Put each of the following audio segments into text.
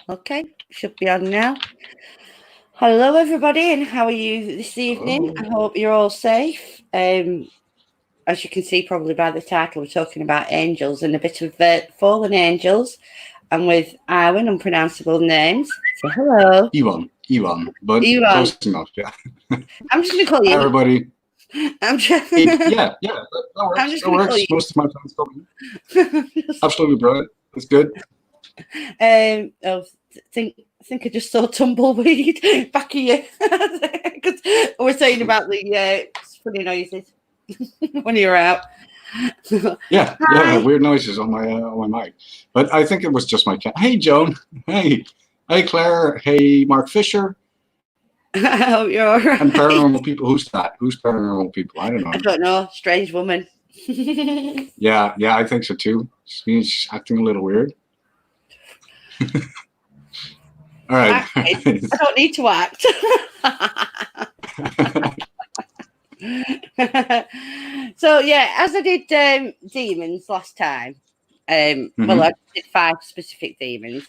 Okay, should be on now. Hello, everybody, and how are you this evening? I hope you're all safe. As you can see, probably by the title, we're talking about angels and a bit of fallen angels. And with Iwan, Unpronounceable Names. So hello. Iwan, but Iwan. Close enough, yeah. I'm just going to call you. Hi, everybody. Yeah. That I'm just works. going to call you. Most of my friends call me. Absolutely brilliant. It's good. I think I just saw tumbleweed back of you. Because we're saying about the funny noises when you're out. Yeah, weird noises on my mic. But I think it was just my cat. Hey, Joan. Hey, Claire. Hey, Mark Fisher. I hope you're all right. And paranormal people. Who's that? Who's paranormal people? I don't know. I don't know. Strange woman. Yeah, I think so too. She's acting a little weird. All right. I don't need to act. So yeah, as I did demons last time, well, I did 5 specific demons.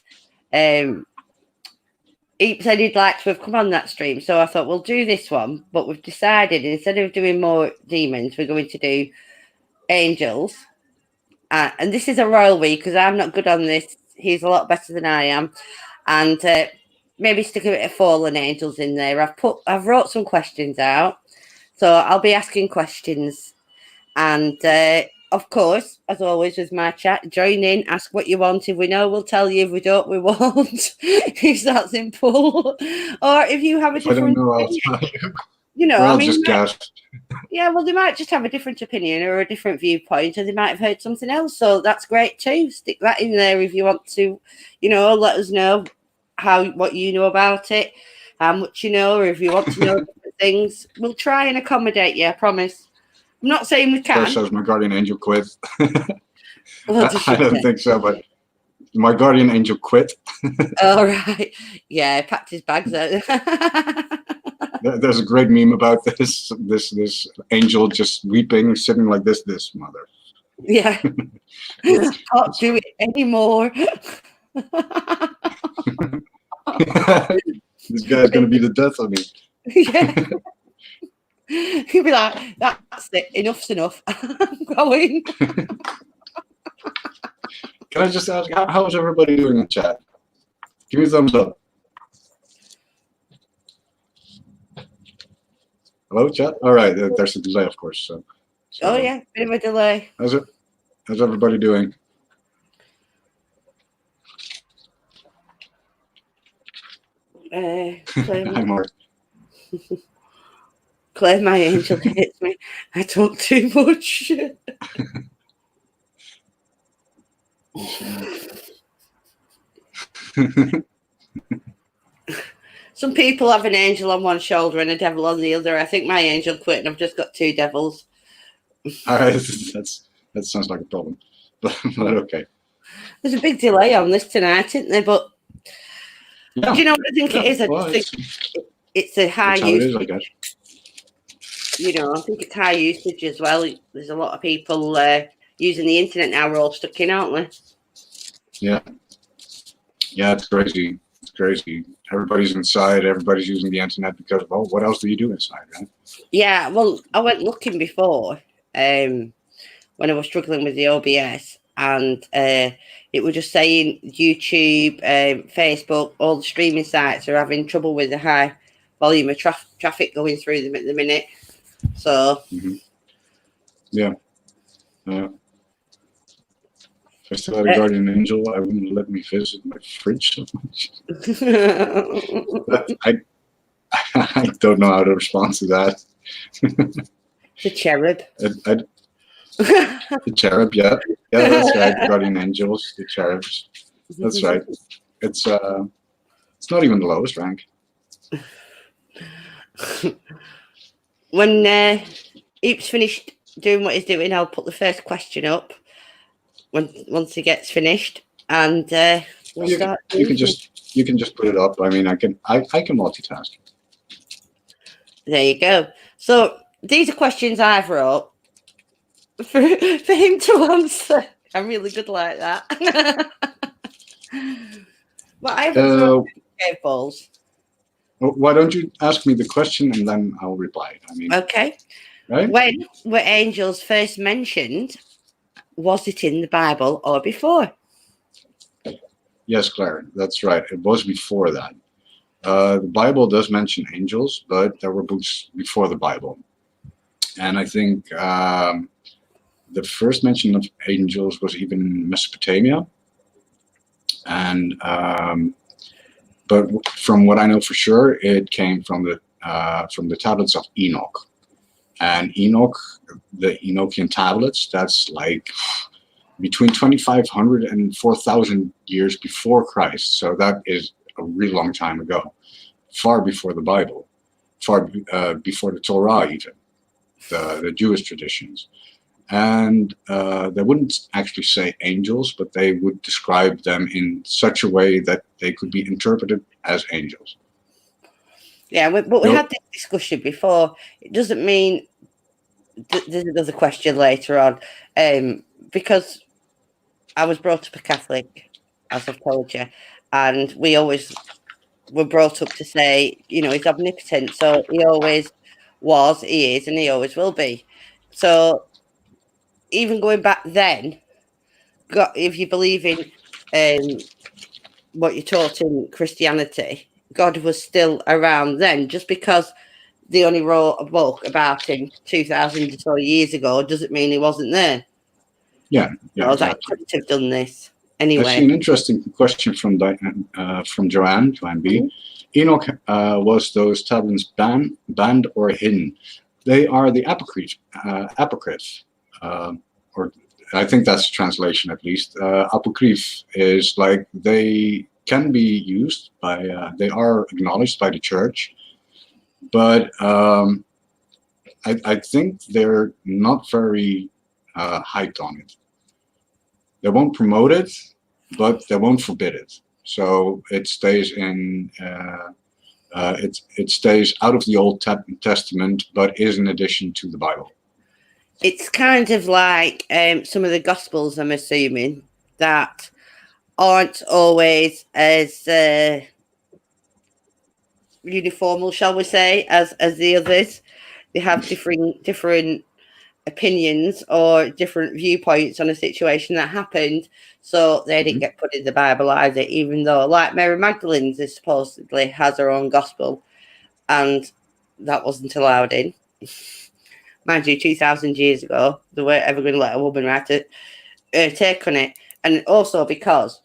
He said he'd like to have come on that stream, so I thought we'll do this one, but we've decided instead of doing more demons, we're going to do angels. And this is a royal week because I'm not good on this. He's a lot better than I am, and maybe stick a bit of fallen angels in there. I've wrote some questions out, so I'll be asking questions, and of course, as always with my chat, join in, ask what you want. If we know, we'll tell you. If we don't, we won't. It's that simple. Or if you have a different, yeah, well, they might just have a different opinion or a different viewpoint, or they might have heard something else. So that's great too. Stick that in there if you want to, let us know what you know about it, how much you know, or if you want to know different things. We'll try and accommodate you, I promise. I'm not saying we can. Says my guardian angel quit. I don't think so, but my guardian angel quit. All right. Yeah, packed his bags out. There's a great meme about this angel just weeping, sitting like this mother. Yeah. Can't do it anymore. This guy's going to be the death of me. Yeah. He'll be like, that's it, enough's enough. I'm going. Can I just ask, how's everybody doing in chat? Give me a thumbs up. Hello, chat? All right, there's a delay, of course. So oh, yeah, bit of a delay. How's everybody doing? Hi, Mark. Claire, my angel hates me. I talk too much. Some people have an angel on one shoulder and a devil on the other. I think my angel quit and I've just got 2 devils. All right, that sounds like a problem, but okay. There's a big delay on this tonight, isn't there? But do you know what I think it is? I just think it's a high usage. I guess. I think it's high usage as well. There's a lot of people using the internet now. We're all stuck in, aren't we? Yeah, it's crazy. It's crazy. Everybody's inside. Everybody's using the internet because, what else do you do inside, right? Yeah, well, I went looking before when I was struggling with the OBS, and it was just saying YouTube, Facebook, all the streaming sites are having trouble with the high volume of traffic going through them at the minute. So, yeah. If I still had a guardian angel, I wouldn't let me visit my fridge so much. I don't know how to respond to that. The cherub. The cherub, yeah, that's right. The guardian angels, the cherubs. That's right. It's not even the lowest rank. When Eep's finished doing what he's doing, I'll put the first question up once he gets finished, and we'll start. You can just put it up. I mean, I can multitask. There you go. So these are questions I've wrote for him to answer. I'm really good like that. Well, I haven't thrown curveballs. Why don't you ask me the question and then I'll reply? I mean, okay. Right? When were angels first mentioned? Was it in the Bible or before? Yes, Claire, that's right. It was before that. The Bible does mention angels, but there were books before the Bible. And I think the first mention of angels was even in Mesopotamia. And but from what I know for sure, it came from the tablets of Enoch. And Enoch, the Enochian tablets, that's like between 2,500 and 4,000 years before Christ. So that is a really long time ago, far before the Bible, far before the Torah even, the Jewish traditions. And they wouldn't actually say angels, but they would describe them in such a way that they could be interpreted as angels. Yeah, but we had this discussion before. It doesn't mean there's another question later on, because I was brought up a Catholic, as I've told you, and we always were brought up to say, he's omnipotent, so he always was, he is, and he always will be. So even going back then, if you believe in what you're taught in Christianity, God was still around then. Just because they only wrote a book about him 2,000 or so years ago doesn't mean he wasn't there. Yeah, Or exactly. that couldn't have done this anyway. I see an interesting question from Joanne B. Mm-hmm. Enoch, was those tablets banned or hidden? They are the apocryph, or I think that's the translation at least. Apocryph is like they can be used by, they are acknowledged by the church, but I think they're not very hyped on it. They won't promote it, but they won't forbid it. So it stays in. It stays out of the Old Testament, but is an addition to the Bible. It's kind of like some of the Gospels, I'm assuming, that aren't always as uniformal, shall we say, as the others. They have different opinions or different viewpoints on a situation that happened, so they didn't get put in the Bible either, even though, like Mary Magdalene's is supposedly has her own gospel, and that wasn't allowed in. Mind you, 2,000 years ago, they weren't ever going to let a woman write a take on it. And also because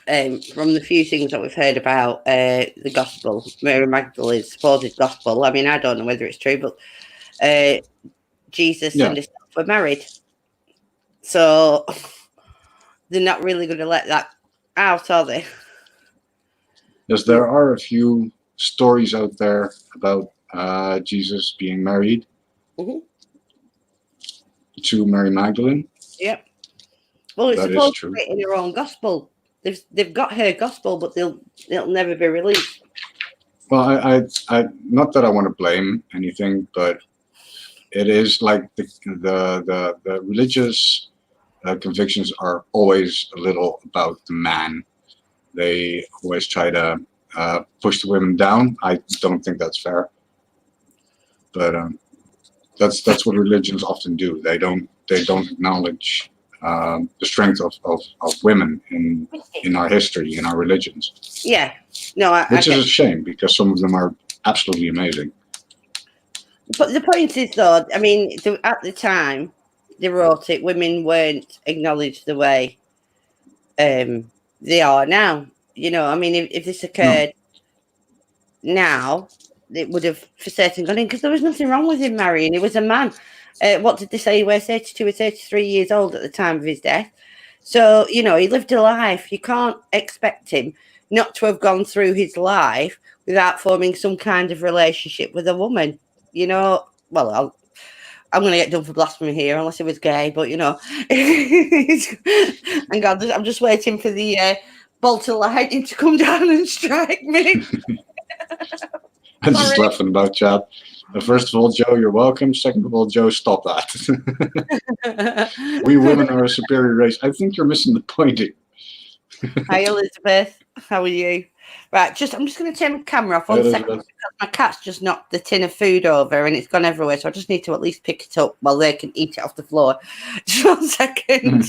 from the few things that we've heard about the gospel, Mary Magdalene's supposed gospel, I mean, I don't know whether it's true, but Jesus and his were married. So they're not really going to let that out, are they? Yes, there are a few stories out there about Jesus being married to Mary Magdalene. Yep. Well, it's supposed to be in her own gospel. They've got her gospel, but they'll never be released. Well, I not that I want to blame anything, but it is like the religious convictions are always a little about the man. They always try to push the women down. I don't think that's fair, but that's what religions often do. They don't acknowledge the strength of women in our history, in our religions. Yeah, no, which is a shame because some of them are absolutely amazing. But the point is, though, I mean, at the time they wrote it, women weren't acknowledged the way they are now. I mean, if this occurred now, it would have for certain gone in, because there was nothing wrong with him marrying. He was a man. What did they say? He was 32 or 33 years old at the time of his death. So, he lived a life. You can't expect him not to have gone through his life without forming some kind of relationship with a woman. Well, I'm going to get done for blasphemy here, unless it was gay, but, and God, I'm just waiting for the bolt of lightning to come down and strike me. I'm just laughing about chat. First of all, Joe, you're welcome. Second of all, Joe, stop that. We women are a superior race. I think you're missing the point here. Hi, Elizabeth. How are you? Right, I'm just going to turn my camera off Hi, 1 second Elizabeth. because my cat's just knocked the tin of food over and it's gone everywhere. So I just need to at least pick it up while they can eat it off the floor. Just 1 second.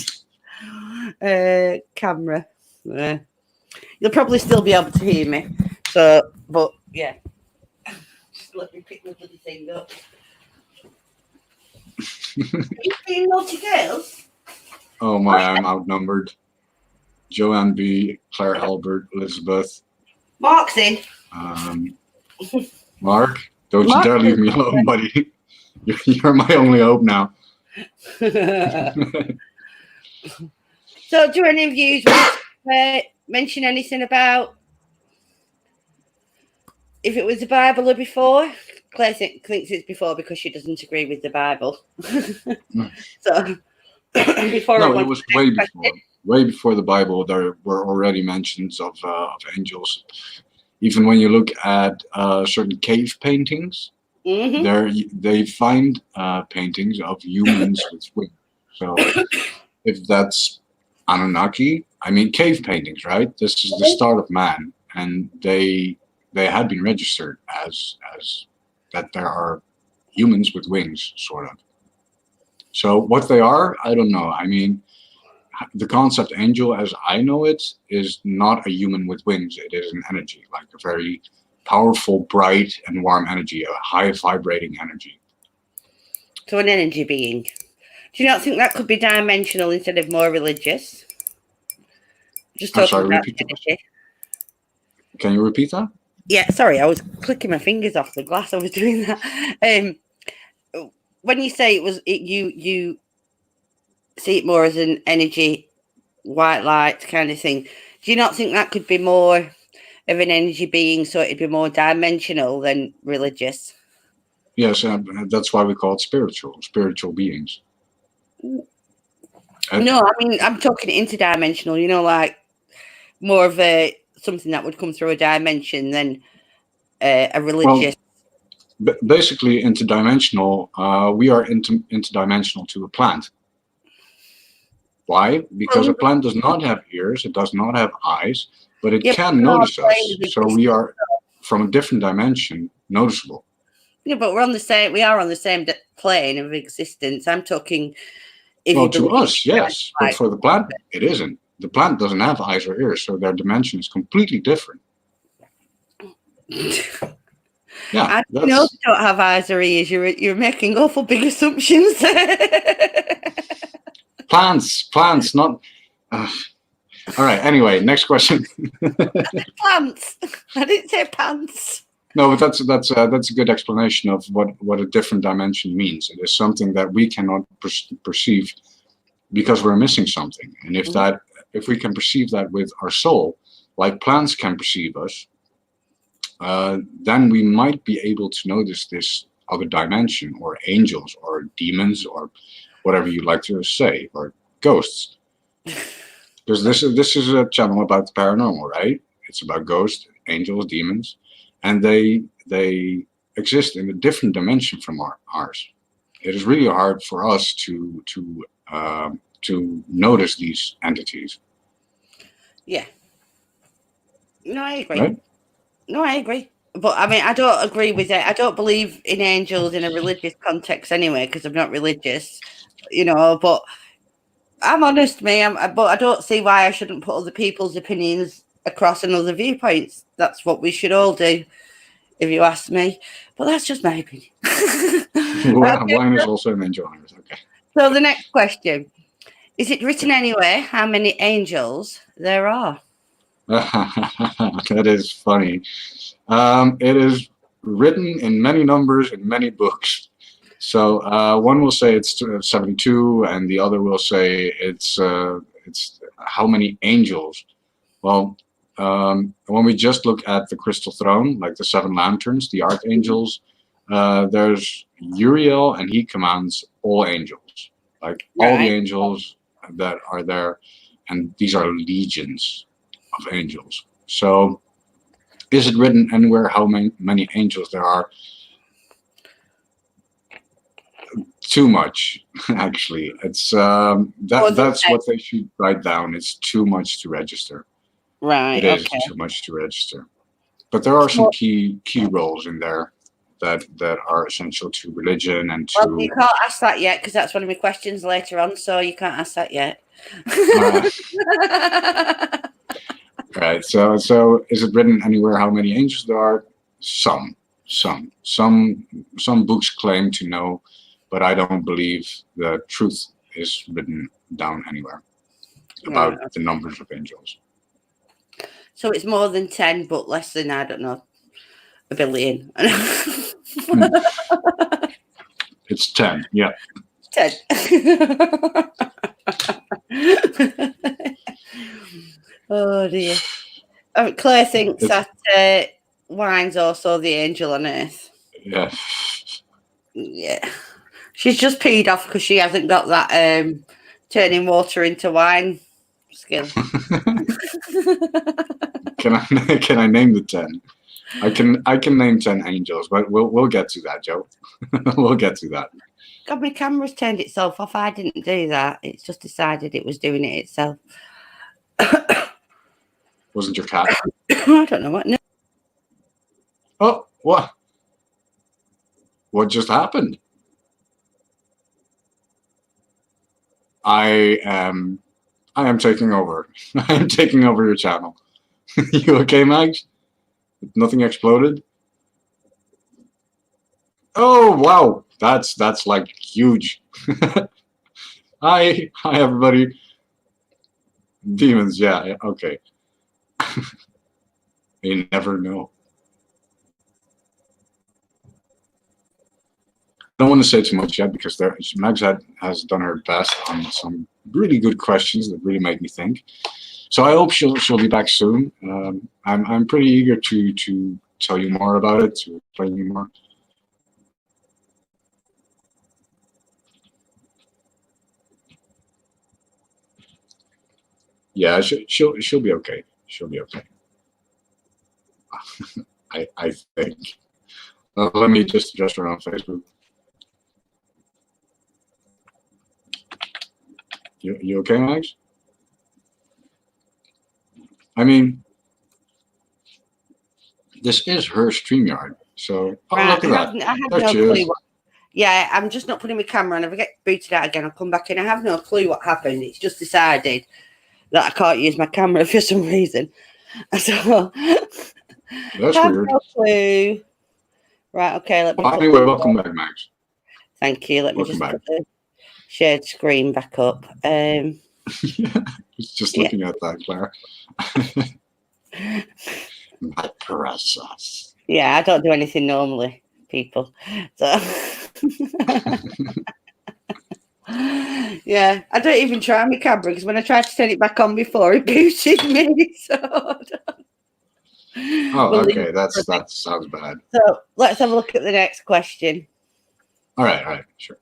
Camera. You'll probably still be able to hear me. So, but yeah. Just let me pick the bloody thing up. Are you being naughty girls? Oh my, I'm outnumbered. Joanne B, Claire Albert, Elizabeth. Mark's in. Mark, don't you dare leave me alone, buddy. You're my only hope now. So, do any of you mention anything about if it was the Bible or before? Claire thinks it's before because she doesn't agree with the Bible. So, before no, it was way before. Way before the Bible, there were already mentions of angels. Even when you look at certain cave paintings, there they find paintings of humans with wings. So if that's Anunnaki, I mean cave paintings, right? This is the start of man, and they had been registered as that there are humans with wings, sort of. So what they are, I don't know. I mean, the concept angel, as I know it, is not a human with wings. It is an energy, like a very powerful, bright, and warm energy, a high vibrating energy. So an energy being. Do you not think that could be dimensional instead of more religious? Just talking about energy. Can you repeat that? Yeah, sorry, I was clicking my fingers off the glass. I was doing that. When you say you see it more as an energy, white light kind of thing. Do you not think that could be more of an energy being, so it'd be more dimensional than religious? Yes, that's why we call it spiritual beings. No, I mean, I'm talking interdimensional, you know, like more of something that would come through a dimension than a religious. Well, basically, interdimensional, we are interdimensional to a plant. Why? Because a plant does not have ears, it does not have eyes, but it can notice us. So we are, from a different dimension, noticeable. Yeah, but we are on the same plane of existence. I'm talking. Well, to us, yes, but for the plant, it isn't. The plant doesn't have eyes or ears, so their dimension is completely different. Yeah, I know they don't have eyes or ears. You're making awful big assumptions. Plants, not. All right. Anyway, next question. Plants. I didn't say pants. No, but that's a good explanation of what a different dimension means. It is something that we cannot perceive because we're missing something. And if we can perceive that with our soul, like plants can perceive us, then we might be able to notice this other dimension, or angels, or demons, or whatever you like to say, or ghosts. Because this is a channel about the paranormal, right? It's about ghosts, angels, demons, and they exist in a different dimension from ours. It is really hard for us to notice these entities. Yeah. No, I agree. Right? No, I agree. But I mean, I don't agree with it. I don't believe in angels in a religious context anyway, because I'm not religious, you know. But I'm honest, but I don't see why I shouldn't put other people's opinions across and other viewpoints. That's what we should all do, if you ask me. But that's just my opinion. Wine is also an angel. Okay. So the next question. Is it written anywhere how many angels there are? That is funny. It is written in many numbers in many books. So one will say it's 72, and the other will say it's how many angels. Well, when we just look at the crystal throne, like the 7 lanterns, the archangels, there's Uriel, and he commands all angels, like all the angels that are there, and these are legions of angels. So is it written anywhere how many angels there are? too much. Actually, it's that's what they should write down. It's too much to register. Right. It is Okay. too much to register. But there are some key roles in there that are essential to religion and to. Well, you can't ask that yet because that's one of my questions later on. So you can't ask that yet. Right. So is it written anywhere how many angels there are? Some books claim to know, but I don't believe the truth is written down anywhere about the numbers of angels. So it's more than 10, but less than, I don't know, a billion. It's 10. Yeah. 10. Oh dear. Claire thinks that wine's also the angel on earth. Yeah. Yeah. She's just peed off because she hasn't got that turning water into wine skill. Can I name the 10? I can name 10 angels, but we'll get to that, Joe. We'll get to that. God, my camera's turned itself off. I didn't do that. It's just decided it was doing it itself. Wasn't your cat? I don't know what. No. Oh, what? What just happened? I am taking over. I am taking over your channel. You okay, Max? Nothing exploded? Oh, wow. That's like huge. Hi everybody. Demons, yeah, okay. You never know. I don't want to say too much yet because Max has done her best on some really good questions that really make me think. So I hope she'll be back soon. I'm pretty eager to tell you more about it, to explain you more. Yeah, she'll be okay. She'll be okay. I think. Let me just address her on Facebook. You okay, Max? I mean, this is her StreamYard, so look at that. I have no clue. Yeah, I'm just not putting my camera on. If I get booted out again, I'll come back in. I have no clue what happened. It's just decided that I can't use my camera for some reason. So that's weird. No clue. Right, okay. Let me. Anyway, welcome back, Max. Thank you. Let me just put the shared screen back up. Just looking at that, Claire. My process. Yeah, I don't do anything normally, people. So yeah, I don't even try my camera because when I tried to turn it back on before, it booted me. So okay, that sounds bad. So let's have a look at the next question. All right, sure.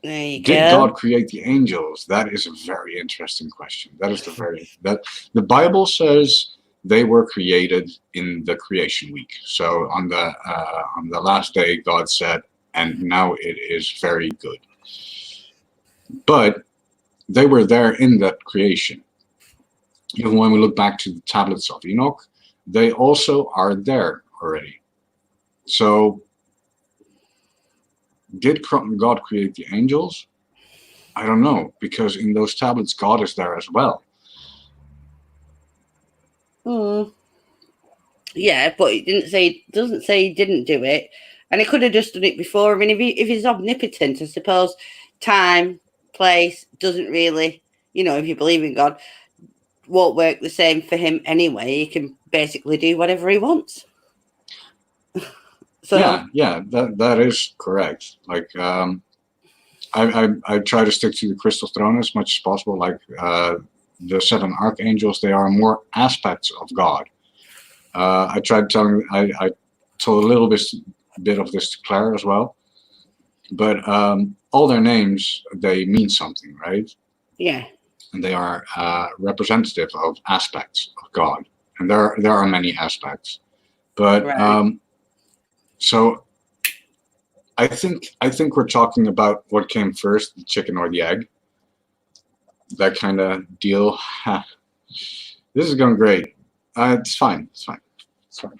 There you go. Did God create the angels? That is a very interesting question. That is the Bible says they were created in the creation week. So on the last day, God said, and now it is very good. But they were there in that creation. Even when we look back to the tablets of Enoch, they also are there already. So did God create the angels? I don't know, because in those tablets, God is there as well. Yeah, but it doesn't say he didn't do it, and he could have just done it before. I mean, if he's omnipotent, I suppose time, place doesn't really, if you believe in God, won't work the same for him anyway. He can basically do whatever he wants. So yeah, that is correct. Like I try to stick to the crystal throne as much as possible. Like the 7 archangels, they are more aspects of God. I tried telling, I told a little bit of this to Claire as well, but all their names, they mean something, right? Yeah. And they are representative of aspects of God, and there are many aspects, but right. So think we're talking about what came first, the chicken or the egg. That kind of deal. This is going great. It's fine. It's fine. It's fine.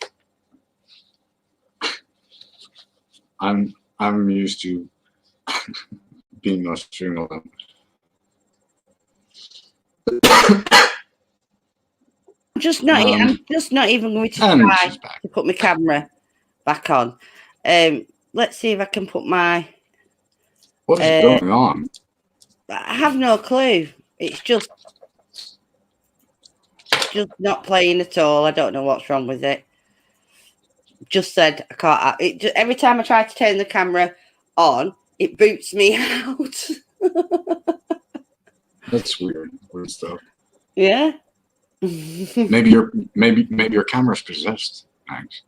I'm used to being on stream alone. I'm just not even going to try to put my camera back on. Let's see if I can put my. What is going on? I have no clue. It's just not playing at all. I don't know what's wrong with it. Just said I can't. Every time I try to turn the camera on, it boots me out. That's weird. Weird stuff. Yeah. maybe your camera's possessed. Thanks.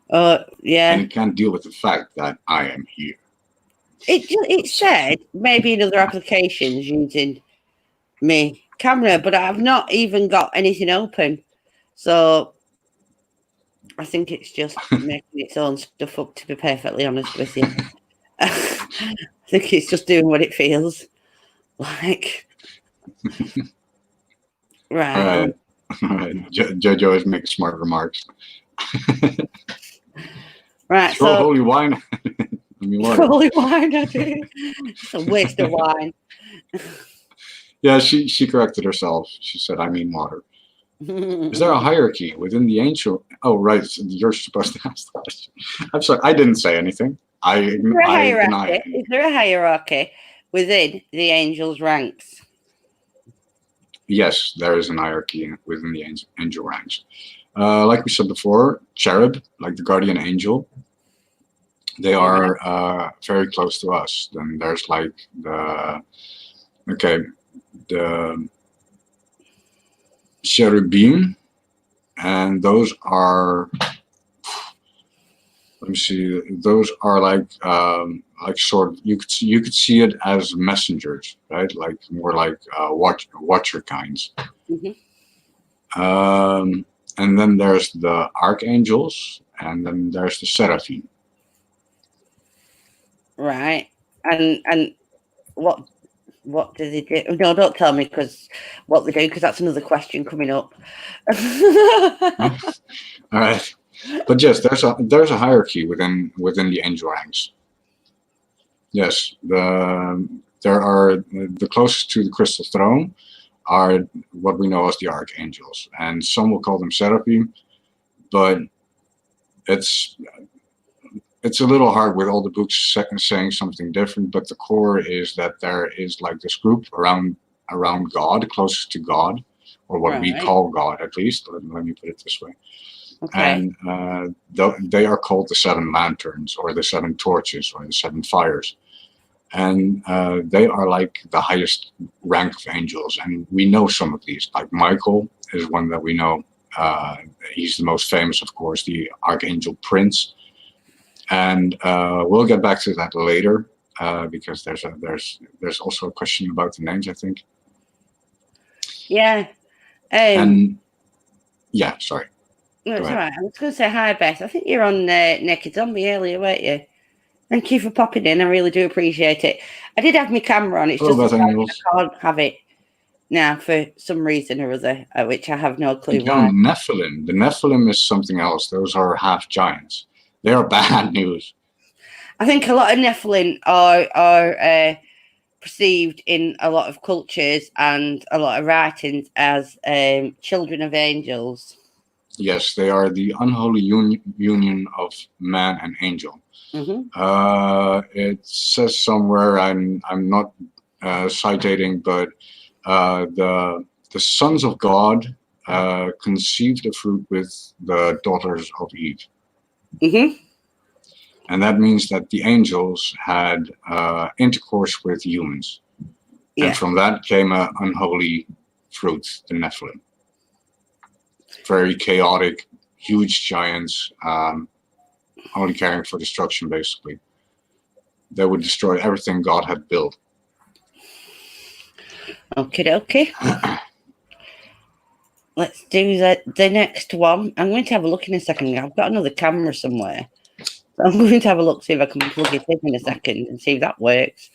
Yeah. And it can't deal with the fact that I am here. It said maybe in other applications using my camera, but I've not even got anything open. So I think it's just making its own stuff up, to be perfectly honest with you. I think it's just doing what it feels like. Right. All right. Jojo is making smart remarks. Right. Throw holy wine. Holy wine, I do. It's a waste of wine. Yeah, she corrected herself. She said, I mean water. Is there a hierarchy within the angel? Oh, right. You're supposed to ask the question. I'm sorry. I didn't say anything. Is there a hierarchy within the angels' ranks? Yes, there is an hierarchy within the angel ranks. Like we said before, cherub, like the guardian angel, they are very close to us. Then there's like the cherubim, and those are, let me see, those are like sort of, you could see it as messengers, right? Like more like watcher kinds. Mm-hmm. And then there's the archangels, and then there's the seraphim. Right. And what do they do? No, don't tell me what they do, because that's another question coming up. All right. But yes, there's a hierarchy within the angel ranks. Yes, there are the closest to the crystal throne are what we know as the archangels, and some will call them seraphim, but it's a little hard with all the books saying something different. But the core is that there is like this group around God, closest to God, or what we call God, at least. Let me put it this way. Okay. And they are called the seven lanterns, or the seven torches, or the seven fires. And they are like the highest rank of angels. And we know some of these, like Michael is one that we know. He's the most famous, of course, the Archangel Prince. And we'll get back to that later, because there's also a question about the names, I think. Yeah. And yeah, sorry. No, it's all right. I was going to say hi, Beth. I think you're on Naked Zombie earlier, weren't you? Thank you for popping in. I really do appreciate it. I did have my camera on. It's just I can't have it now for some reason or other, which I have no clue why. Nephilim. The Nephilim is something else. Those are half giants. They are bad news. I think a lot of Nephilim are perceived in a lot of cultures and a lot of writings as children of angels. Yes, they are the unholy union of man and angel. Mm-hmm. It says somewhere, I'm not citing, but the sons of God conceived the fruit with the daughters of Eve. Mm-hmm. And that means that the angels had intercourse with humans. Yeah. And from that came an unholy fruit, the Nephilim. Very chaotic, huge giants, only caring for destruction, basically. They would destroy everything God had built. Okay. Let's do the next one. I'm going to have a look in a second. I've got another camera somewhere. I'm going to have a look, see if I can plug it in a second and see if that works.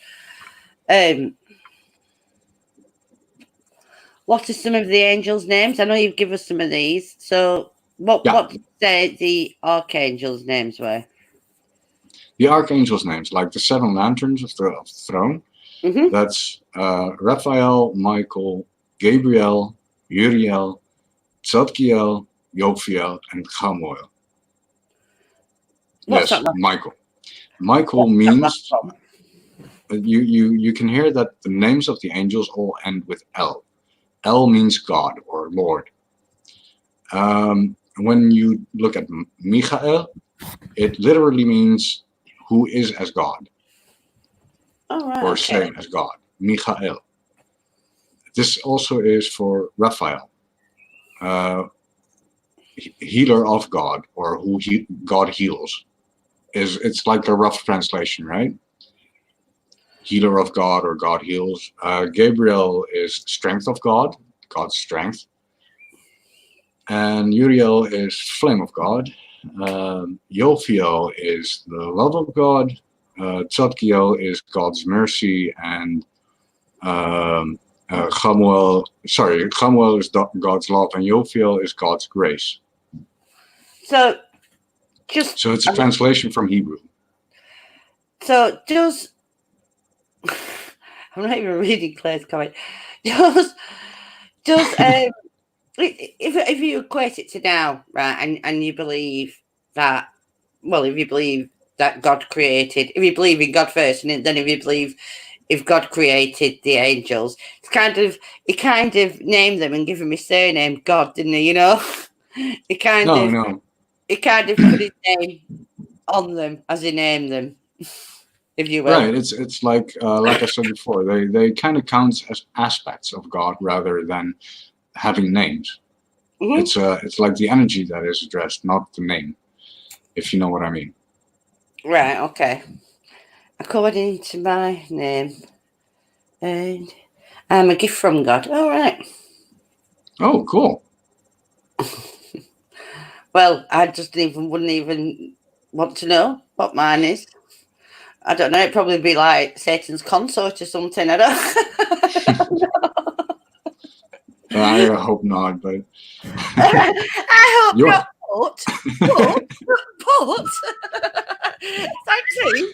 What are some of the angels' names? I know you've given us some of these. So what did you say the archangels' names were? The archangels' names, like the 7 lanterns of the throne. Mm-hmm. That's Raphael, Michael, Gabriel, Uriel, Tzadkiel, Jophiel, and Chamuel. What's yes, that? Michael. Michael means you can hear that the names of the angels all end with L. L means God or Lord. When you look at Michael, it literally means who is as God. Or same as God. Michael. This also is for Raphael. Healer of God, or who God heals. It's like a rough translation, right? Healer of God or God heals. Gabriel is strength of God, God's strength. And Uriel is flame of God. Jophiel is the love of God. Tzadkiel is God's mercy. And Chamuel is God's love, and Jophiel is God's grace. So it's a translation from Hebrew. So I'm not even reading Claire's comment. Does if you equate it to now, right, and you believe that, well, if you believe that God created, if you believe in God first, and then if you believe if God created the angels, he kind of named them and give them his surname God, didn't he? You know, he kind of put his name on them as he named them, if you will. Right. It's like I said before, they kind of count as aspects of God rather than having names. Mm-hmm. It's like the energy that is addressed, not the name, if you know what I mean. Right. Okay. According to my name, and I'm a gift from God. All right. Oh, cool. Well, I just wouldn't even want to know what mine is. I don't know. It'd probably be like Satan's consort or something. I don't know. I hope not, but I hope not. But thank you.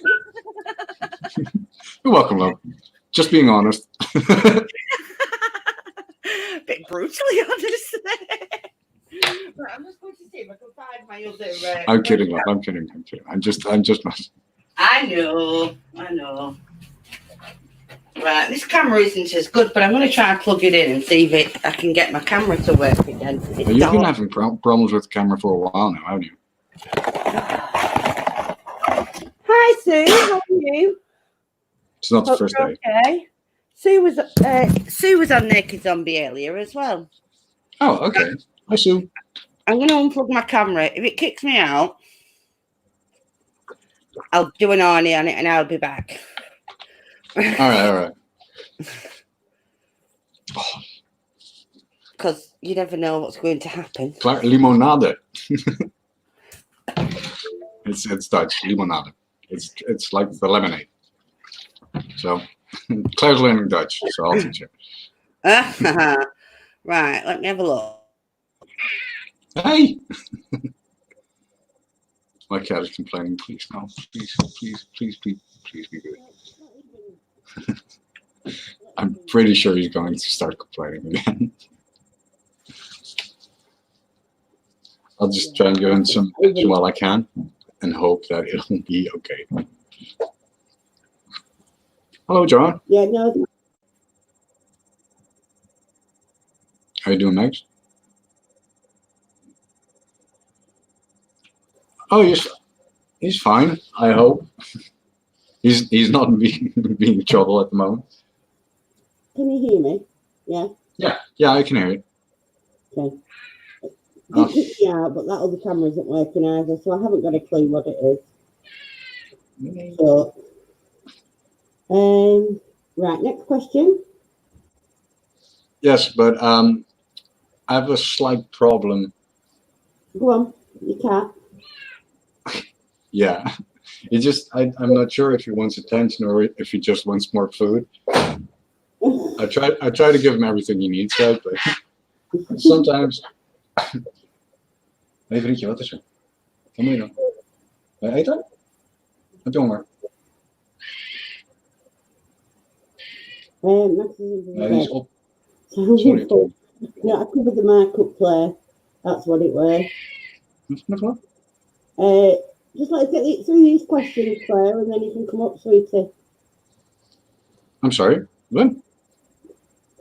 You're welcome, love. Just being honest. Bit brutally honest. Right, I'm just going to see if I can find my other. I'm kidding, love. I'm kidding. I'm just messing. I know. Right, this camera isn't as good, but I'm going to try and plug it in and see if I can get my camera to work again. You've been having problems with the camera for a while now, haven't you? Hi, Sue. How are you? It's not the first day. Okay. Sue was on Naked Zombie earlier as well. Oh, okay. Hi, Sue. I'm going to unplug my camera. If it kicks me out, I'll do an Arnie on it and I'll be back. All right. Because you never know what's going to happen. Limonade. It's Dutch. Limonade. It's like the lemonade. So Claire's learning Dutch, so I'll teach her. Right, let me have a look. Hey! My cat is complaining. Please, no. Please be good. I'm pretty sure he's going to start complaining again. I'll just try and go in some while I can and hope that it'll be okay. Hello, John. Yeah, no. How you doing, Max? Oh, he's fine. I hope he's not being in trouble at the moment. Can you hear me? Yeah. Yeah, I can hear you. Okay. Yeah, but that other camera isn't working either, so I haven't got a clue what it is. So, right, next question. Yes, but I have a slight problem. Go on, you can't. Yeah. He just, I'm not sure if he wants attention or if he just wants more food. I try to give him everything he needs, right? But sometimes. Hey vriendje, wat is er? Wat moet je dan? Wil je eten? Heb je honger? Nee, die is op. Sorry, Tom. No, I covered the mic up, Claire. That's what it was. What? Just let's get through these questions, Claire, and then you can come up, sweetie. I'm sorry. What?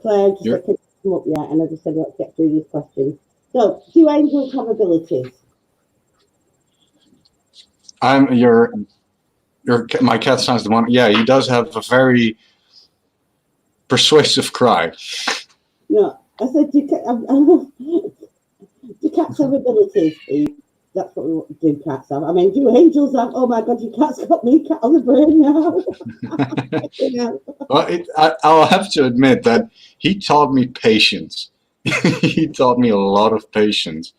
Claire, just let me come up yet, and I just said let's get through these questions. So, do angels have abilities? My cat sounds the one. Yeah, he does have a very persuasive cry. No, I said do cats have abilities, Eve? That's what we do cats have. I mean, do angels have? Oh my God, your cat's got me cat on the brain now. Well, I'll have to admit that he taught me patience. He taught me a lot of patience.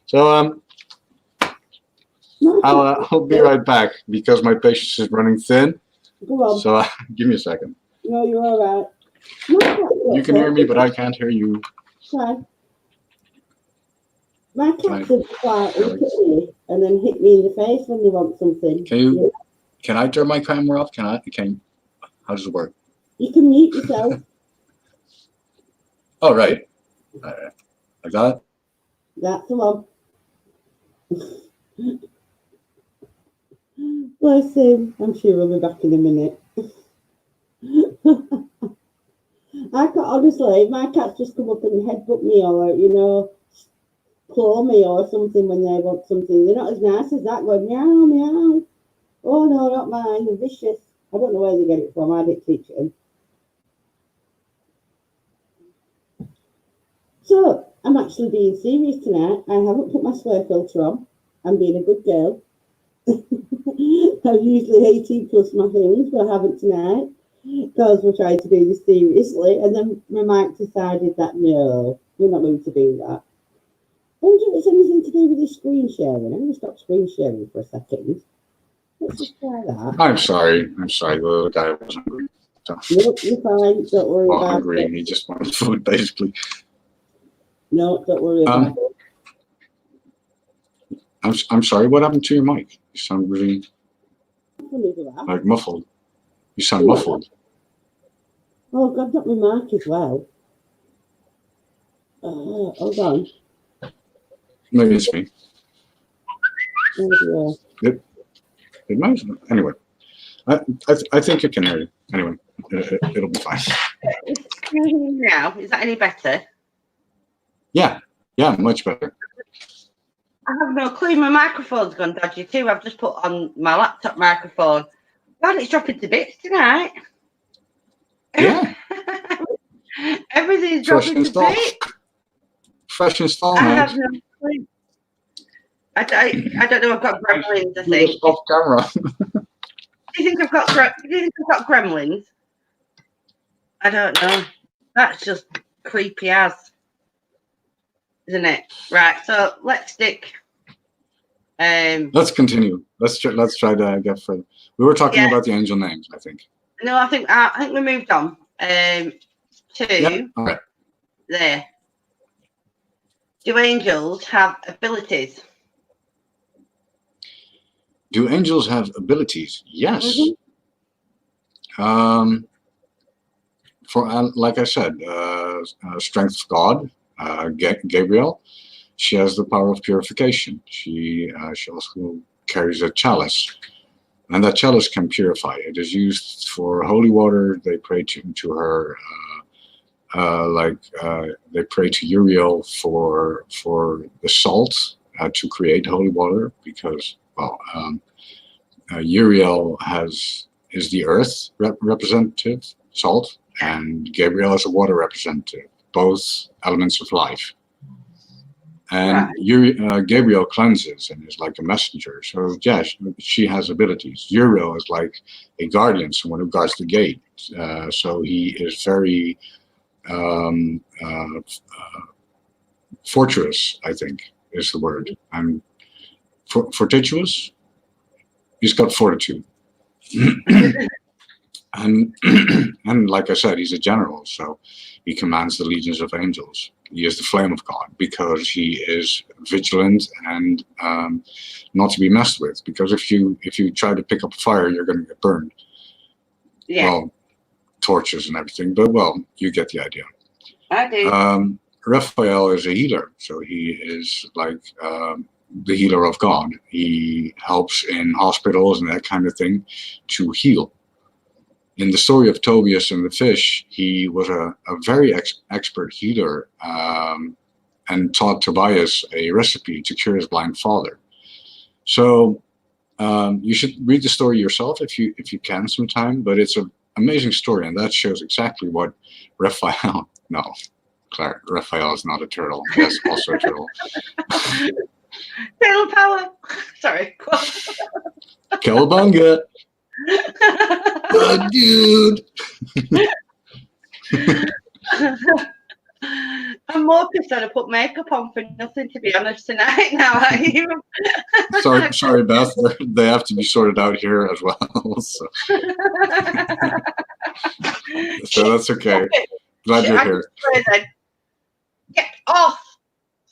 So I'll be right back because my patience is running thin. Go on. So give me a second. No, you're all right. You can hear me, but I can't hear you. Try. My cats would fly and hit me and then hit me in the face when they want something. Can I turn my camera off? How does it work? You can mute yourself. Oh, right. Like that? That's the one. Bless him. I'm sure he'll be back in a minute. Honestly, my cats just come up and headbutt me or, claw me or something when they want something. They're not as nice as that, going meow, meow. Oh no, not mine. They're vicious. I don't know where they get it from. I didn't teach them. So, I'm actually being serious tonight. I haven't put my swear filter on. I'm being a good girl. I'm usually 18 plus my things, but I haven't tonight because we're trying to do this seriously. And then my mic decided that no, we're not going to do that. I wonder if it's anything to do with this screen sharing. I'm going to stop screen sharing for a second. Let's just try that. I'm sorry. The guy was hungry. So. Nope, you're fine. Don't worry about hungry. it. He just wanted food, basically. No, don't worry about it. I'm sorry. What happened to your mic? You sound really like muffled. You sound muffled. Oh God, got my mic as well. Hold on. Maybe it's me. Oh, yeah. It might. Anyway, I think you can hear it. Anyway, it'll be fine. Now, is that any better? Yeah, much better. I have no clue. My microphone's gone dodgy too. I've just put on my laptop microphone. God, it's dropping to bits tonight. Yeah. Everything's dropping to bits. Fresh install, I have no clue. I don't know. I've got gremlins. I think. Off camera. Do you think I've got gremlins? I don't know. That's just creepy as, isn't it? Right. So let's stick. Let's continue. Let's try to get further. We were talking about the angel names, I think. No, I think we moved on. To all right. There. Do angels have abilities? Do angels have abilities? Yes. Mm-hmm. Like I said, strength of God, Gabriel. She has the power of purification. She also carries a chalice, and that chalice can purify. It is used for holy water. They pray to her, they pray to Uriel for the salt to create holy water, because Uriel is the earth representative, salt, and Gabriel is a water representative, both elements of life. And Gabriel cleanses and is like a messenger. So yes, she has abilities. Uriel is like a guardian, someone who guards the gate. So he is very fortress, I think is the word. Fortuitous. He's got fortitude. And and like I said, he's a general, so he commands the legions of angels. He is the flame of God because he is vigilant and not to be messed with. Because if you try to pick up fire, you're going to get burned. Yeah. Well, torches and everything, but well, you get the idea. I do. Raphael is a healer, so he is like the healer of God. He helps in hospitals and that kind of thing to heal. In the story of Tobias and the fish, he was a very expert healer and taught Tobias a recipe to cure his blind father. So you should read the story yourself if you can sometime, but it's an amazing story, and that shows exactly what Raphael, no, Claire, Raphael is not a turtle. Yes, also a turtle. Turtle power. Sorry. Cowabunga. Oh, dude. I'm more pissed that I put makeup on for nothing, to be honest, tonight. Now, sorry, Beth. They have to be sorted out here as well. So that's okay. Glad you're here. Get off,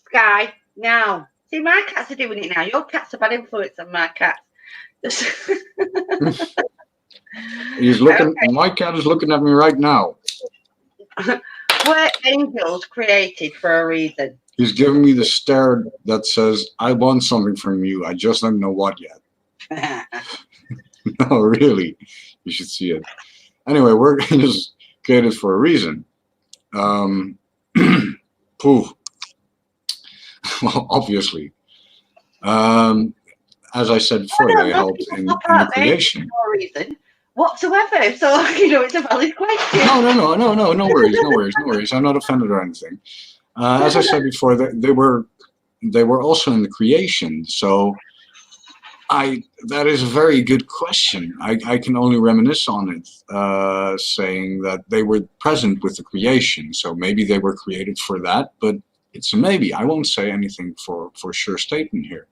Sky, now. See, my cats are doing it now. Your cats have bad influence on my cats. He's looking. Okay. My cat is looking at me right now. Were angels created for a reason? He's giving me the stare that says, "I want something from you. I just don't know what yet." No, really, you should see it. Anyway, we're angels created for a reason. Poof. Well, obviously. As I said before, they helped in the creation. For a reason whatsoever. So, it's a valid question. No worries. I'm not offended or anything. As I said before, they were also in the creation. So that is a very good question. I can only reminisce on it, saying that they were present with the creation. So maybe they were created for that, but it's a maybe. I won't say anything for sure statement here.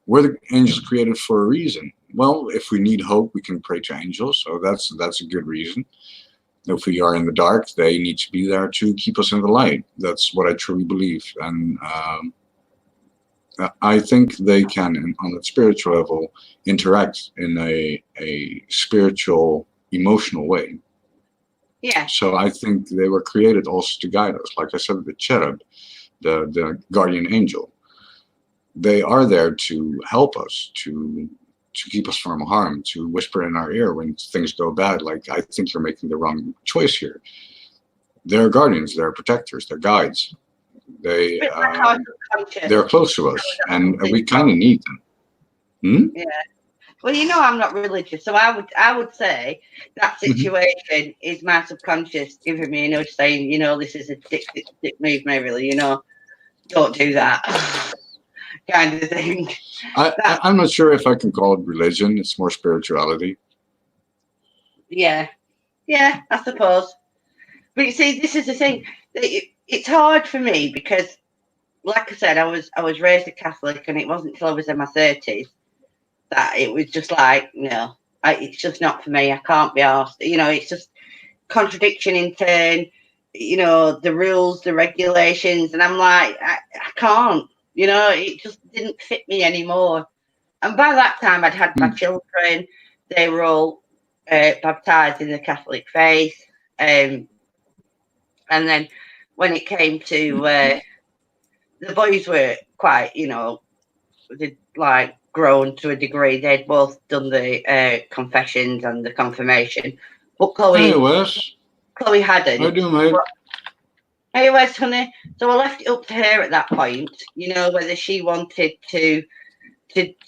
Were the angels created for a reason? Well, if we need hope, we can pray to angels. So that's a good reason. If we are in the dark, they need to be there to keep us in the light. That's what I truly believe. And I think they can, on a spiritual level, interact in a spiritual, emotional way. Yeah. So I think they were created also to guide us. Like I said, the cherub, the guardian angel. They are there to help us, to keep us from harm, to whisper in our ear when things go bad, like, I think you're making the wrong choice here. They're guardians, they're protectors, they're guides. They're close to us, and we kind of need them. Yeah. Well, I'm not religious, so I would say that situation is my subconscious giving me a nudge saying, this is a dick move, really, don't do that. Kind of thing. I'm not sure if I can call it religion. It's more spirituality. Yeah, I suppose. But you see, this is the thing. It's hard for me because, like I said, I was raised a Catholic, and it wasn't until I was in my 30s that it was just like, no, it's just not for me. I can't be asked. It's just contradiction in turn. The rules, the regulations, and I'm like, I can't. It just didn't fit me anymore. And by that time, I'd had my children. They were all baptized in the Catholic faith. And then when it came to the boys were quite, they'd like grown to a degree. They'd both done the confessions and the confirmation. But Chloe hadn't. I do, mate. Hey, Wes, honey. So I left it up to her at that point, whether she wanted to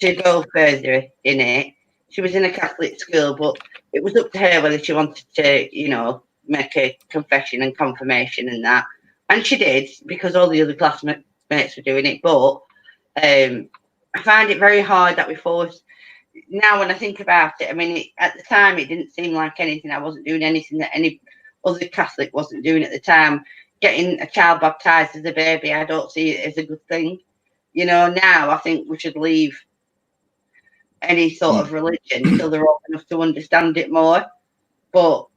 go further in it. She was in a Catholic school, but it was up to her whether she wanted to, make a confession and confirmation and that. And she did, because all the other classmates were doing it. But I find it very hard that we forced. Now, when I think about it, I mean, at the time, it didn't seem like anything. I wasn't doing anything that any other Catholic wasn't doing at the time. Getting a child baptized as a baby, I don't see it as a good thing. Now I think we should leave any sort of religion until they're old enough to understand it more. But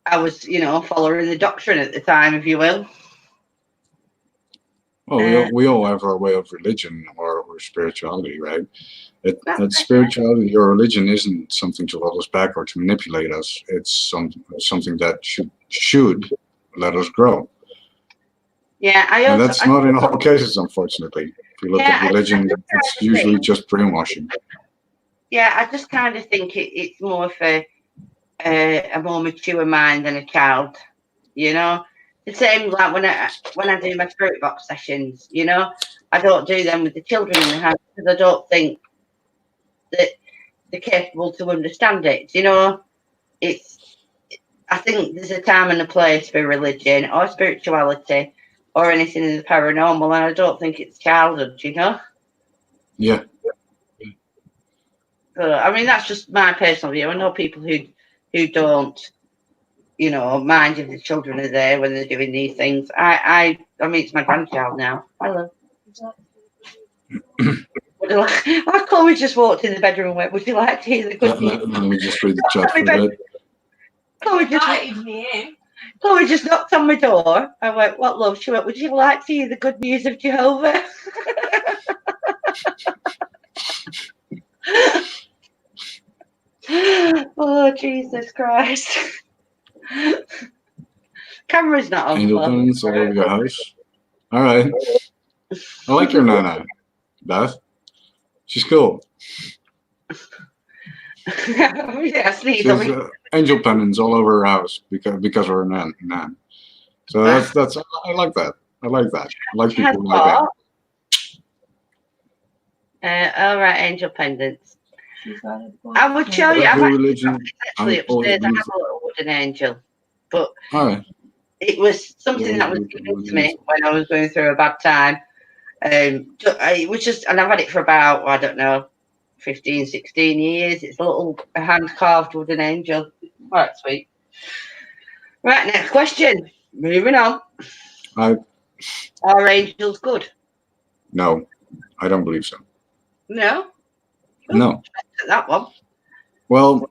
I was, following the doctrine at the time, if you will. Well, we all have our way of religion or spirituality, right? That spirituality or religion isn't something to hold us back or to manipulate us. It's something that should let us grow. Yeah, and that's not in all cases, unfortunately. If you look at religion, it's usually just brainwashing. Yeah, I just kind of think it's more for a more mature mind than a child, The same like when I do my spirit box sessions, I don't do them with the children in the house because I don't think that they're capable to understand it. I think there's a time and a place for religion or spirituality or anything in the paranormal, and I don't think it's childhood, Yeah. So, I mean, that's just my personal view. I know people who don't, mind if the children are there when they're doing these things. I mean, it's my grandchild now. Hello. Chloe just walked in the bedroom and went, "Would you like to hear the good news?" Let me just read the chat for a bit. Chloe just knocked on my door. I went, "What, love?" She went, "Would you like to hear the good news of Jehovah?" Oh, Jesus Christ. Camera's not on. Angel pennants all over your house. All right. I like your Nana, Beth. She's cool. Yeah, she has angel pennants all over her house because of her nan. So that's I like that. I like people who like that. All right, angel pendants. I would show you. I've actually upstairs. I have a little wooden angel, but it was something that was given to me when I was going through a bad time. It was just, and I've had it for about, I don't know, 15, 16 years. It's a hand-carved wooden angel. Quite sweet. Right, next question. Moving on. Are angels good? No, I don't believe so. No? No. That one. Well,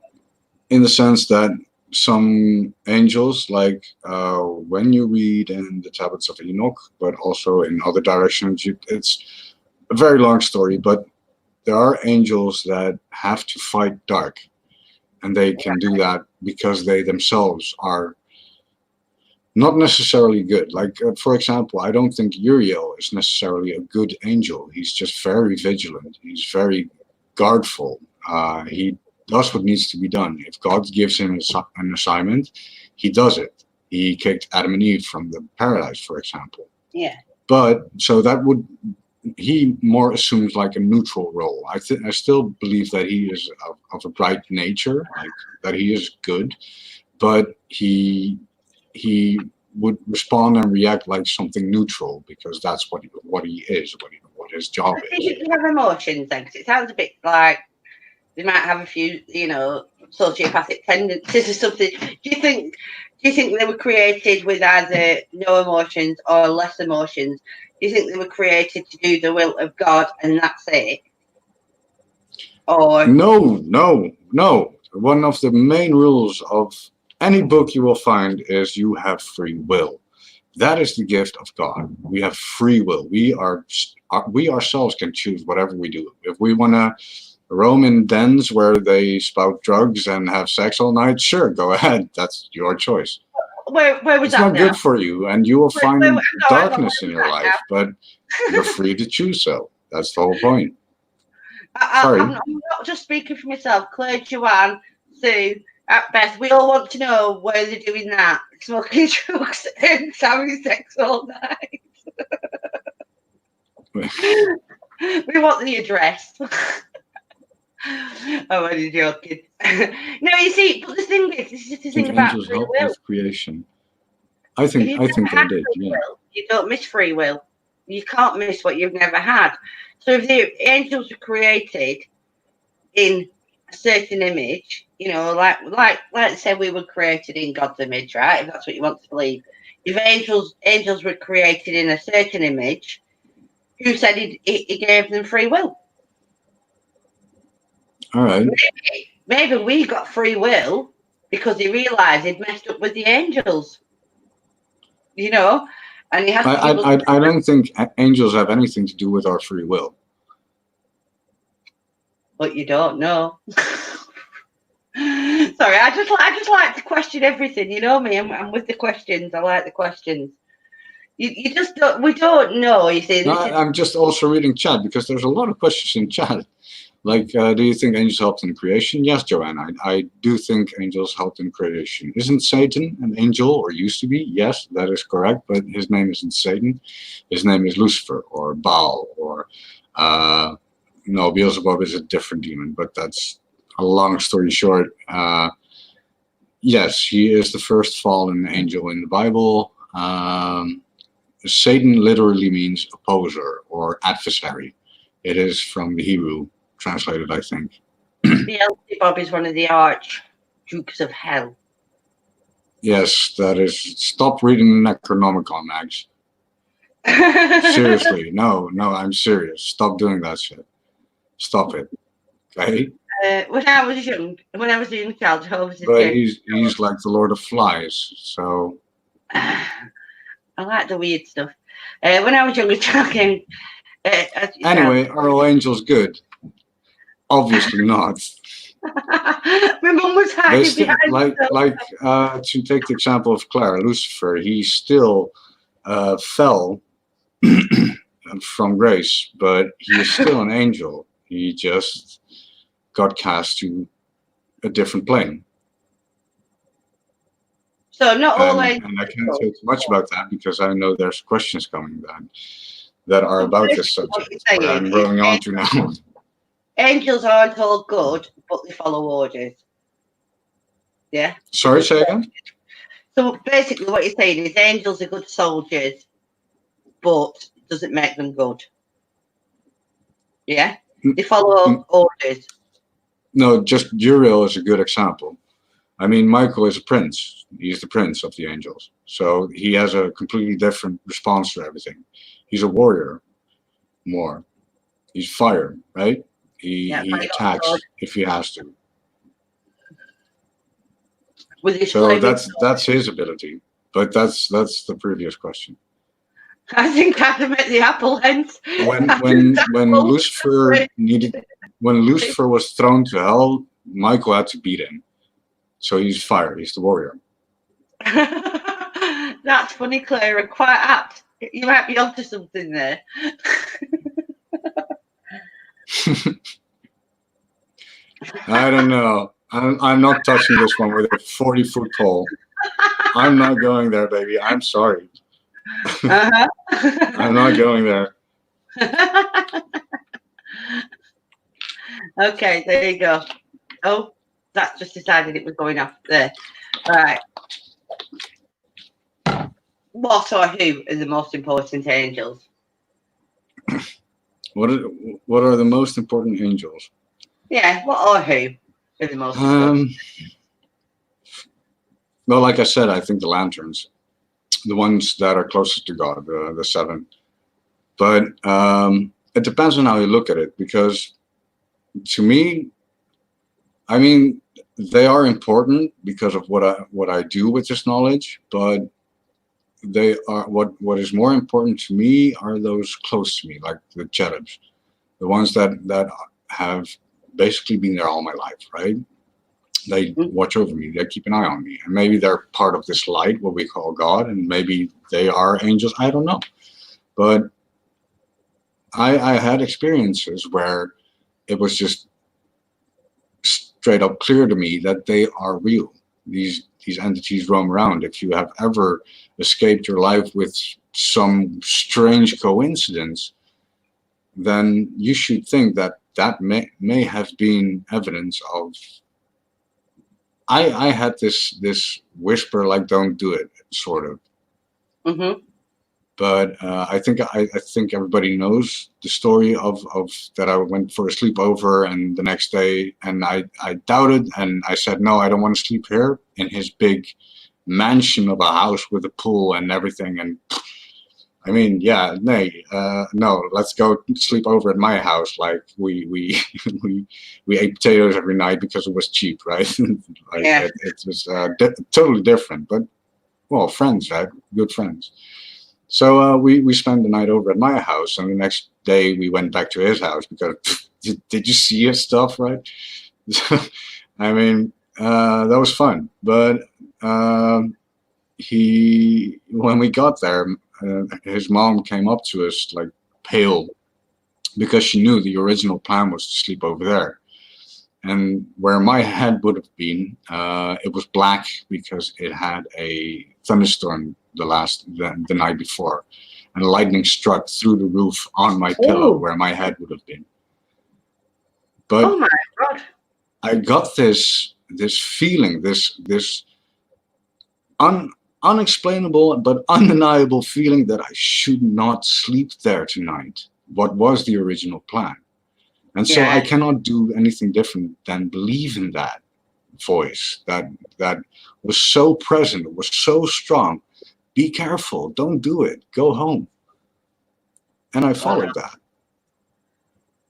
in the sense that some angels, like when you read in the tablets of Enoch, but also in other directions, it's a very long story, but there are angels that have to fight dark, and they can do that because they themselves are not necessarily good. Like, for example, I don't think Uriel is necessarily a good angel. He's just very vigilant. He's very guardful. He does what needs to be done. If God gives him an assignment, he does it. He kicked Adam and Eve from the paradise, for example. Yeah. But so he more assumes like a neutral role. I still believe that he is of a bright nature, like that he is good, but he would respond and react like something neutral because that's what he is, what his job is. Do you have emotions then? Because it sounds a bit like they might have a few, sociopathic tendencies or something. Do you think they were created with either no emotions or less emotions? Do you think they were created to do the will of God and that's it? Or no. One of the main rules of any book you will find is you have free will. That is the gift of God. We have free will. We ourselves can choose whatever we do. If we want to roam in dens where they spout drugs and have sex all night, sure, go ahead. That's your choice. Where was it's that not now? good for you, and you will find darkness in your life, but you're free to choose so. That's the whole point. I'm not just speaking for myself. Claire, Joanne, Sue, Beth, we all want to know where they're doing that. Smoking drugs and having sex all night. We want the address. I'm only joking. No, you see, but the thing is, this is the thing about free will. Creation. I think they did. Yeah. You don't miss free will. You can't miss what you've never had. So if the angels were created in a certain image, like let's say we were created in God's image, right? If that's what you want to believe. If angels were created in a certain image, who said he gave them free will? All right. Maybe we got free will because he realised he'd messed up with the angels. You know, and he has to give us. I don't think angels have anything to do with our free will. But you don't know. Sorry, I just like to question everything. You know me. I'm with the questions. I like the questions. You just don't. We don't know. You see. No, I'm just also reading chat because there's a lot of questions in chat. Like, do you think angels helped in creation? Yes, Joanne, I do think angels helped in creation. Isn't Satan an angel, or used to be? Yes, that is correct, but his name isn't Satan. His name is Lucifer, or Baal, or no, Beelzebub is a different demon, but that's a long story short. Yes, he is the first fallen angel in the Bible. Satan literally means opposer or adversary. It is from the Hebrew translated, I think. Beelzebub is one of the archdukes of hell. Yes, that is. Stop reading the Necronomicon, Max. Seriously, no, I'm serious. Stop doing that shit. Stop it. Okay? When I was a young child, but he's like the Lord of Flies, so. I like the weird stuff. When I was younger, talking. Anyway, are all angels good? Obviously not. My mum was hiding behind. To take the example of Claire, Lucifer, he still fell from grace, but he is still an angel. He just got cast to a different plane. So not all angels. And I can't say too much about that because I know there's questions coming that are about this subject that I'm going on to now. Angels aren't all good, but they follow orders. Yeah. Sorry, say again? So basically what you're saying is angels are good soldiers, but it doesn't make them good. Yeah? They follow orders. No, just Uriel is a good example. I mean, Michael is a prince. He's the prince of the angels. So he has a completely different response to everything. He's a warrior more. He's fire, right? He attacks if he has to. So that's his ability. But that's the previous question. I think I have met the apple hens. When Lucifer was thrown to hell, Michael had to beat him. So he's fire. He's the warrior. That's funny, Claire, and quite apt. You might be onto something there. I don't know. I'm not touching this one with a 40-foot pole. I'm not going there, baby. I'm sorry. I'm not going there. Okay, there you go. Oh, that just decided it was going off there. All right. What or who are the most important angels? What are the most important angels? Yeah, what or who are the most important? Well, like I said, I think the lanterns, the ones that are closest to God, the seven. But it depends on how you look at it, because to me, I mean, they are important because of what I do with this knowledge, but they are what is more important to me are those close to me, like the cherubs, the ones that have basically been there all my life, right? They watch over me, they keep an eye on me, and maybe they're part of this light, what we call God, and maybe they are angels, I don't know. But I had experiences where it was just straight up clear to me that they are real. These entities roam around. If you have ever escaped your life with some strange coincidence, then you should think that may have been evidence of. I had this whisper, like, don't do it, sort of. Mm-hmm. But I think everybody knows the story of that. I went for a sleepover, and the next day, and I doubted, and I said, no, I don't want to sleep here in his big mansion of a house with a pool and everything. And I mean, yeah, no, let's go sleep over at my house. Like we we ate potatoes every night because it was cheap, right? Like Yeah. it was totally different, but well, friends, right? Good friends. So we spent the night over at my house, and the next day we went back to his house because did you see his stuff, right? I mean, that was fun, but when we got there, his mom came up to us like pale because she knew the original plan was to sleep over there. And where my head would have been, it was black because it had a thunderstorm the night before, and lightning struck through the roof on my pillow Ooh. where my head would have been. But Oh my God. I got this feeling, this unexplainable but undeniable feeling that I should not sleep there tonight. What was the original plan? And so I cannot do anything different than believe in that voice that was so present, was so strong. Be careful, don't do it, go home. And I followed that.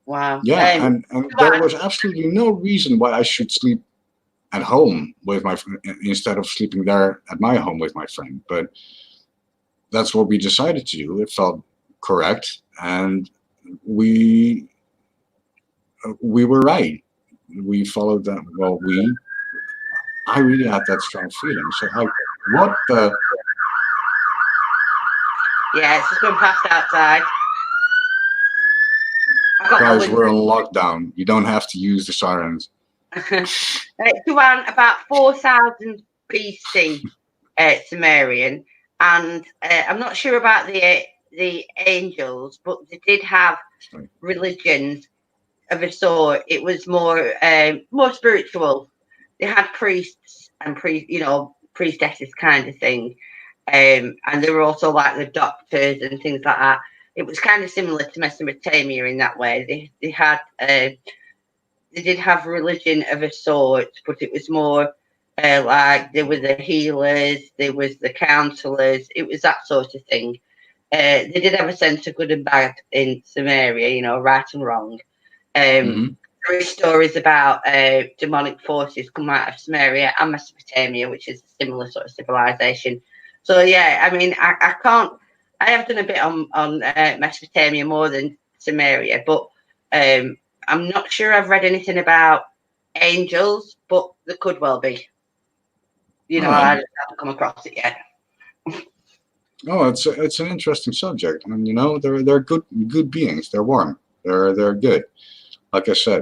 Wow. Yeah, and there was absolutely no reason why I should sleep at home with my friend instead of sleeping there at my home with my friend. But that's what we decided to do. It felt correct, and we were right. We followed that. Well, I really had that strong feeling. So what the? Yeah, it's just going past outside. Guys, we're on lockdown. You don't have to use the sirens. It's around about 4000 BC Sumerian, and I'm not sure about the angels, but they did have religions of a sort. It was more spiritual. They had priests and priestesses kind of thing, and they were also like the doctors and things like that. It was kind of similar to Mesopotamia in that way. They had they did have religion of a sort, but it was more like there were the healers, there was the counselors. It was that sort of thing. They did have a sense of good and bad in Sumeria, right and wrong. There are stories about demonic forces come out of Sumeria and Mesopotamia, which is a similar sort of civilization. So yeah, I mean, I can't. I have done a bit on Mesopotamia more than Sumeria, but I'm not sure I've read anything about angels, but there could well be. I just haven't come across it yet. Oh, it's an interesting subject, and they're good beings. They're warm. They're good. Like I said,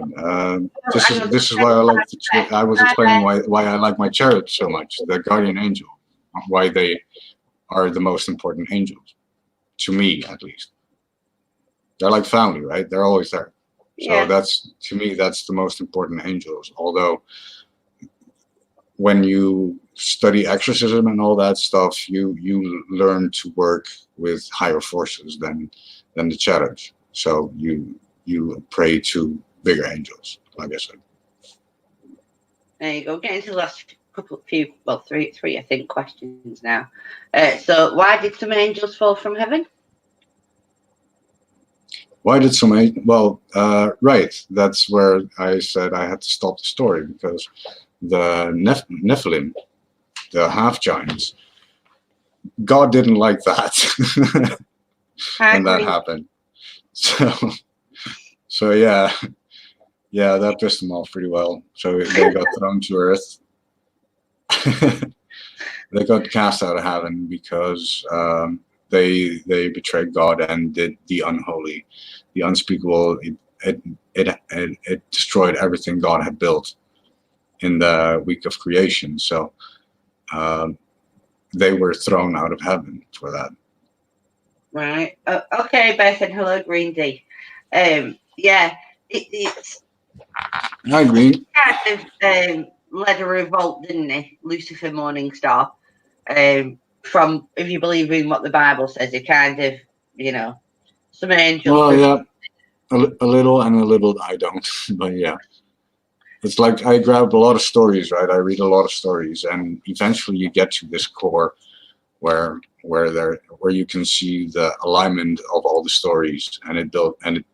this is why I like I was explaining why I like my cherubs so much. The guardian angel, why they are the most important angels, to me at least. They're like family, right? They're always there. So to me, that's the most important angels. Although when you study exorcism and all that stuff, you learn to work with higher forces than the cherubs. So you pray to bigger angels, like I said. There you go. Getting to the last three I think questions now. So why did some angels fall from heaven? Why did some right, that's where I said I had to stop the story, because the Nephilim, the half giants, God didn't like that when that happened. So yeah, that pissed them off pretty well. So they got thrown to earth. They got cast out of heaven because they betrayed God and did the unholy, the unspeakable. It destroyed everything God had built in the week of creation. So they were thrown out of heaven for that. Right. Okay, Beth, and hello, Green D. Yeah, it's. Hi, Green. Kind of led a revolt, didn't he? Lucifer, Morningstar. From, if you believe in what the Bible says, it kind of, some angels. Well, yeah, a little and a little I don't, but yeah. It's like I grab a lot of stories, right? I read a lot of stories, and eventually you get to this core where you can see the alignment of all the stories, and it built and it.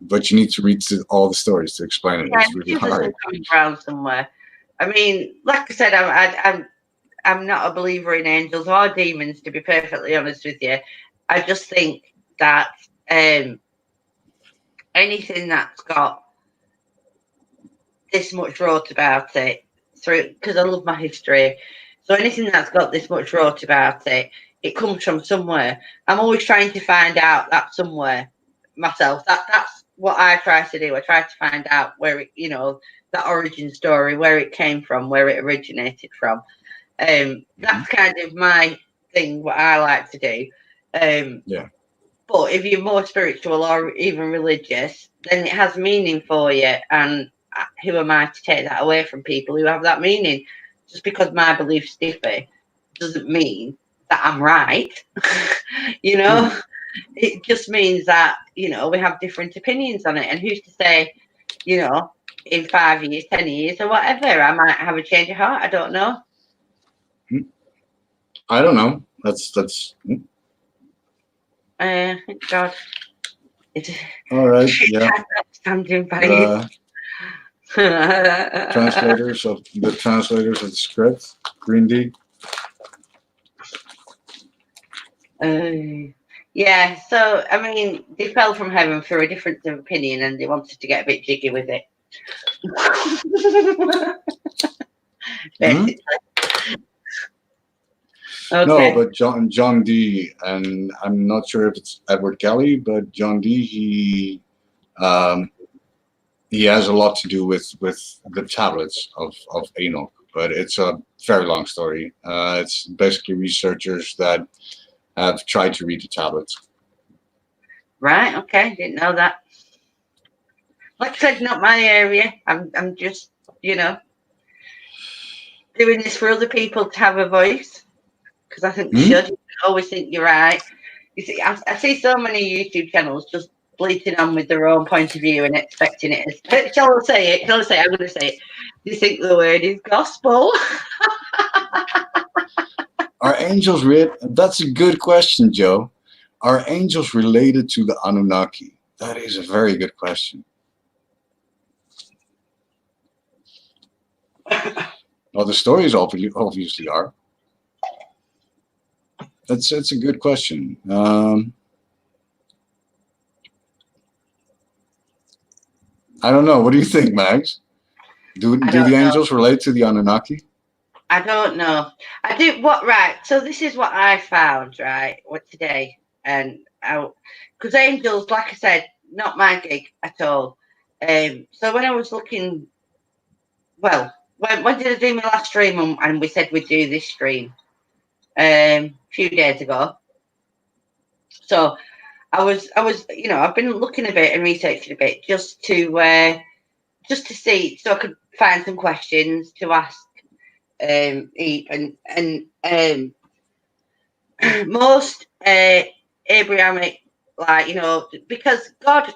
But you need to read all the stories to explain it. Yeah, It's really hard. coming around somewhere. I mean, like I said, I'm not a believer in angels or demons, to be perfectly honest with you. I just think that anything that's got this much wrote about it, through, because I love my history, so anything that's got this much wrote about it, it comes from somewhere. I'm always trying to find out that somewhere myself. That's what I try to do. I try to find out where it, that origin story, where it came from, where it originated from. That's kind of my thing, what I like to do. Yeah. But if you're more spiritual or even religious, then it has meaning for you. And who am I to take that away from people who have that meaning? Just because my beliefs differ doesn't mean that I'm right. It just means that, we have different opinions on it. And who's to say, in 5 years, 10 years, or whatever, I might have a change of heart. I don't know. I don't know. That's. God. All right. Yeah. Standing by translators of the script, Green D. Yeah, so I mean, they fell from heaven for a difference of opinion, and they wanted to get a bit jiggy with it. Basically. Okay. No, but John D, and I'm not sure if it's Edward Kelly, but John D, he has a lot to do with the tablets of Enoch, but it's a very long story. It's basically researchers that have tried to read the tablets. Right. Okay. Didn't know that. Like I said, not my area. I'm just, doing this for other people to have a voice, because I think you should. You always think you're right. You see, I see so many YouTube channels just bleating on with their own point of view and expecting it as. Shall I say it? I'm going to say it. Do you think the word is gospel? Are angels That's a good question, Joe. Are angels related to the Anunnaki? That is a very good question. Well, the stories obviously are. It's a good question. I don't know. What do you think, Max? Do the angels relate to the Anunnaki? I don't know. I do what right. So this is what I found right today, and because angels, like I said, not my gig at all. So when I was looking, well, when did I do my last stream? And we said we'd do this stream a few days ago. So I was, I've been looking a bit and researching a bit just to see, so I could find some questions to ask and most Abrahamic, because God,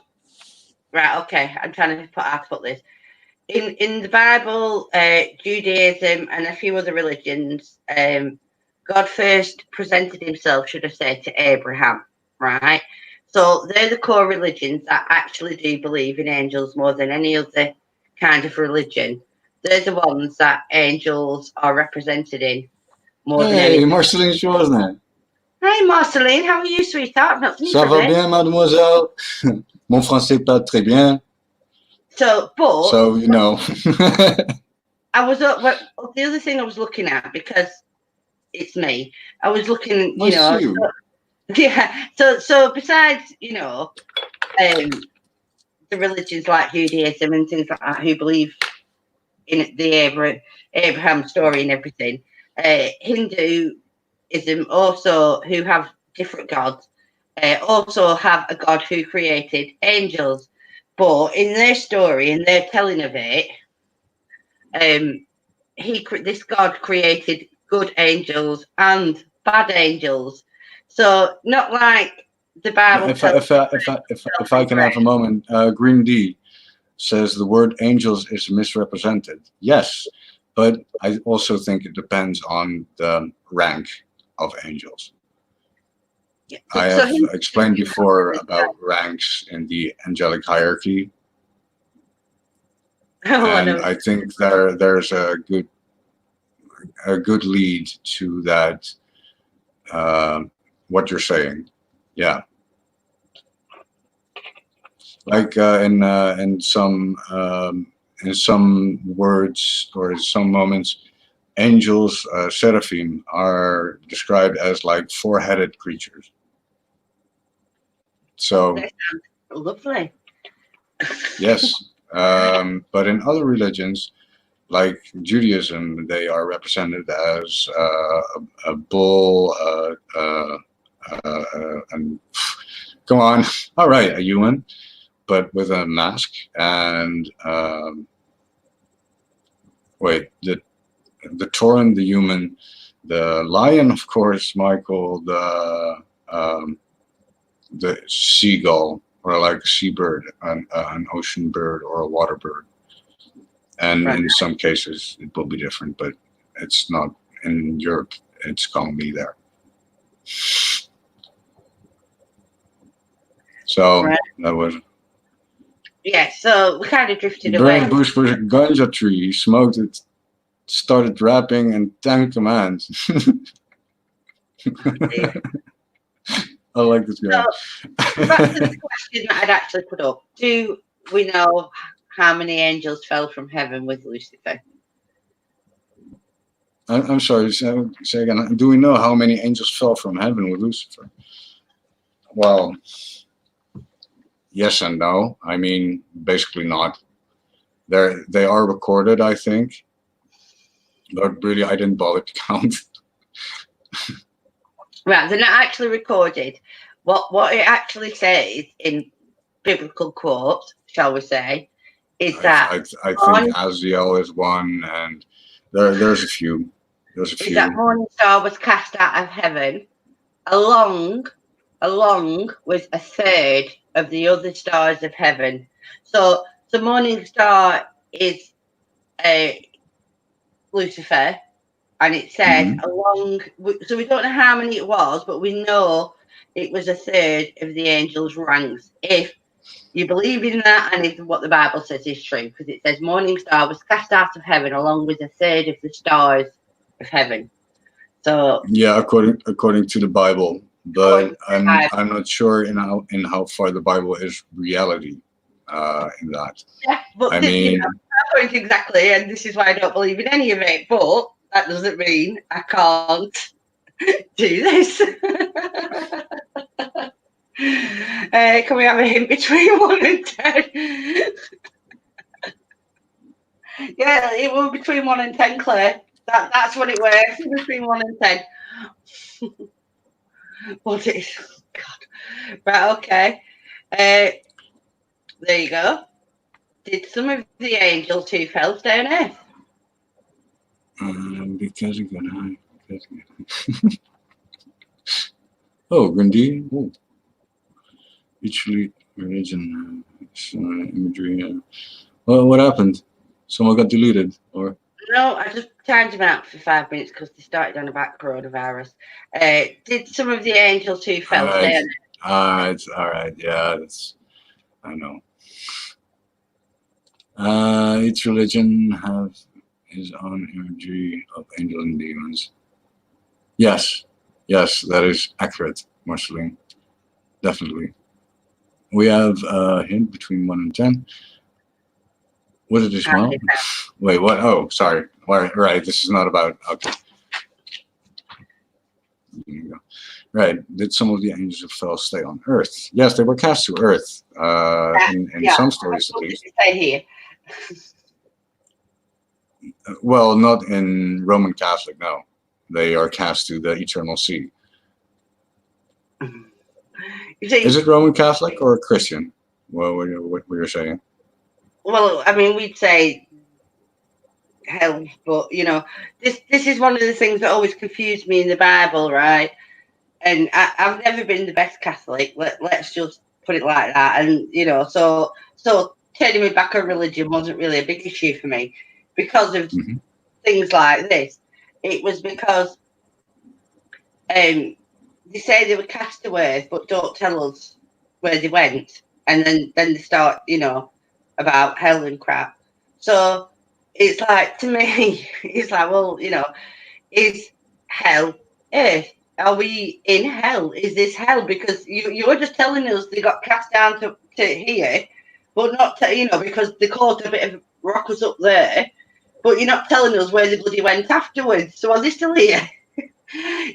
right? Okay, I'm trying to put this in the Bible, Judaism, and a few other religions. God first presented himself, should I say, to Abraham, right? So they're the core religions that actually do believe in angels more than any other kind of religion. They're the ones that angels are represented in more than any. Hey, Marceline Schwarzner. Hey, Marceline, how are you, sweetheart? Not seen Ça va bien, mademoiselle? Mon français pas très bien. So, I was the other thing I was looking at, because it's me. I was looking, yeah. So besides, the religions like Judaism and things like that, who believe in the Abraham story and everything, Hinduism also, who have different gods, also have a god who created angels, but in their story and their telling of it, this god created good angels and bad angels. So not like the Bible. If I can have a moment, Green D says the word angels is misrepresented. Yes, but I also think it depends on the rank of angels. Yeah. I have explained before about ranks in the angelic hierarchy, and I think there's a good lead to that. What you're saying, yeah. Like in some words or some moments, angels, seraphim, are described as like four-headed creatures. So lovely. yes, but in other religions, like Judaism, they are represented as a bull, and come on, all right, a Iwan, but with a mask. And wait, the Tauran, the human, the lion, of course, Michael, the seagull, or like a seabird, an ocean bird, or a water bird. And in some cases, it will be different, but it's not in Europe. It's gonna be there. So that was. Yeah. So we kind of drifted Burning away. bush was a ganja tree. He smoked it, started rapping, and 10 commands. I like this guy. So, back to the question that I'd actually put up. Do we know how many angels fell from heaven with Lucifer? I'm sorry, say again. Do we know how many angels fell from heaven with Lucifer? Well, yes and no. I mean, basically not. They are recorded, I think. But really, I didn't bother to count. Right, they're not actually recorded. What it actually says in biblical quotes, shall we say, is that I think Aziel is one, and there's a few. There's a few. Is that morning star was cast out of heaven, along with a third of the other stars of heaven. So the morning star is Lucifer. And it said so we don't know how many it was, but we know it was a third of the angels' ranks. If you believe in that, and if what the Bible says is true, because it says morning star was cast out of heaven along with a third of the stars of heaven. So yeah, according to the Bible, but I'm not sure in how far the Bible is reality in that. Yeah, but I mean, that point exactly, and this is why I don't believe in any of it. But that doesn't mean I can't do this. Can we have a hint between 1 and 10? Yeah, it was between 1 and 10, Claire. That's what it was, between 1 and 10. What is? God. Right, okay. There you go. Did some of the angels who fell stay on earth? Because of good high. Oh, Gandhi. Oh. Each religion imagery. Well, what happened? Someone got deleted, or? No, I just timed them out for 5 minutes because they started on about coronavirus. Did some of the angels who fell stay on earth? It's all right. Yeah, that's. I know. Each religion have his own imagery of angels and demons. Yes, that is accurate, Marceline. Definitely. We have a hint between 1 and 10. Was it a smile? Wait, what? Oh, sorry. Right, this is not about. Okay. There you go. Right. Did some of the angels who fell stay on Earth? Yes, they were cast to Earth. In some stories, at least. Stay here. Well, not in Roman Catholic. No, they are cast to the eternal sea. Is it Roman Catholic or Christian? Well, what you're saying? Well, I mean, we'd say hell, but this is one of the things that always confused me in the Bible, right? And I've never been the best Catholic. Let's just put it like that. And so turning me back on religion wasn't really a big issue for me because of things like this. It was because they say they were castaways, but don't tell us where they went. And then they start, about hell and crap. So it's like, to me, it's like, well, is hell earth? Are we in hell? Is this hell? Because you were just telling us they got cast down to here, but not because they caused a bit of ruckus up there. But you're not telling us where they bloody went afterwards. So are they still here?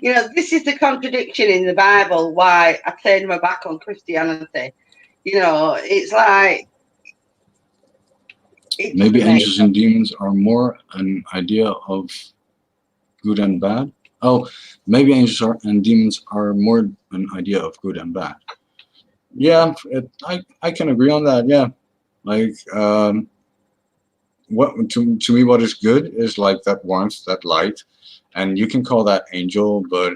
This is the contradiction in the Bible. Why I turned my back on Christianity. It's like Maybe angels and demons are more an idea of good and bad. Oh, maybe angels and demons are more an idea of good and bad. Yeah, I can agree on that. Yeah, like what to me, what is good is like that warmth, that light, and you can call that angel, but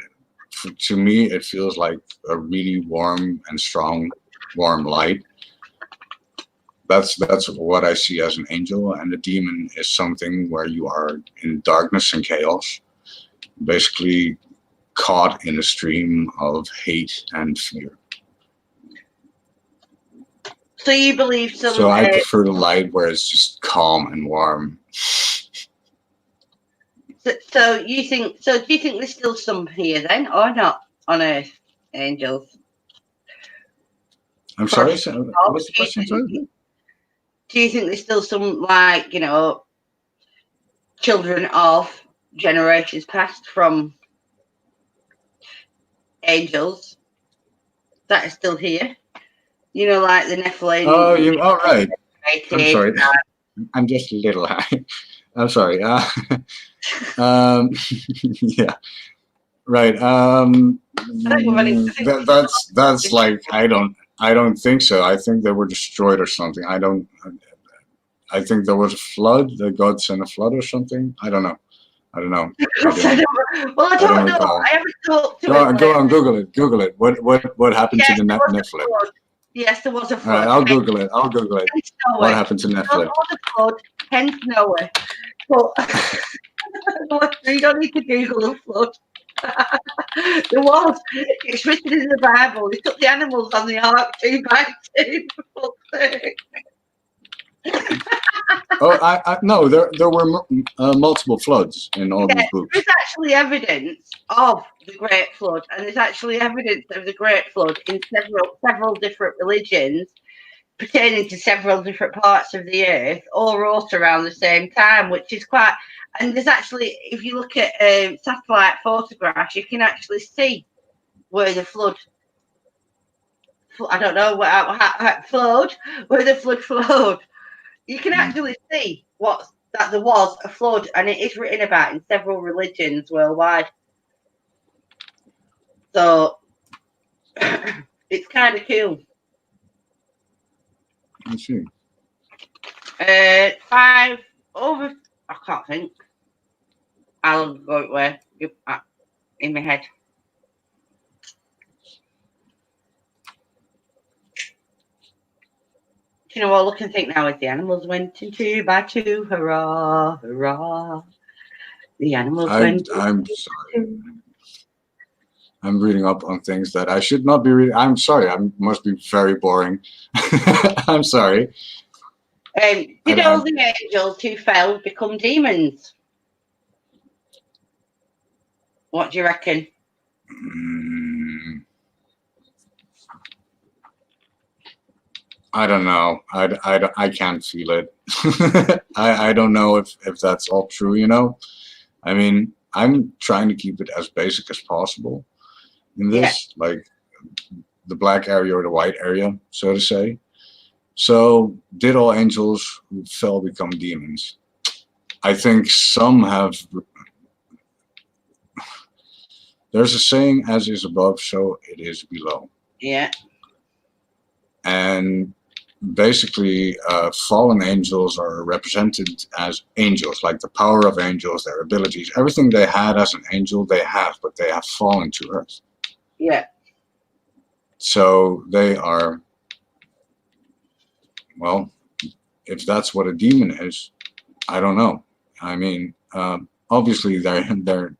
to me, it feels like a really warm and strong, warm light. That's what I see as an angel, and a demon is something where you are in darkness and chaos, basically caught in a stream of hate and fear. So you believe some? So I prefer the light where it's just calm and warm. So you think? So do you think there's still some here then, or not on Earth, angels? I'm sorry. What's the question? Sorry? Do you think there's still some, like, children of generations past from angels that are still here? Like the Nephilim. Oh, all right. I'm sorry. I'm just a little high. I'm sorry. Yeah. Right. That's like I don't think so. I think they were destroyed or something. I think there was a flood. That God sent a flood or something. I don't know. Well, I don't know. I haven't talked to him. Go on, Google it. Google it. What happened to the Nephilim? Yes, there was a flood. All right, I'll Google it. What happened to Nephilim? There was a flood, hence Noah. But you don't need to Google the flood. There was. It's written in the Bible. They took the animals on the ark 2 by 2. Oh, no, there were multiple floods in all these books. There's actually evidence of the Great Flood, and there's actually evidence of the Great Flood in several different religions pertaining to several different parts of the earth, all wrote around the same time, which is quite. And there's actually, if you look at satellite photographs, you can actually see where the flood. I don't know what flowed, where the flood flowed. You can actually see that there was a flood, and it is written about in several religions worldwide. So it's kind of cool. I see. 5 over. I can't think. I'll go where in my head. Do you know what I look and think now is the animals went in 2 by 2. Hurrah, hurrah. The animals went. I'm sorry. I'm reading up on things that I should not be reading. I'm sorry. I must be very boring. I'm sorry. Did all the angels who fell become demons? What do you reckon? I don't know. I can't feel it. I don't know if that's all true, I mean, I'm trying to keep it as basic as possible in this, like the black area or the white area, so to say. So, did all angels who fell become demons? I think some have. There's a saying, as is above, so it is below. Yeah. And basically, fallen angels are represented as angels, like the power of angels, their abilities, everything they had as an angel, they have, but they have fallen to earth. Yeah. So they are, well, if that's what a demon is, I don't know. I mean, obviously they're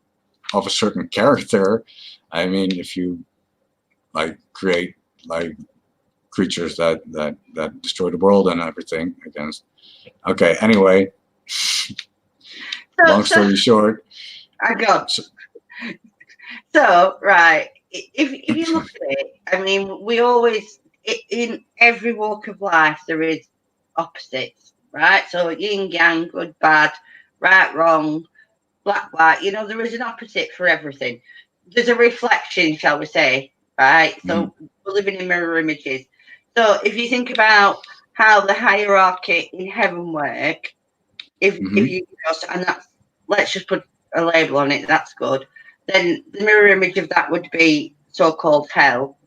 of a certain character. I mean, if you like create like creatures that destroy the world and everything against. Okay, anyway, long story short. I got. So, right, if you look at it, I mean, we always, in every walk of life, there is opposites, right? So yin, yang, good, bad, right, wrong, black, white, you know, there is an opposite for everything. There's a reflection, shall we say, right? So we're living in mirror images. So if you think about how the hierarchy in heaven work, if you just, and that's, let's just put a label on it, that's good. Then the mirror image of that would be so-called hell.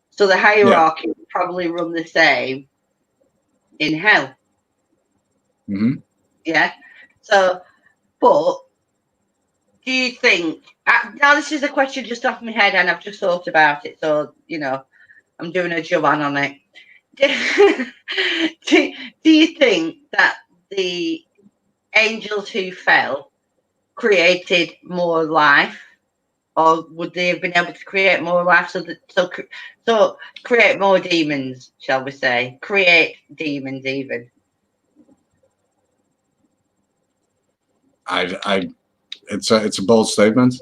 So the hierarchy would probably run the same in hell. Yeah. So, but do you think, now this is a question just off my head and I've just thought about it, so, you know, I'm doing a Joanne on it. Do you think that the angels who fell created more life, or would they have been able to create more life? So create more demons, shall we say? Create demons, even. It's a bold statement.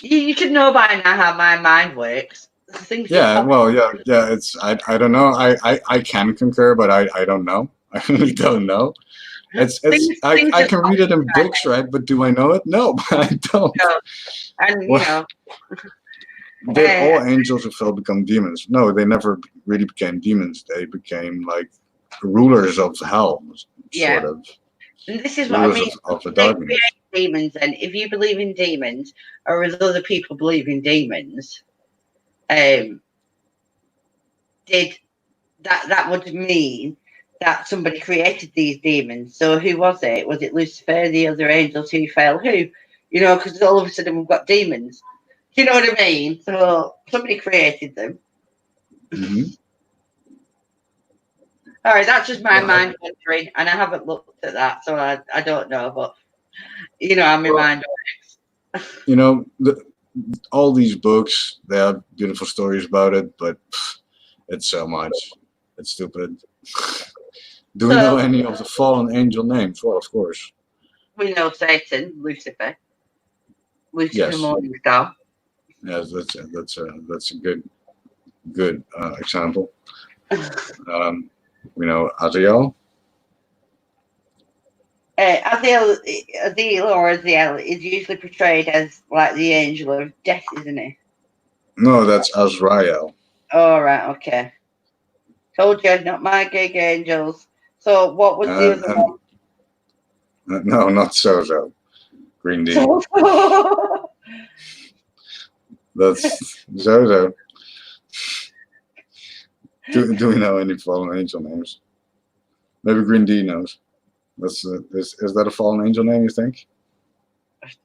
You should know by now how my mind works. Yeah, well, yeah. It's I don't know. I can concur, but I don't know. I really don't know. I can read it in books, right? But do I know it? No, I don't. No. And you know, did all angels who fell become demons? No, they never really became demons. They became like rulers of hell, sort of. And this is what I mean. Of the darkness. Demons, and if you believe in demons, or as other people believe in demons, did that would mean that somebody created these demons. So who was it? Was it Lucifer, the other angels who fell? Who? You know, because all of a sudden we've got demons. Do you know what I mean? So somebody created them. All right, that's just my mind wandering, and I haven't looked at that, so I don't know. But you know, I'm in mind works. You know, all these books, they have beautiful stories about it, but it's so much. It's stupid. Do we know any of the fallen angel names? Well, of course. We know Satan, Lucifer, Yes. Morning Star. Yes, that's a good example. We know Aziel. Aziel or Aziel is usually portrayed as like the angel of death, isn't he? No, that's Azrael. Oh, right, okay. Told you, not my gig, angels. So what was the other one? No, not Zozo. Green D. That's Zozo. Do we know any fallen angel names? Maybe Green D knows. Is that a fallen angel name, you think?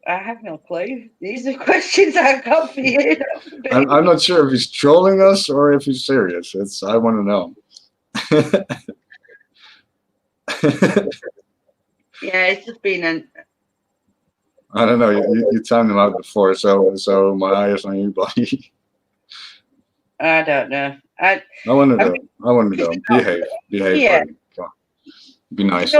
I have no clue. These are questions I've got for you. I'm not sure if he's trolling us or if he's serious. I want to know. Yeah, it's just been I don't know. You timed him out before, so my eye is on you, buddy. I don't know. I want to know. Behave, yeah. buddy. Come on. Be nice.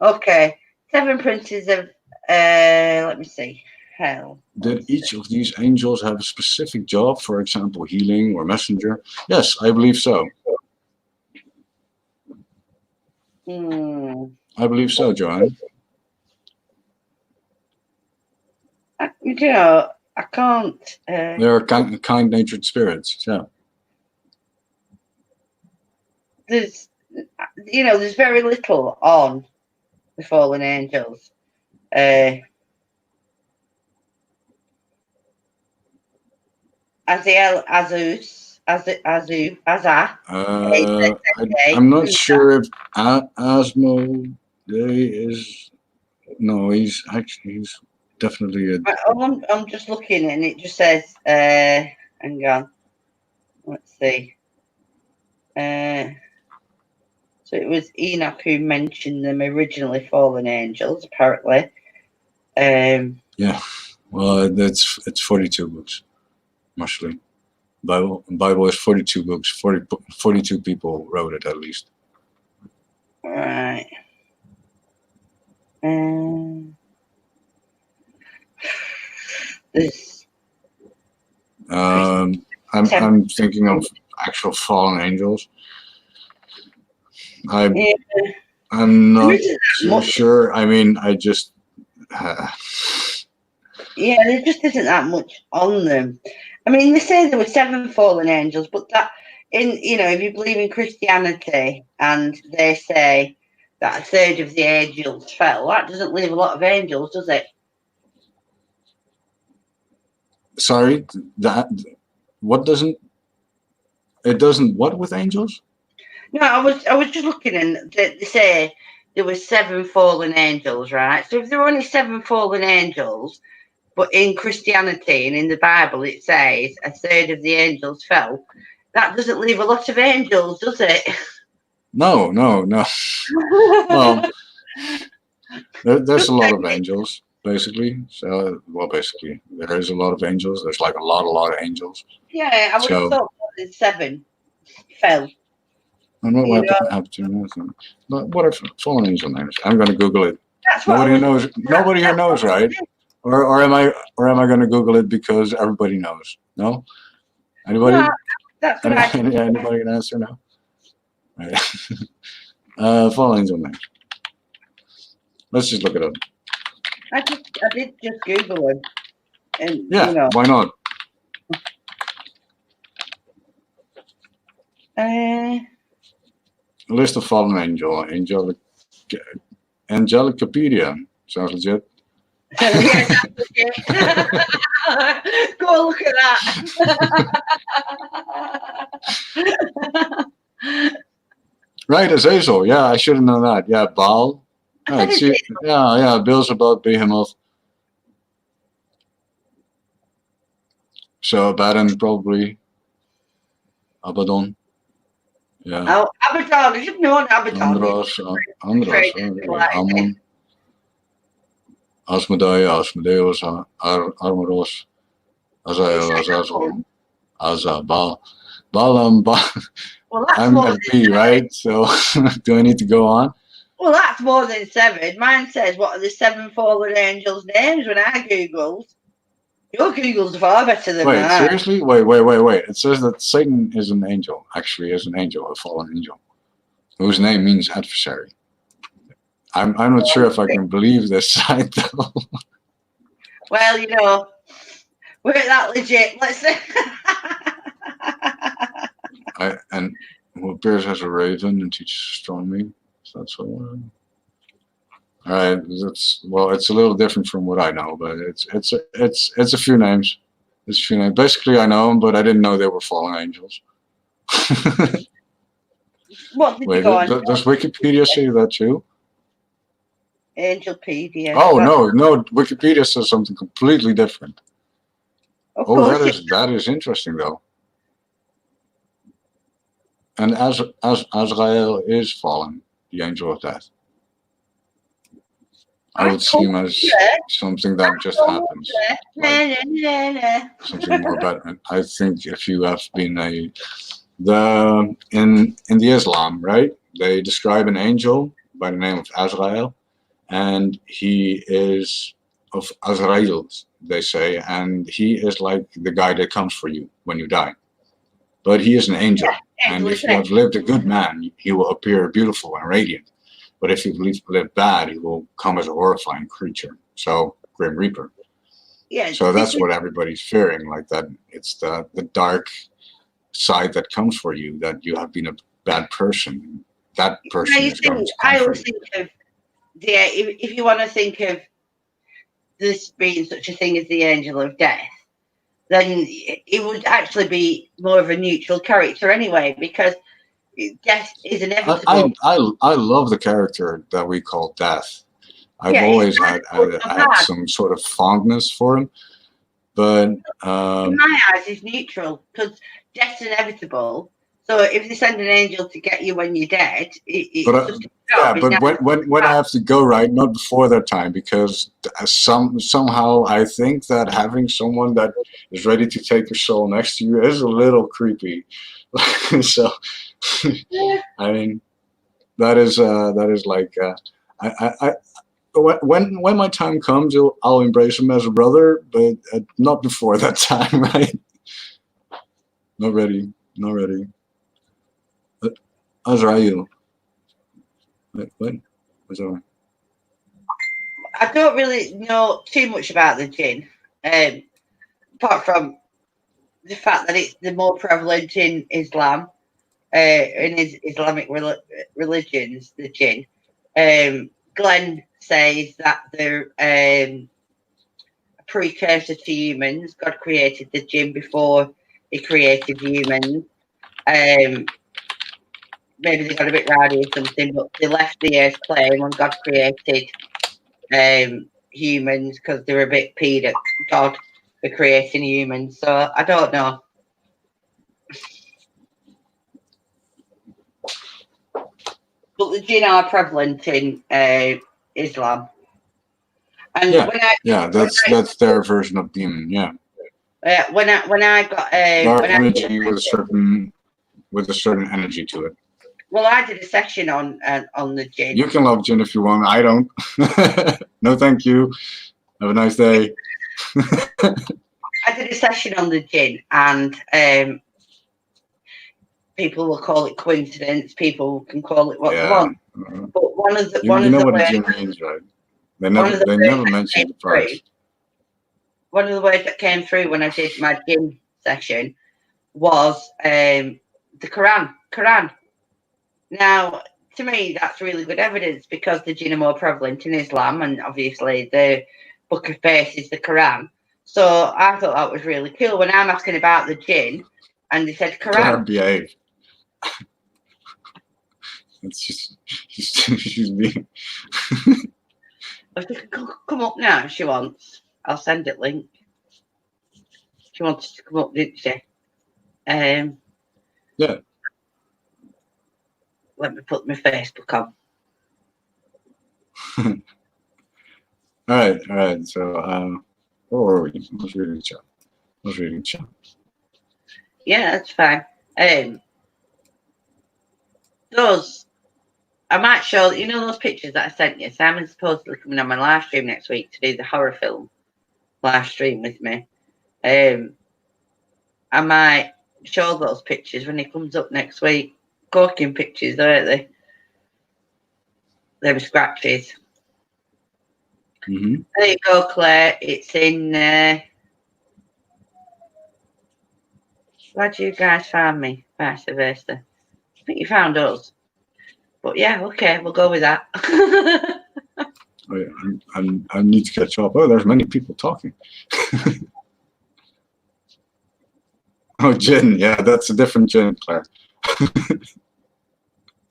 Okay. 7 princes of let me see. Hell. Did each of these angels have a specific job, for example, healing or messenger? Yes, I believe so. I believe so, Joanne. You know, I can't. They are kind-natured spirits. Yeah. There's very little on the fallen angels. Aziel, Azus, Azah. I'm not sure if Asmodee is. No, he's definitely a. I'm just looking and it just says. Hang on. Let's see. So it was Enoch who mentioned them originally, fallen angels, apparently. Yeah. Well, it's 42 books, mostly. Bible is 42 books. 42 people wrote it at least. Right. There's I'm thinking of actual fallen angels. I'm not too sure. I mean, I just. Yeah, there just isn't that much on them. I mean, they say there were 7 fallen angels, but that if you believe in Christianity and they say that a third of the angels fell, that doesn't leave a lot of angels, does it? Sorry, what doesn't it doesn't what with angels? No, I was just looking, and they say there were 7 fallen angels, right? So if there were only 7 fallen angels, but in Christianity and in the Bible it says a third of the angels fell, that doesn't leave a lot of angels, does it? No. Well, there's a lot of angels, basically. So, well, basically, there is a lot of angels. There's like a lot of angels. Yeah, I would have thought more than 7 fell. And what happened to nothing? But what are fallen angel names? I'm going to Google it. Nobody knows. Nobody here knows, right? Or am I going to Google it because everybody knows? No. Anybody? No, that's what anybody can answer now? Right. Fallen angel names. Let's just look it up. I did just Google it, and yeah, why not? A list of fallen Angelicopedia. Sounds legit. Go look at that. Right, Azazel. Yeah, I should have known that. Yeah, Baal. Right, yeah, Beelzebub, Behemoth. So Abaddon, probably. Abaddon. Yeah. Oh, Abaddon. I should know Abaddon. Andros, Ammon. Asmodeus, Armoros, Azael, Azazel, Baal. Balaam, Well, that's I'm at B, right? So do I need to go on? Well, that's more than 7. Mine says, what are the 7 fallen angels' names when I Googled? Your Google's far better than mine. Wait, seriously? Wait. It says that Satan is an angel, actually is an angel, a fallen angel, whose name means adversary. I'm not sure if I can believe this side, though. Well, we're that legit. Let's say. And who appears as a raven and teaches astronomy. So that's what. All right, it's a little different from what I know, but it's a few names. It's a few names. Basically, I know them, but I didn't know they were fallen angels. What did Wait, you go on? does Wikipedia say that too? Angelpedia. Oh no! Wikipedia says something completely different. That is interesting though. And Azrael is fallen, the angel of death. I would see him as something that just happens. Like something more better. I think if you have been in the Islam, right? They describe an angel by the name of Azrael, and he is of Azrael, they say, and he is like the guy that comes for you when you die. But he is an angel, and if you have lived a good man, he will appear beautiful and radiant. But if you've lived bad, he will come as a horrifying creature. So, Grim Reaper. Yeah. So that's what everybody's fearing, like that. It's the dark side that comes for you, that you have been a bad person. That person is going to come. I always think of if you want to think of this being such a thing as the angel of death, then it would actually be more of a neutral character anyway, because death is inevitable. I love the character that we call Death. I've always had some sort of fondness for him, but in my eyes, he's neutral because death's inevitable. So if they send an angel to get you when you're dead, it's But just a yeah, job. but when I have to go, right, not before that time, because somehow I think that having someone that is ready to take your soul next to you is a little creepy. So, Yeah. I mean, that is like I when my time comes, I'll embrace him as a brother, but not before that time, right? Not ready, not ready. Azrael. What? What's that? I don't really know too much about the jinn, apart from the fact that it's the more prevalent in Islam, in Islamic religions, the jinn. Glenn says that they're a precursor to humans. God created the jinn before he created humans. Maybe they got a bit rowdy or something, but they left the earth plain when God created humans because they were a bit peed at God for creating humans. So I don't know. But the jinn are prevalent in Islam. And that's their version of demon. Yeah, when I got dark energy with a certain energy to it. well, I did a session on the jinn. You can love jinn if you want. I don't. No, thank you. Have a nice day. I did a session on the jinn, and people will call it coincidence. People can call it what they want. But one of the you know what a jinn means, right? They never mentioned the price. One of the words that came through when I did my jinn session was the Quran. Quran. Now, to me, that's really good evidence because the jinn are more prevalent in Islam, and obviously the Book of Faith is the Quran. So I thought that was really cool. When I'm asking about the jinn, and they said Quran. Claire, behave. It's just she's being. If she can come up now, if she wants. I'll send it link. She wanted to come up, didn't she? Yeah. Let me put my Facebook on. All right. So, where were we? I was reading the chat. Yeah, that's fine. Those, I might show, you know those pictures that I sent you? Simon's supposedly coming on my live stream next week to do the horror film live stream with me. I might show those pictures when he comes up next week. Corking pictures, aren't they? They were scratches. Mm-hmm. There you go, Claire. It's in. Glad you guys found me, vice versa. I think you found us. But yeah, okay, we'll go with that. Oh, yeah, I need to catch up. Oh, there's many people talking. Oh, jinn. Yeah, that's a different jinn, Claire.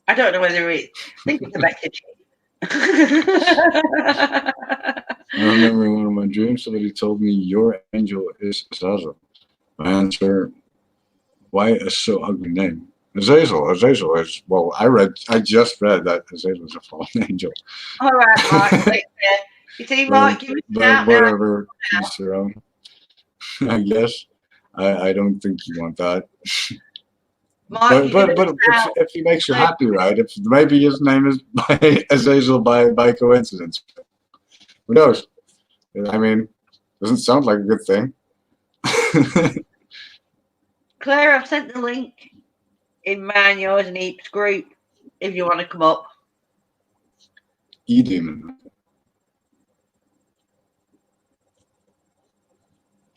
I don't know whether I think it's a better I remember in one of my dreams, somebody told me your angel is Azazel. My answer, why a so ugly name? Azazel is, well, I just read that Azazel is a fallen angel. All right, Mark. You see, Mark, give me but whatever, each their own. I guess. I don't think you want that. Mark, but if he makes you happy, right? If maybe his name is Azazel by coincidence. Who knows? I mean, doesn't sound like a good thing. Claire, I've sent the link in mine, yours, and Eep's group if you want to come up. E-demon.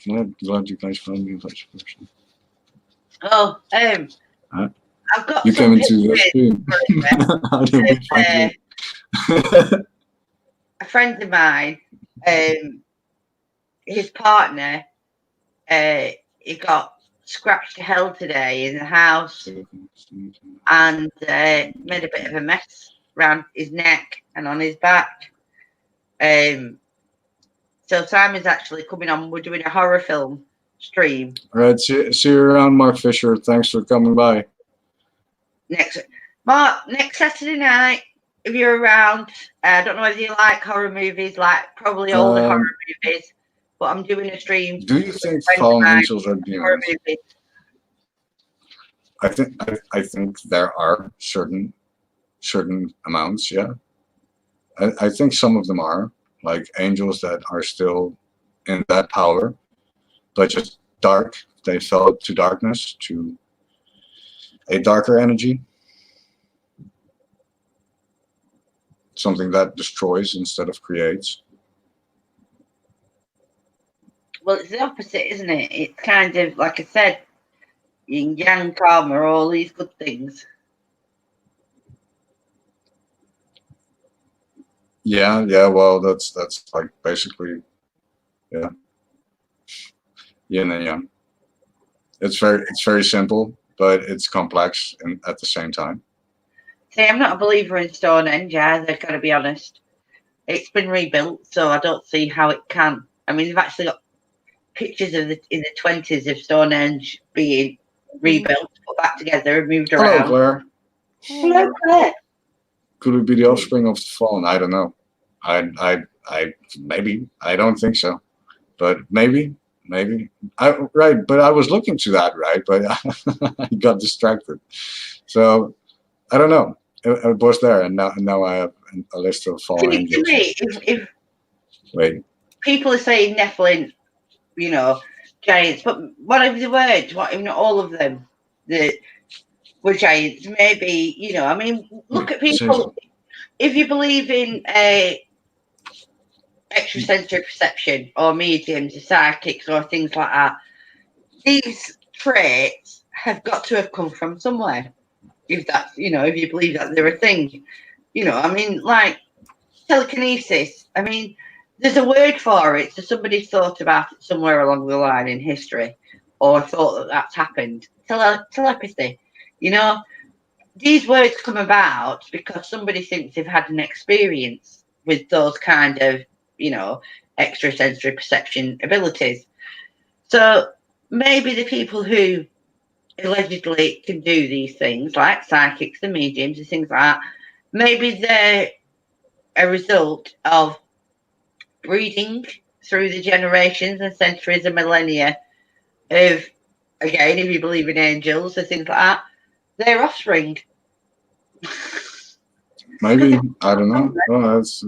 Glad you guys found me vice versa. Oh, I've got you some came into the stream. How did we find you? A friend of mine, his partner, he got scratched to hell today in the house and made a bit of a mess around his neck and on his back. So Simon's actually coming on. We're doing a horror film stream. All right, see you around, Mark Fisher. Thanks for coming by. next Saturday night, if you're around. I don't know whether you like horror movies, like probably older horror movies, but I'm doing a stream. Do you think fallen angels are demons? I think there are certain amounts, yeah. I think some of them are like angels that are still in that power, but just dark. They fell to darkness, to a darker energy, something that destroys instead of creates. Well, it's the opposite, isn't it? It's kind of like I said, yin yang, karma, all these good things. Yeah. Well, that's like basically, yeah, yin and yang. It's very simple, but it's complex and at the same time. See, I'm not a believer in Stonehenge either, got to be honest. It's been rebuilt, so I don't see how it can. I mean, they've actually got pictures of in the 20s of Stonehenge being rebuilt, put back together, and moved around. Hello, Claire. Hello, Claire. Could it be the offspring of the fallen? I don't know. I maybe. I don't think so, but maybe. Right, but I was looking to that, right, but I got distracted. So I don't know. It was there, and now I have a list of fallen angels. To me, if people are saying Nephilim, you know, giants, but whatever the words, what if not all of them that were giants? Maybe, you know, I mean, look at people. If you believe in extrasensory perception or mediums or psychics or things like that, these traits have got to have come from somewhere. If that's, you know, if you believe that they're a thing, you know, I mean, like telekinesis. I mean, there's a word for it. So somebody thought about it somewhere along the line in history, or thought that that's happened. Telepathy, you know, these words come about because somebody thinks they've had an experience with those kind of, you know, extrasensory perception abilities. So maybe the people who allegedly can do these things, like psychics and mediums and things like that, maybe they're a result of breeding through the generations and centuries and millennia of, again, if you believe in angels or things like that, their offspring. Maybe, I don't know. Well, it's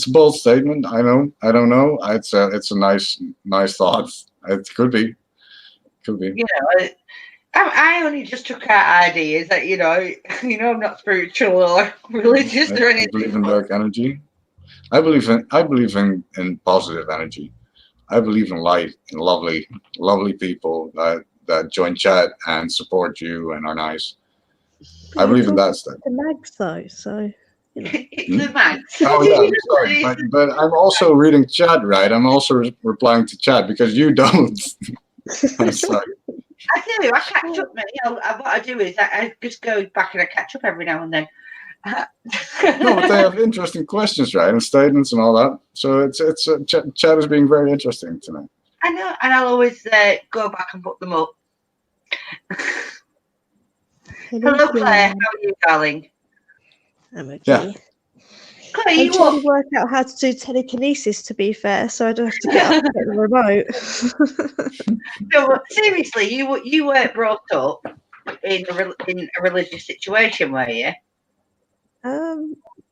a bold statement. I don't know. It's a nice thought. It could be. You know, I only just took out ideas that, you know, I'm not spiritual or religious or anything. I believe in dark energy. I believe in positive energy. I believe in light and lovely people that join chat and support you and are nice. I believe in that stuff. The mags though, so you know. It's the mags. Oh yeah, sorry, but I'm also reading chat, right? I'm also replying to chat because you don't. I'm sorry. I do. I catch up, mate. What I do is I just go back and I catch up every now and then. No, but they have interesting questions, right, and statements and all that. So it's chat is being very interesting tonight. I know, and I'll always go back and put them up. Hello, Claire. How are you, darling? I'm okay. Yeah. Claire, I'm trying to work out how to do telekinesis, to be fair, so I don't have to get up and get the remote. No, seriously, you weren't brought up in a religious situation, were you?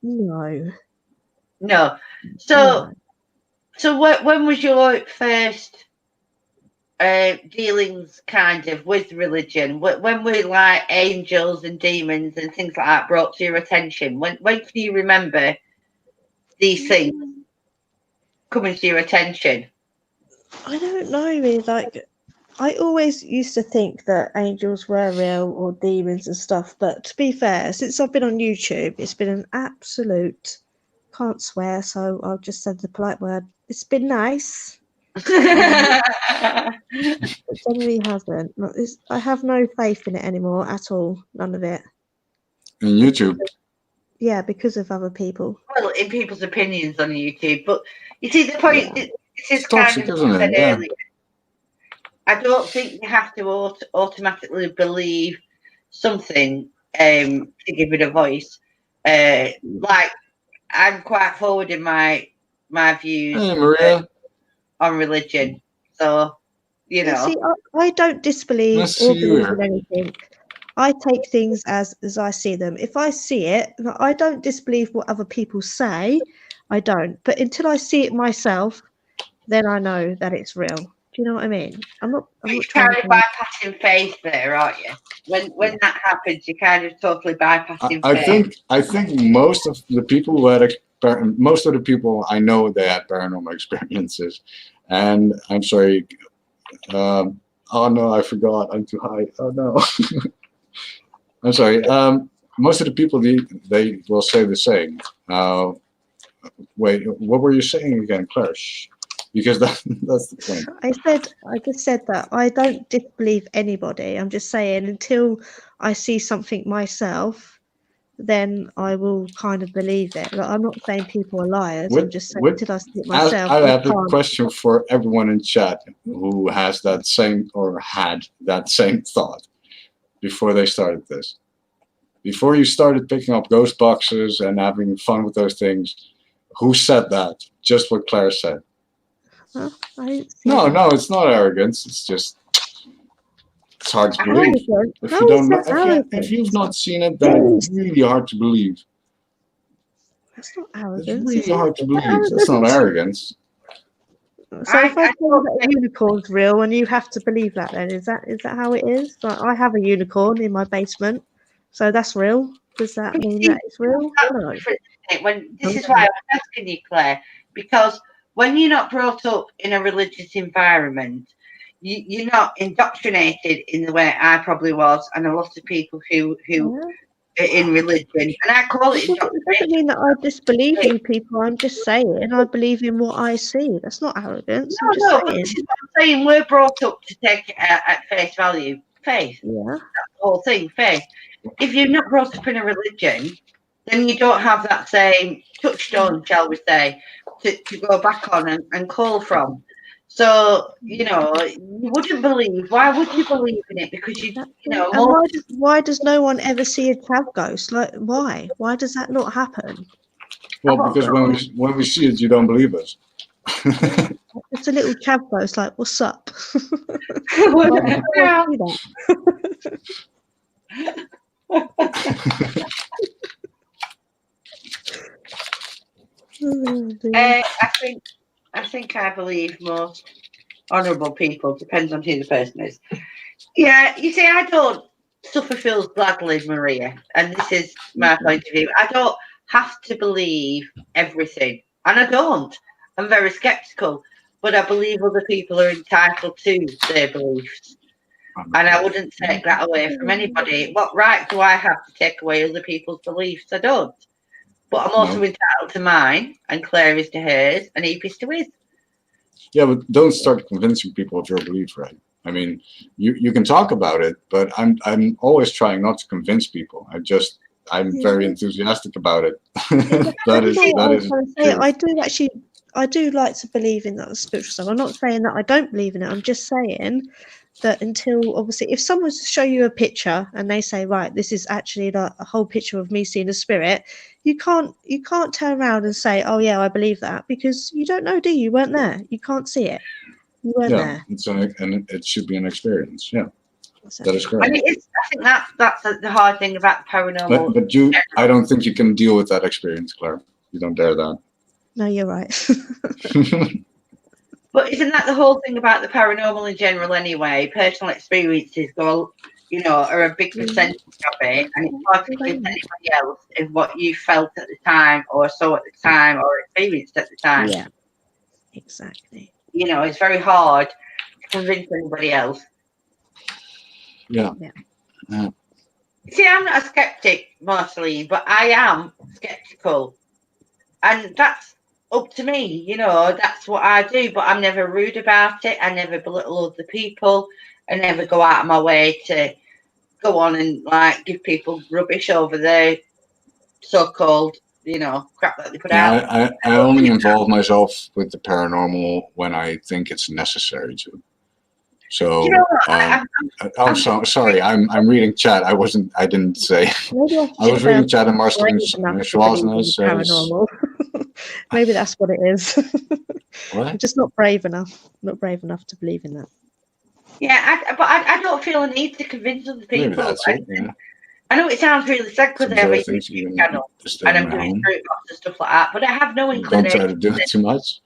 No. No. So when was your first dealings kind of with religion? When were like angels and demons and things like that brought to your attention? When can you remember these things coming to your attention? I don't know, really. Like, I always used to think that angels were real or demons and stuff, but to be fair, since I've been on YouTube, it's been an absolute, can't swear, so I'll just say the polite word, it's been nice. It generally hasn't. I have no faith in it anymore at all. None of it. In YouTube? Yeah, because of other people. Well, in people's opinions on YouTube. But you see, the point, this is toxic, kind of isn't it? earlier. I don't think you have to automatically believe something to give it a voice. Like I'm quite forward in my views Hey, Maria. on religion, so you know. See, I don't disbelieve Nice to or see you believe here. in anything. I take things as I see them. If I see it, I don't disbelieve what other people say. I don't. But until I see it myself, then I know that it's real. Do you know what I mean? I'm not You're trying kind to. of bypassing faith there, aren't you? When that happens, you're kind of totally bypassing faith. I think most of the people who had most of the people I know, they had paranormal experiences, and I'm sorry. Oh no, I forgot. I'm too high. Oh no. I'm sorry. Most of the people they will say the same. Wait, what were you saying again, Claire? Shh. Because that's the point. I just said that I don't disbelieve anybody. I'm just saying until I see something myself, then I will kind of believe it. Like, I'm not saying people are liars. I'm just saying until I see it myself, I I have a can't. question for everyone in chat who has that same or had that same thought before they started this. Before you started picking up ghost boxes and having fun with those things, who said that? Just what Claire said. Huh? I didn't see No, that. no, it's not arrogance. It's just it's hard to believe. Arrogant? If How you is don't know, that if you've arrogance? not seen it, then it's really hard to believe. That's not It's arrogance, really is it? hard to Is that believe. That's not arrogance? arrogance. So if I I tell you that a unicorn's real and you have to believe that, then is that how it is? Like I have a unicorn in my basement, so that's real. Does that mean that it's real? No. This is why I was asking you, Claire, because when you're not brought up in a religious environment, you're not indoctrinated in the way I probably was, and a lot of people who Yeah. are in religion, and I call it It doesn't indoctrination. mean that I disbelieve in people. I'm just saying I believe in what I see. That's not arrogance. I'm just No, but saying. this is what I'm saying. We're brought up to take it at face value. Faith. Yeah. That's the whole thing, faith. If you're not brought up in a religion, then you don't have that same touchstone, shall we say, to go back on and call from. So, you wouldn't believe. Why would you believe in it? Because And why does no one ever see a chav ghost? Like why? Why does that not happen? Well, because when we see it, you don't believe us. It's a little chav ghost. Like what's up? I think I believe most honourable people. Depends on who the person is. Yeah, you see, I don't suffer fools gladly, Maria, and this is my point of view. I don't have to believe everything, and I don't. I'm very sceptical, but I believe other people are entitled to their beliefs, and I wouldn't take that away from anybody. What right do I have to take away other people's beliefs? I don't. But I'm also entitled to mine, and Claire is to hers, and Eve is to his. Yeah, but don't start convincing people of your belief, right? I mean, you can talk about it, but I'm always trying not to convince people. I'm very enthusiastic about it. that is I do like to believe in that spiritual stuff. I'm not saying that I don't believe in it. I'm just saying that until obviously, if someone show you a picture and they say, right, this is actually like a whole picture of me seeing a spirit, you can't turn around and say, oh yeah, I believe that, because you don't know, do you? You weren't there. You can't see it. You weren't there. And it should be an experience. Yeah, Exactly. that is correct. I think that's the hard thing about the paranormal. But I don't think you can deal with that experience, Claire. You don't dare that. No, you're right. But isn't that the whole thing about the paranormal in general anyway? Personal experiences are a big percentage of it, and it's hard to convince anybody else of what you felt at the time, or saw at the time, or experienced at the time. Yeah, exactly. It's very hard to convince anybody else. Yeah. See, I'm not a skeptic, Marceline, but I am skeptical, and that's up to me. That's what I do. But I'm never rude about it. I never belittle other people. I never go out of my way to go on and give people rubbish over their so-called crap that they put out. I only involve myself with the paranormal when I think it's necessary to. So You know what? I'm sorry. I'm reading chat. I didn't say. Maybe I I was should say reading I'm chat, and not Marcel brave enough to believe in Schwarzenegger the says, paranormal. Maybe that's what it is. "What? I'm just not brave enough. Not brave enough to believe in that. Yeah, but I don't feel a need to convince other people. Maybe that's it." Yeah. I know it sounds really sad because Some I have a other things, YouTube even channel to stay and in I'm my doing home. fruit box and stuff like that, but I have no Don't try to inclination do it too much.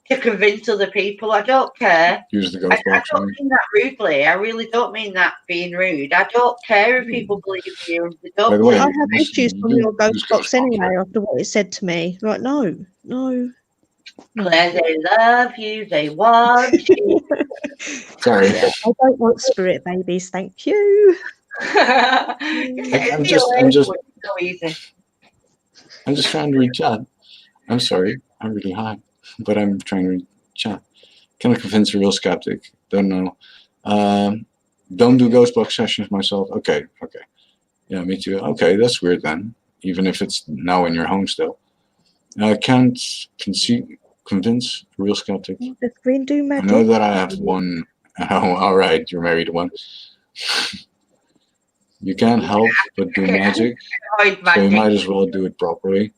to convince other people. I don't care. Use the I ghost box. don't mean that rudely. I really don't mean that being rude. I don't care if people believe you. If they By don't the way, I believe have you issues from do your ghost use box ghost box, anyway right? after what it said to me. Like, no. Claire, they love you. They want you. Sorry. Yeah, I don't want spirit babies, thank you. I'm just trying to read chat. I'm sorry. I'm really high, but I'm trying to read chat. Can I convince a real skeptic? Don't know. Don't do ghost box sessions myself. Okay. Yeah, me too. Okay, that's weird then. Even if it's now in your home still. Can't convince a real skeptic. The screen do I magic. know that I have one. Oh, all right, you're married to one. You can't help but do magic, so you might as well do it properly.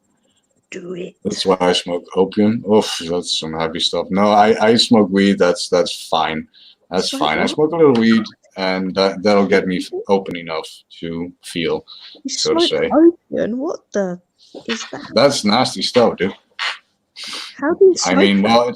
Do it. That's why I smoke opium. Oof, that's some heavy stuff. No, I smoke weed. That's fine. That's Smoke fine. I what? smoke a little weed, and that'll get me open enough to feel, You so to smoke say. opium? What the is that? That's nasty stuff, dude. How do you smoke I mean, that? well,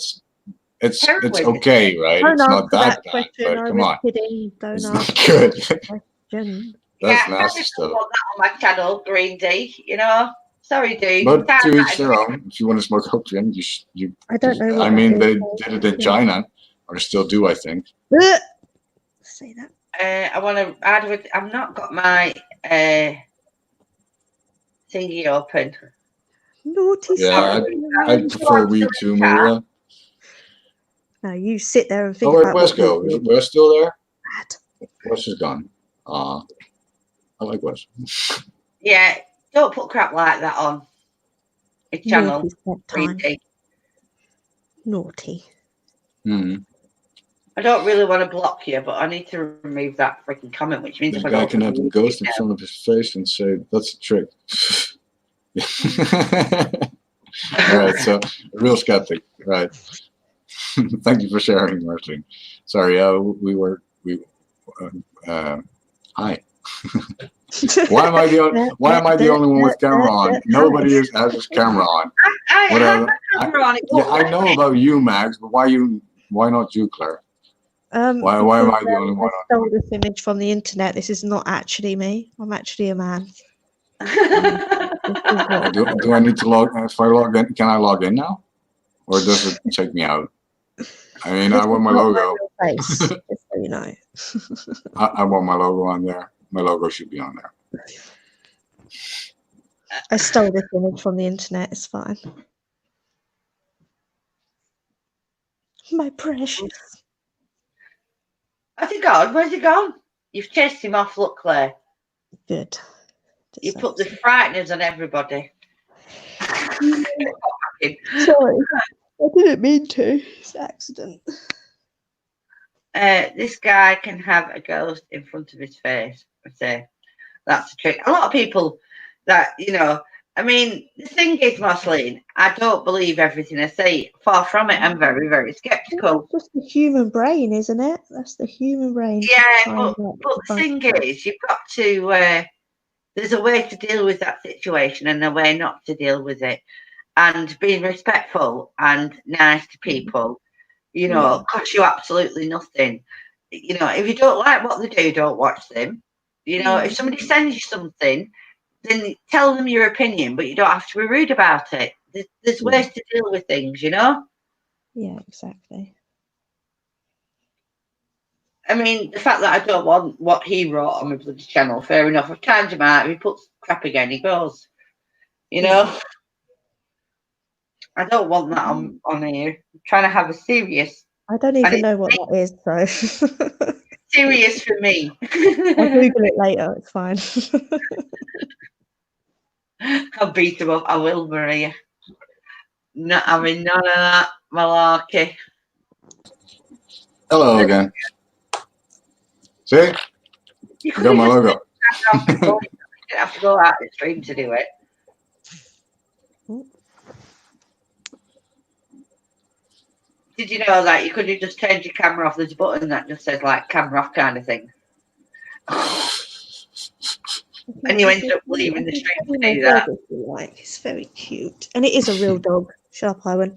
it's okay, right? Don't It's not answer that that bad, question. but I come was on, kidding. Don't it's ask not good. that question. That's Yeah, I nasty just stuff. don't want that on my channel, Green D. You know, sorry, dude. But to each their own. If you want to smoke opium, you. I don't know what I mean, that they is. did it in China, or still do, I think. Say that. I want to add with. I've not got my thingy open. Naughty. Yeah, I prefer weed too, Maria. No, you sit there and think Oh, where'd about Wes what go? you Is did. Wes still there? Bad. Wes is gone. I like Wes. Yeah, don't put crap like that on a channel. Naughty Green time. D. Naughty. I don't really want to block you, but I need to remove that freaking comment, which means This if I guy go can have a ghost in front of his face and say, "That's a trick." All right, so real skeptic, right? Thank you for sharing, Martin. Sorry, hi. Why am I the only one with camera on? Nobody has his camera on. I have my camera on. Yeah, I know about you, Max, but why not you, Claire? Why am I the only one? I stole this image from the internet. This is not actually me. I'm actually a man. Do I need to log? If I log in, can I log in now, or does it check me out? I mean, I want my logo. Face, just so you know. I want my logo on there. My logo should be on there. I stole this image from the internet. It's fine. My precious. Where's he gone? Where's he gone? You've chased him off, look, Claire. Good. You put the frighteners on everybody. Sorry. I didn't mean to. It's an accident. This guy can have a ghost in front of his face. I say that's a trick. A lot of people that, I mean, the thing is, Marceline, I don't believe everything I say. Far from it. I'm very, very skeptical. That's just the human brain, isn't it? That's the human brain. Yeah, but the thing is, you've got to, there's a way to deal with that situation and a way not to deal with it. And being respectful and nice to people, costs you absolutely nothing. If you don't like what they do, don't watch them. If somebody sends you something, then tell them your opinion, but you don't have to be rude about it. There's ways to deal with things, Yeah, exactly. I mean, the fact that I don't want what he wrote on my bloody channel, fair enough. I've timed him out. If he puts crap again, he goes. I don't want that on here. I'm trying to have a serious. I don't even know what that is, so. Serious for me. I'll Google it later. It's fine. I'll beat him up. I will, Maria. No, I mean, none of that malarkey. Hello again. See? You Got my logo. You didn't have to go out the stream to do it. Did you know that you could have just turned your camera off? There's a button that just says like camera off kind of thing. And you ended up leaving the stream to do that. Like, it's very cute. And it is a real dog. Shut up, Iwan.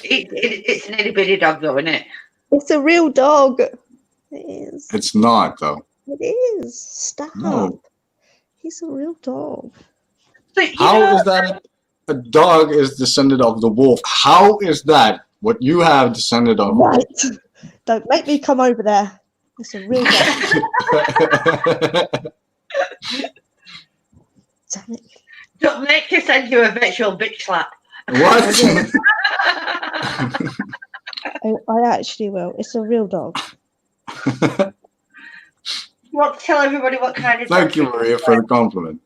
It's an itty bitty dog though, isn't it? It's a real dog. It is. It's not, though. It is. Stop. No. He's a real dog. But How is that a dog is descended of the wolf? How is that what you have descended of? Right. Don't make me come over there. It's a real dog. Damn it. Don't make her send you a virtual bitch slap. What? I actually will. It's a real dog. You want to tell everybody what kind of Thank you, Maria, for the compliment.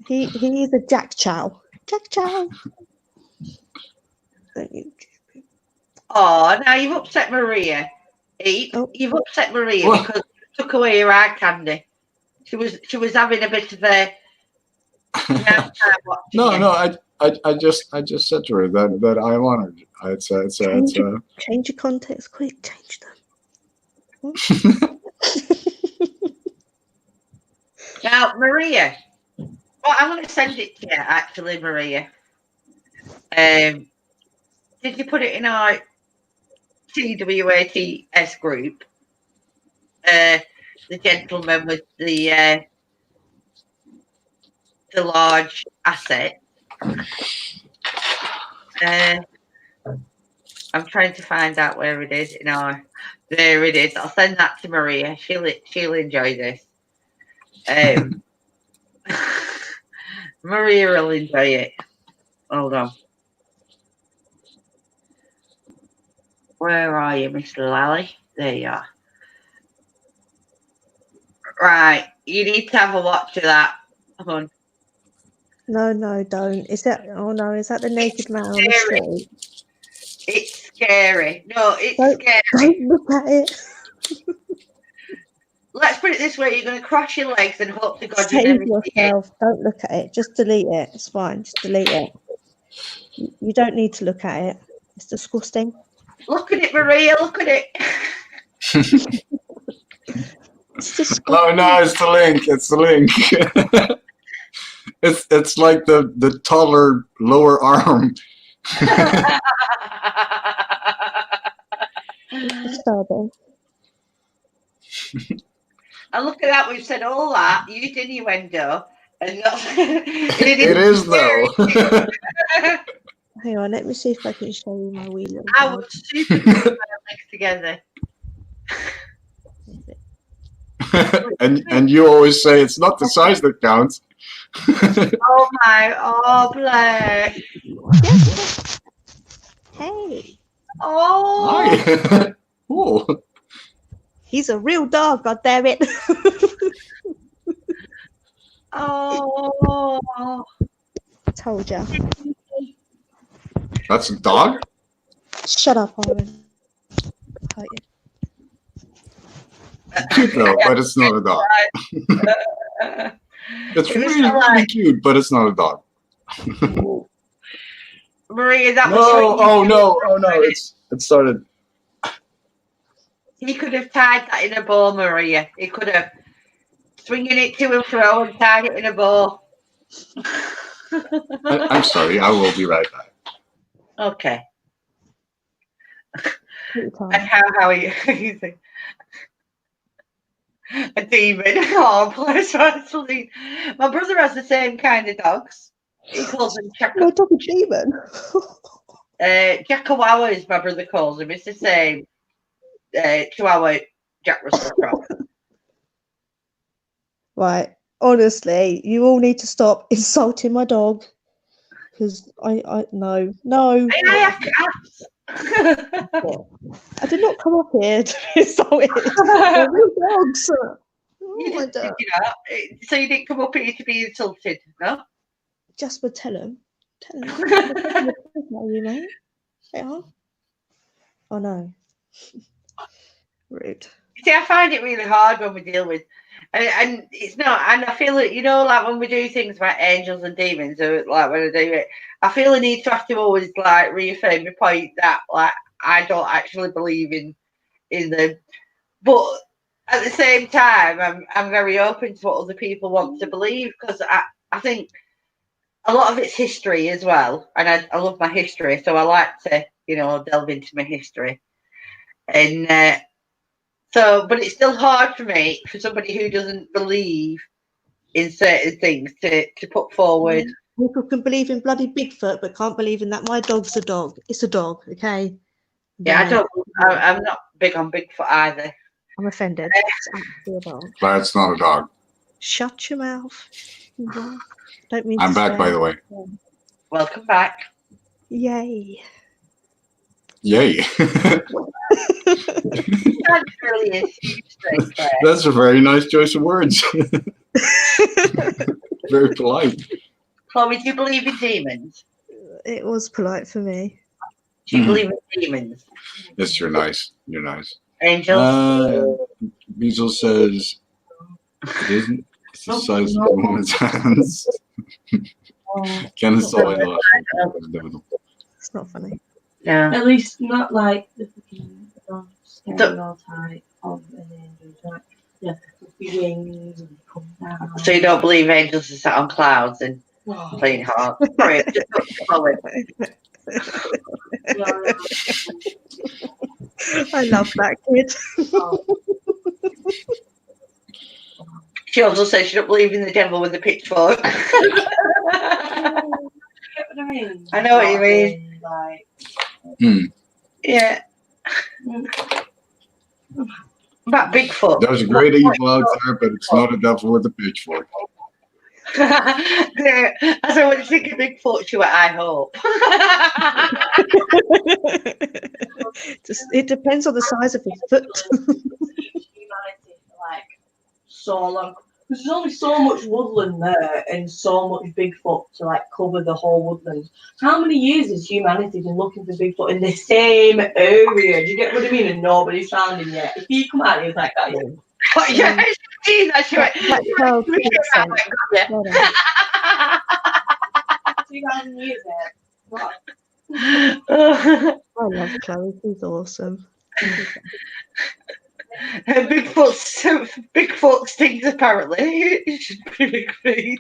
He is a Jack Chow. Jack Chow. Oh, now you've upset Maria. You've upset Maria What? because you took away her eye candy. She was having a bit of a No, I just said to her that I'm honored. Change your context, quick. Change them. Now, Maria. Well, I'm going to send it to you, actually, Maria. Did you put it in our TWATS group? The gentleman with the large asset. I'm trying to find out where it is in our. There it is. I'll send that to Maria. She'll enjoy this. Maria will enjoy it. Hold on. Where are you, Miss Lally? There you are. Right. You need to have a watch of that. Come on. No, don't. Is that? Oh no, is that the naked man on the street? It's scary. No, it's scary. Don't look at it. Let's put it this way: you're going to cross your legs and hope to God you Save never see it. yourself. Don't look at it. Just delete it. It's fine. Just delete it. You don't need to look at it. It's disgusting. Look at it, Maria. Look at it. It's disgusting. Oh no, it's the link. It's the link. It's like the taller lower arm. It's disturbing. And look at that. We've said all that. Used innuendo. And not, It is though. Hang on, let me see if I can show you my wee little I dog. was super put my legs together. and you always say it's not the size that counts. Oh my! Oh bless. Hey, Oh. Hi. Cool. he's a real dog. God damn it! Oh. Told ya. That's a dog? Shut up, Iwan. Hurt you. Cute though, but it's not a dog. It's It was really, so really like- cute, but it's not a dog. Maria, that was No, what you oh no, it started. He could have tied that in a bow, Maria. He could have swinging it to and fro and tied it in a bow. I'm sorry, I will be right back. Okay. Take your time. And how are you? A demon. Oh, bless Rosalie. My brother has the same kind of dogs. He calls them My dog a demon. Jackawawas, my brother calls them. It's the same. Chihuahua Jack Russell Cross. Right. Honestly, you all need to stop insulting my dog. Because no. I have cats. I did not come up here to be insulted. They're real dogs. You my did, dog. you know? So you didn't come up here to be insulted, no? Just would tell him. Tell him. You mate. They are. Oh no. Rude. See, I find it really hard when we deal with, and it's not, and I feel that, you know, like when we do things about angels and demons, or like when I do it, I feel I need to have to always like reaffirm the point that like I don't actually believe in them, but at the same time, I'm very open to what other people want to believe, because I think a lot of it's history as well, and I love my history, so I like to, you know, delve into my history, and so, but it's still hard for me, for somebody who doesn't believe in certain things, to put forward. People can believe in bloody Bigfoot, but can't believe in that my dog's a dog. It's a dog, okay? Yeah, I'm not big on Bigfoot either. I'm offended. It's actually a dog. That's not a dog. Shut your mouth. Don't mean I'm to back, swear. by the way. Welcome back. Yay. Yay. That really is straight, Claire. That's a very nice choice of words. Very polite. Chloe, do you believe in demons? It was polite for me. Do you believe in demons? Yes, you're nice. You're nice. Angels? Beazle says it isn't. It's the size of a woman's hands. Kenneth saw it last. It's not funny. Yeah. At least not like the fucking scary all type of an angel. Like, yeah, the wings and come down. So you don't believe angels are sat on clouds and playing hard? Sorry, just Chloe. I love that kid. She also says she don't believe in the devil with the pitchfork. I know what you mean. Like, Yeah. About Bigfoot. There's a great evil out there, but it's not a devil with a pitchfork. Yeah, as I went to think of Bigfoot, she went, I hope. It depends on the size of his foot. humanity for like so long. Because there's only so much woodland there and so much Bigfoot to like cover the whole woodland. How many years has humanity been looking for Bigfoot in the same area? Do you get what I mean? And nobody's found him yet. If he come out, he was like, oh, yeah. But yeah, that's right. That child thinks so. Well done. 2,000 years there. What? I love Chloe. She's awesome. Bigfoot stings apparently. It should be big feet.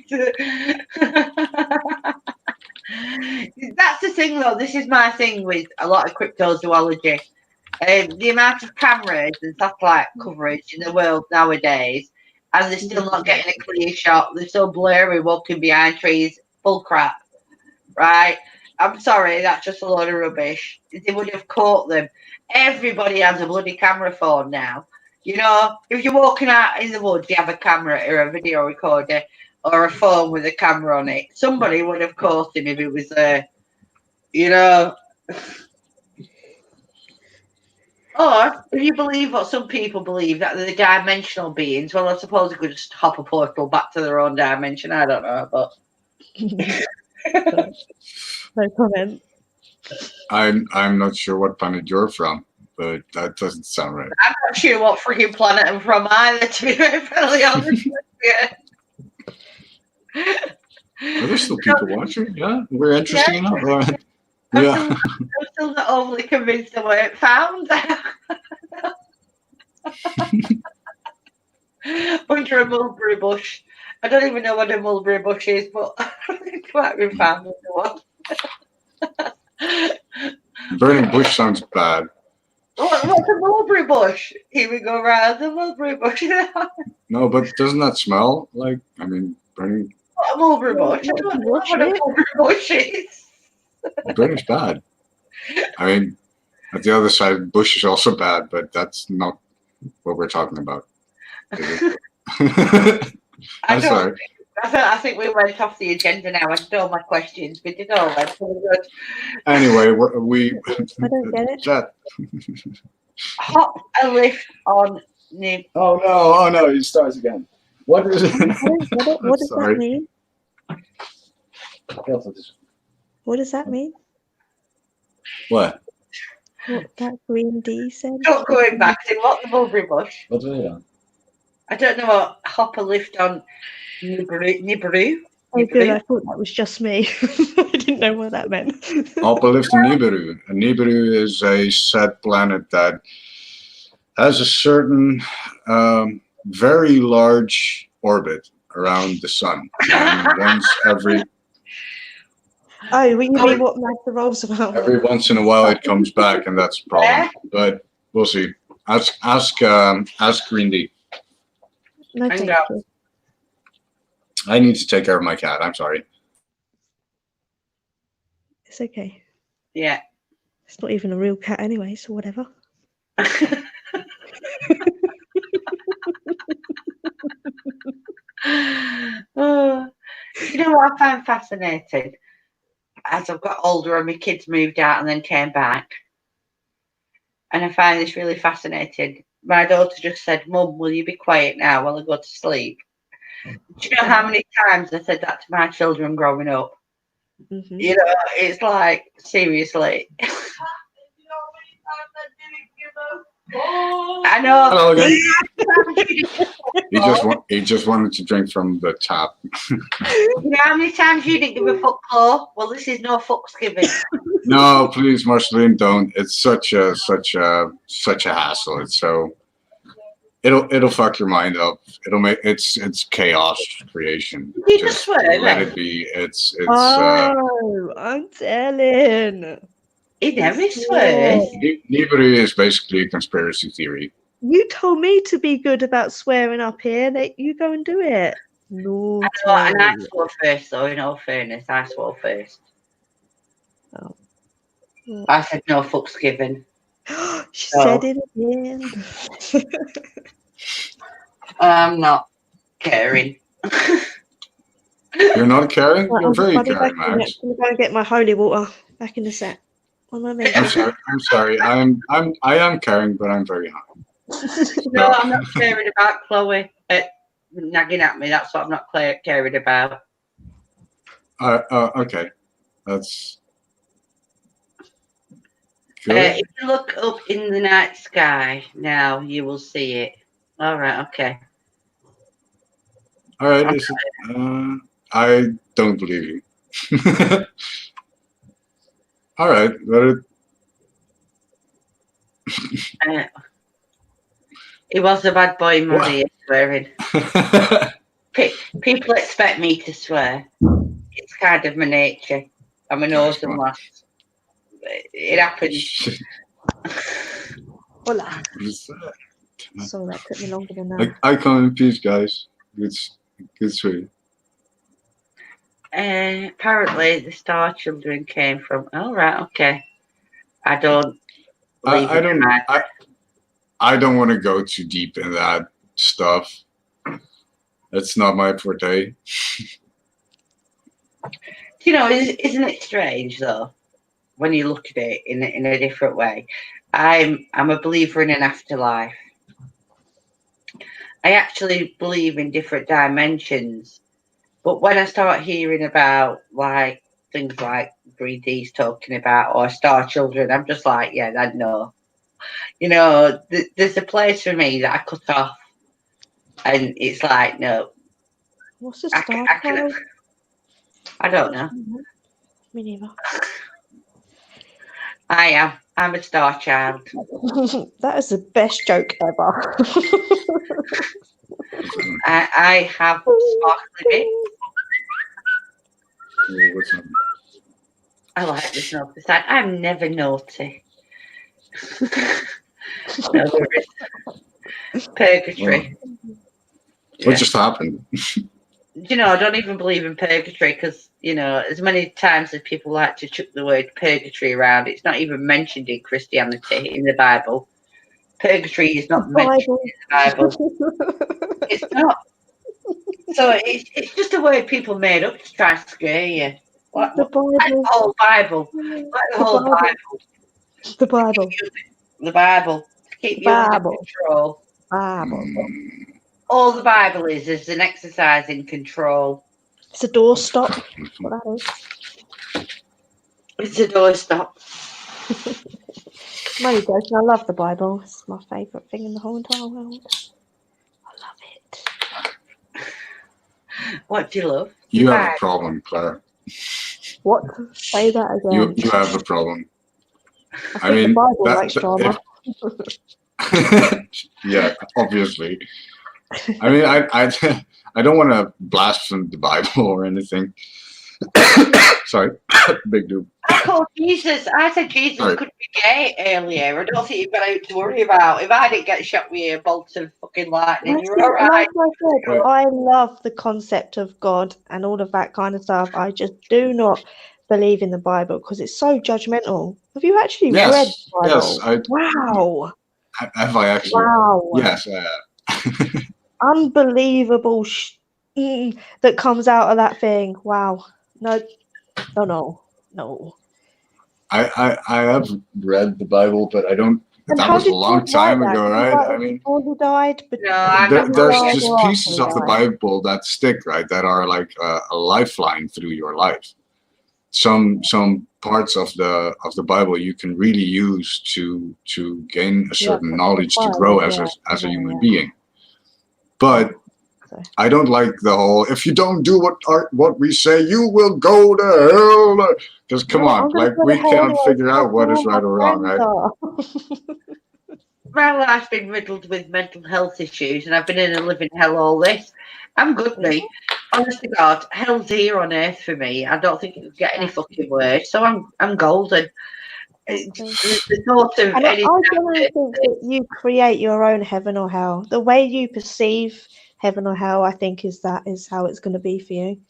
That's the thing though. This is my thing with a lot of cryptozoology. The amount of cameras and satellite coverage in the world nowadays, and they're still not getting a clear shot. They're so blurry walking behind trees. Full crap. Right? I'm sorry, that's just a load of rubbish. They would have caught them. Everybody has a bloody camera phone now. You know, if you're walking out in the woods, you have a camera or a video recorder or a phone with a camera on it. Somebody would have caught him if he was there. You know. Or if you believe what some people believe, that they're dimensional beings, well, I suppose they could just hop a portal back to their own dimension. I don't know, but No comment. I'm not sure what planet you're from, but that doesn't sound right. I'm not sure what freaking planet I'm from either, to be very honest with you. Are there still people watching? Yeah, we're interesting enough. All right. I'm Yeah. still not overly convinced I weren't found. Under a mulberry bush. I don't even know what a mulberry bush is, but it might be found under one. Burning bush sounds bad. What's a mulberry bush? Here we go around the mulberry bush. No, but doesn't that smell like? I mean, burning. What a mulberry bush? I don't know what a mulberry bush is. Burning's bad. I mean, at the other side, bush is also bad, but that's not what we're talking about. Is it? I'm sorry. I think we went off the agenda now. I stole my questions. We did all that. Good. Anyway, we I don't get it. chat. Hop a lift on new. Oh no! He starts again. What is it? What does Sorry. that mean? What does that mean? What? What that green D said. Not going back to what the mulberry bush. Wat wil je dan? I don't know what hopper lived on Nibiru. Oh, good. I thought that was just me. I didn't know what that meant. Alpa lived in Nibiru. And Nibiru is a set planet that has a certain very large orbit around the sun. And once every Oh, you mean what Mag the Rolls about? every once in a while it comes back, and that's a problem. But we'll see. Ask Green D. No, thank you. I need to take care of my cat. I'm sorry. It's okay. Yeah. It's not even a real cat anyway, so whatever. Oh, you know what I find fascinating? As I've got older and my kids moved out and then came back, and I find this really fascinating. My daughter just said, "Mum, will you be quiet now while I go to sleep?" Do you know how many times I said that to my children growing up? Mm-hmm. You know, it's like, seriously. I know. Hello again. He just wanted to drink from the tap. You know how many times you didn't give a fuck for? Well, this is no fucks given. No, please, Marceline, don't. It's such a hassle. It's so it'll fuck your mind up. It'll make it's chaos creation. You just swear, let it be. It's Oh, I'm telling. he never swears. Nibiru is basically a conspiracy theory. You told me to be good about swearing up here. That you go and do it. No. I know, and I swore first, though. In all fairness, I swore first. Oh. I said no fucks given. She said it again. I'm not caring. You're not caring? Right, You're very I'm caring, Max. going to go and get my holy water back in the set. I'm sorry. I am caring, but I'm very hungry. No, I'm not caring about Chloe nagging at me. That's what I'm not caring about. Okay, that's good. If you look up in the night sky now, you will see it. All right, okay. All right, I don't believe you. All right, let it. He was a bad boy, Maria, swearing. People expect me to swear. It's kind of my nature. I'm a northern lass. It happens. Hola. What is that? So that took me longer than that. I come in peace, guys. Good sweet. Apparently, the Star Children came from. All right, okay. I don't. I don't want to go too deep in that stuff. That's not my forte. You know, isn't it strange though, when you look at it in a different way? I'm a believer in an afterlife. I actually believe in different dimensions, but when I start hearing about like things like 3D's talking about or Star Children, I'm just like, yeah, I know. You know, there's a place for me that I cut off, and it's like, no. What's the Star Child? I don't know. Me neither. I'm a star child. That is the best joke ever. I have sparkly bits. What's up? I like this naughty side. I'm never naughty. No, there is. Purgatory. What just happened? You know, I don't even believe in purgatory because, you know, as many times as people like to chuck the word purgatory around, it's not even mentioned in Christianity, in the Bible. Purgatory is not mentioned in the Bible. It's not. So it's just a word people made up to try to scare you. Like the whole Bible. Like the whole Bible. The Bible. The Bible. To keep you under control. Bible. All the Bible is an exercise in control. It's a doorstop. What that is. It's a doorstop. I'm only joking. I love the Bible. It's my favourite thing in the whole entire world. I love it. What do you love? You have a Right. problem, Claire. What? Say that again. You have a problem. I think the Bible likes drama. Yeah, obviously. I mean, I don't want to blaspheme the Bible or anything. Sorry, big dude. I said Jesus Sorry. could be gay earlier. I don't think you've got anything to worry about. If I didn't get shot with a bolt of fucking lightning, you're all right. Like I said, I love the concept of God and all of that kind of stuff. I just do not believe in the Bible because it's so judgmental. Have you actually read the Bible? Yes. Wow. Have I actually? Wow. Yes, I have. Unbelievable that comes out of that thing. Wow. No. I have read the Bible, but I don't. And That how was a did long God write time that? ago, Did he right? write I it mean, before he died? No, I'm not there's saying just after pieces he of the died? Bible that stick, right? That are like a lifeline through your life. Some parts of the Bible you can really use to gain a certain knowledge to grow as a human being. But I don't like the whole, if you don't do what we say, you will go to hell. Because come on, like we can't figure out what is right or wrong, right? My life's been riddled with mental health issues, and I've been in a living hell all this. I'm good, me. Honest to God, hell's here on earth for me. I don't think it could get any fucking worse. So I'm golden. The thought of And I any generally think that you create your own heaven or hell. The way you perceive heaven or hell, I think, is how it's going to be for you.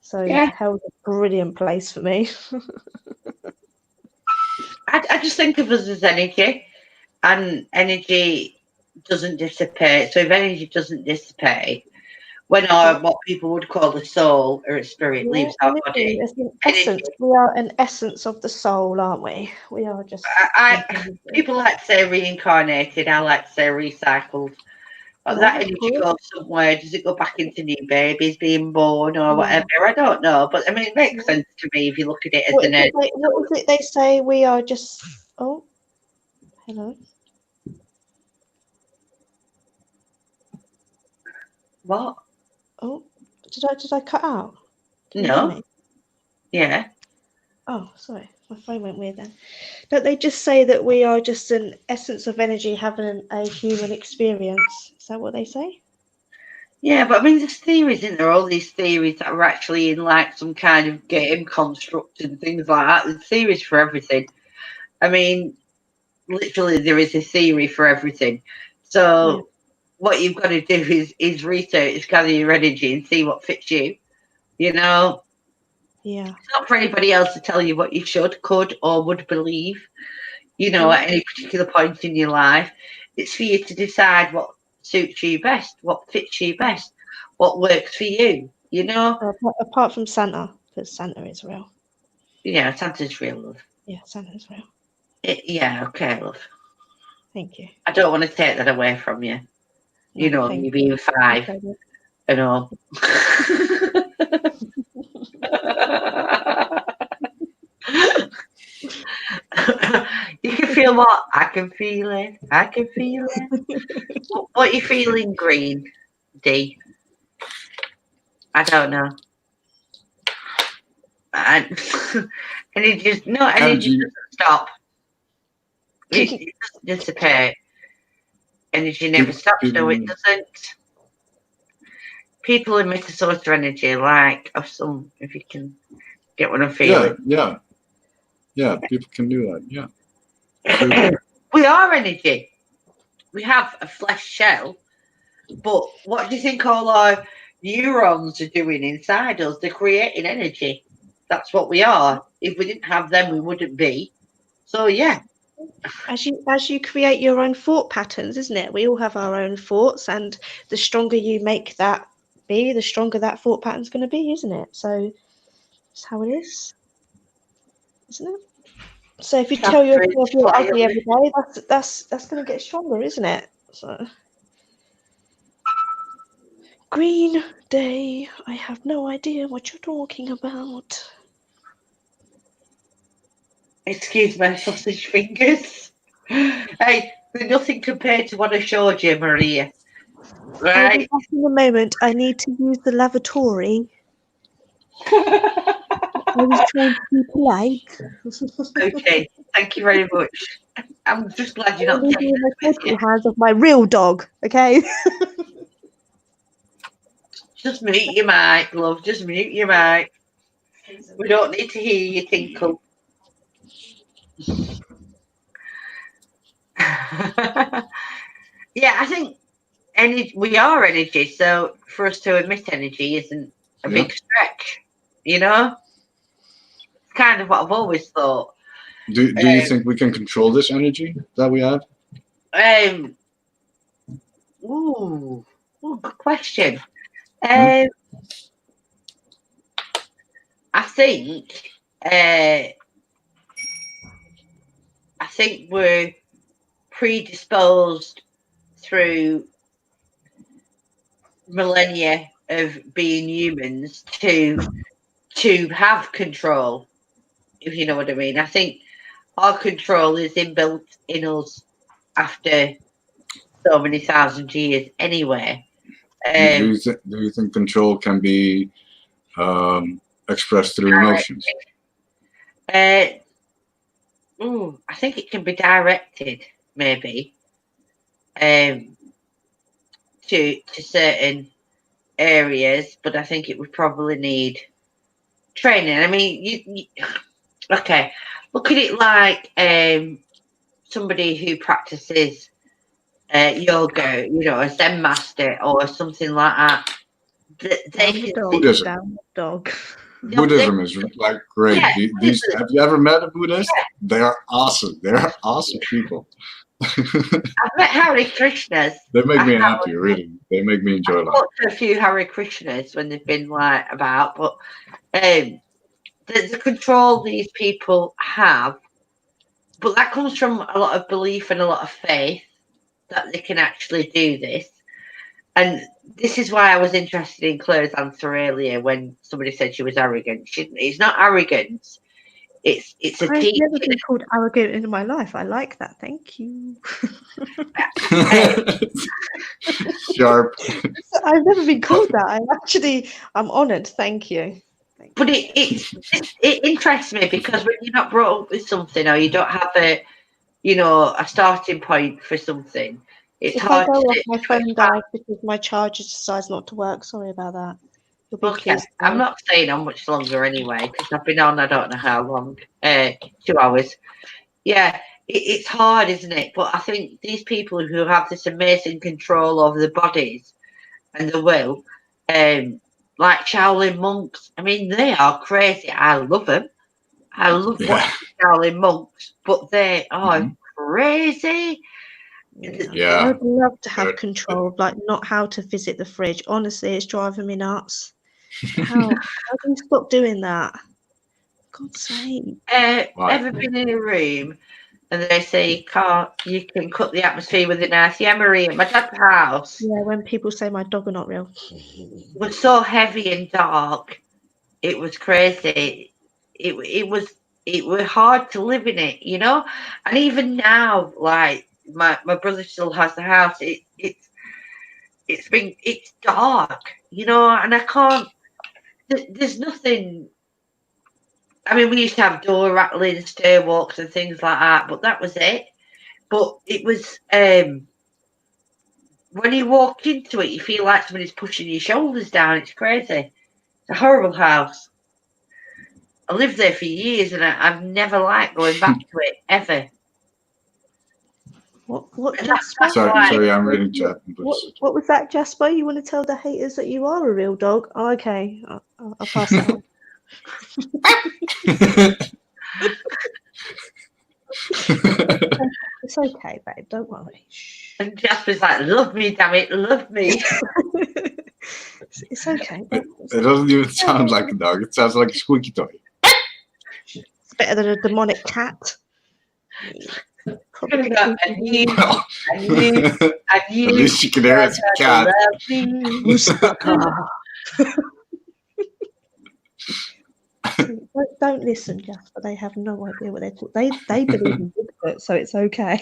So hell's a brilliant place for me. I just think of us as energy, and energy doesn't dissipate. So if energy doesn't dissipate, when what people would call the soul or a spirit leaves our body, It's an essence. We are an essence of the soul, aren't we? We are just. People like to say reincarnated. I like to say recycled. But that energy goes somewhere. Does it go back into new babies being born or whatever? I don't know. But I mean, it makes sense to me if you look at it as an energy. What is it they say? We are just. Oh, hello. What? Oh, did I cut out? Can you No. hear me? Yeah. Oh, sorry. My phone went weird then. Don't they just say that we are just an essence of energy having a human experience? Is that what they say? Yeah, but I mean, there's theories, isn't there? All these theories that are actually in like some kind of game construct and things like that. There's theories for everything. I mean, literally, there is a theory for everything. So what you've got to do is research, gather your energy, and see what fits you. You know. Yeah. It's not for anybody else to tell you what you should, could, or would believe. You know, at any particular point in your life, it's for you to decide what suits you best, what fits you best, what works for you. You know. Apart from Santa, because Santa is real. Yeah, Santa's real, love. Yeah, Santa's real. Yeah, okay, love. Thank you. I don't want to take that away from you. You know, you being 5 and all. You can feel what? I can feel it. I can feel it. What are you feeling, Green D? I don't know. And it just doesn't stop. It doesn't dissipate. Energy never stops. No, it doesn't. People in Minnesota energy like of some, if you can get what I'm feeling. Yeah. People can do that. Yeah. We are energy. We have a flesh shell, but what do you think all our neurons are doing inside us? They're creating energy. That's what we are. If we didn't have them, we wouldn't be. So yeah. As you create your own thought patterns, isn't it? We all have our own thoughts, and the stronger you make that be, the stronger that thought pattern's going to be, isn't it? So that's how it is, isn't it? So if you tell yourself you're ugly every day, that's going to get stronger, isn't it? So Green Day, I have no idea what you're talking about. Excuse my sausage fingers. Hey, they're nothing compared to what I showed you, Maria. I'll Right? be back in a moment. I need to use the lavatory. I was trying to be polite. Okay, thank you very much. I'm just glad you're not I'm taking in the it with you. capable hands of my real dog, okay? Just mute your mic, love. Just mute your mic. We don't need to hear you tinkle. Yeah, I think we are energy, so for us to emit energy isn't a big stretch, you know? It's kind of what I've always thought. Do you think we can control this energy that we have? Ooh, good question. Hmm? I think we're predisposed through millennia of being humans to have control, if you know what I mean. I think our control is inbuilt in us after so many thousand years anyway. Do you think control can be expressed through emotions? I think it can be directed, maybe, to certain areas, but I think it would probably need training. I mean, you okay, look at it like somebody who practices yoga, you know, a Zen master or something like that. They Down the can dog. Buddhism. Down the dog. Buddhism is like great. Yeah, These have you ever met a Buddhist? They are awesome. They are awesome people. I've met Hare Krishnas. They make me happy, really. They make me enjoy I've life. talked to a few Hare Krishnas when they've been like about, but the control these people have, but that comes from a lot of belief and a lot of faith that they can actually do this. And this is why I was interested in Claire's answer earlier when somebody said she was arrogant. It's not arrogance. It's a I've teaching. never been called arrogant in my life. I like that. Thank you. Sharp. I've never been called that. I'm honoured. Thank you. But it interests me because when you're not brought up with something or you don't have a starting point for something, it's If I hard go off, to my phone dies because my charger decides not to work. Sorry about that. You'll be Okay, pleased. I'm not staying on much longer anyway because I've been on I don't know how long, 2 hours. Yeah, it's hard, isn't it? But I think these people who have this amazing control over their bodies and the will, like Shaolin monks, I mean, they are crazy. I love them. I love watching Shaolin monks, but they are crazy. Yeah. I'd love to have control, like not how to visit the fridge. Honestly, it's driving me nuts. How do you stop doing that? God's sake. Ever been in a room and they say you can cut the atmosphere with a knife? Yeah, Maria, my dad's house Yeah, when people say my dog are not real. was so heavy and dark. It was crazy. It was hard to live in it, you know. And even now, like my brother still has the house. It's dark, you know, and I can't. There's nothing. I mean, we used to have door rattling, stairwalks, and things like that, but that was it. But it was when you walk into it, you feel like somebody's pushing your shoulders down. It's crazy. It's a horrible house. I lived there for years, and I've never liked going back to it ever. What And Jasper? Sorry, I'm reading chat. What was that, Jasper? You want to tell the haters that you are a real dog? Oh, okay, I'll pass that on. It's okay, babe. Don't worry. Shh. And Jasper's like, "Love me, damn it, love me." It's okay. It doesn't even sound like a dog. It sounds like a squeaky toy. It's better than a demonic cat. Probably I knew, I knew, I knew. At least you can hear it's a cat. Love me. Don't Don't listen, Jasper. They have no idea what they're talking. They believe in Bigfoot, so it's okay.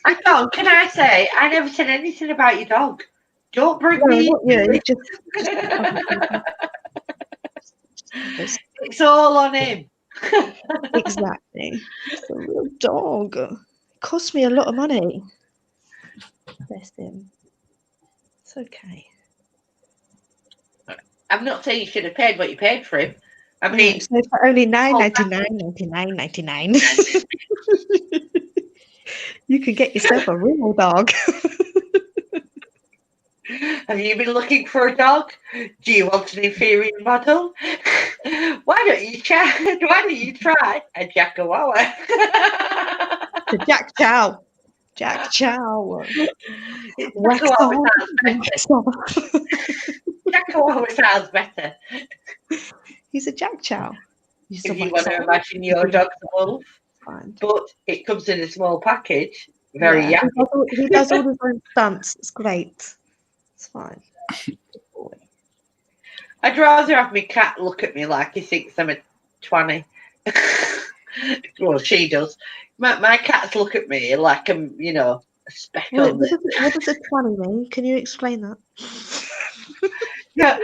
I don't. Can I say? I never said anything about your dog. Don't bring No, me. not you. Just It's all on him. exactly. It's a real dog. It cost me a lot of money. Bless him. It's okay. I'm not saying you should have paid what you paid for him. I Yeah, mean, so for only $9.99, you could get yourself a real dog. have you been looking for a dog? Do you want an inferior model? Why don't you try a Jackawawa? The Jack Chow. Jack Chow. Wax Jackawawa on, wax off. Jackawawa sounds better. He's a Jack Chow. If you want to imagine your dog's a wolf, Fine. but it comes in a small package. Very Yeah, yappy. he does all his own stunts. It's great. It's fine. I'd rather have my cat look at me like he thinks I'm a 20. Well, she does. My cats look at me like I'm, a speck What on it. does a 20 mean? Can you explain that? No,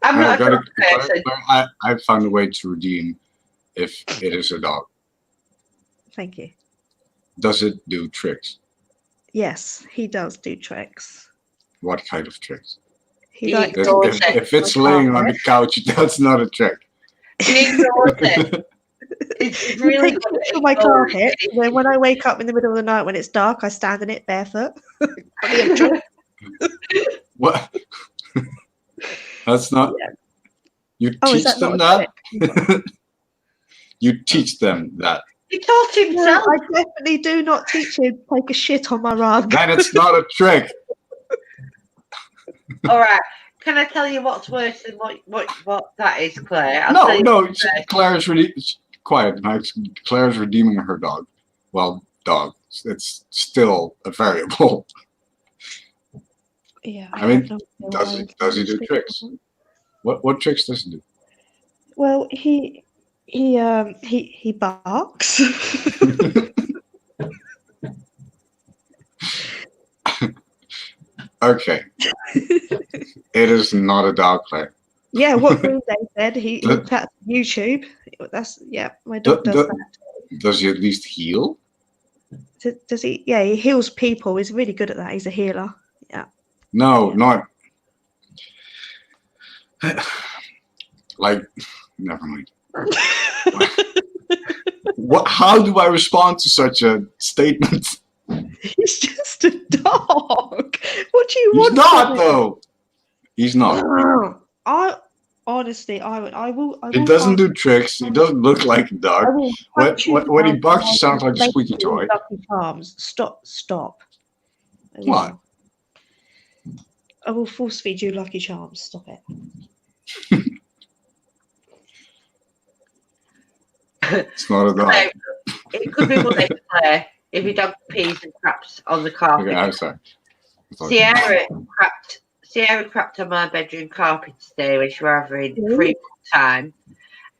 I'm not a dog person. I found a way to redeem if it is a dog. Thank you. Does it do tricks? Yes, he does do tricks. What kind of tricks? He likes If it's laying on the couch, that's not a trick. He ignores it. It's really Take good a picture at of my ignoring carpet. it. Then when I wake up in the middle of the night when it's dark, I stand in it barefoot. Brilliant trick. What? That's not. Yeah. You Oh, is teach that them not a that. You teach them that. He taught No, himself. I definitely do not teach you to take a shit on my rug. Then it's not a trick. All right. Can I tell you what's worse than what that is, Claire? I'll tell you No. what's worse. Claire's quiet. Claire's redeeming her dog. Well, dog. It's still a variable. Yeah. I mean, have no idea does he why do I'm tricks? speaking. What tricks does he do? Well, he barks. Okay. It is not a dog, Claire. Yeah, what Green Day said. He looked at YouTube. That's my dog does that. Does he at least heal? Does he? Yeah, he heals people. He's really good at that. He's a healer. Yeah. No, not like. Never mind. What? How do I respond to such a statement? He's just a dog. What do you He's want? not, from though. He's not. him? I honestly, I will. He doesn't do tricks. He doesn't look like a I dog. will When punch you he down barks, and he sounds I like a will squeaky make you toy. Lucky Charms. Stop. I will. What? I will force feed you Lucky Charms. Stop it. It's not a dog. It could be money, Claire, if your dog pees and craps on the carpet. Okay, I'm sorry. Sierra crapped on my bedroom carpet today when she was having 3 month time.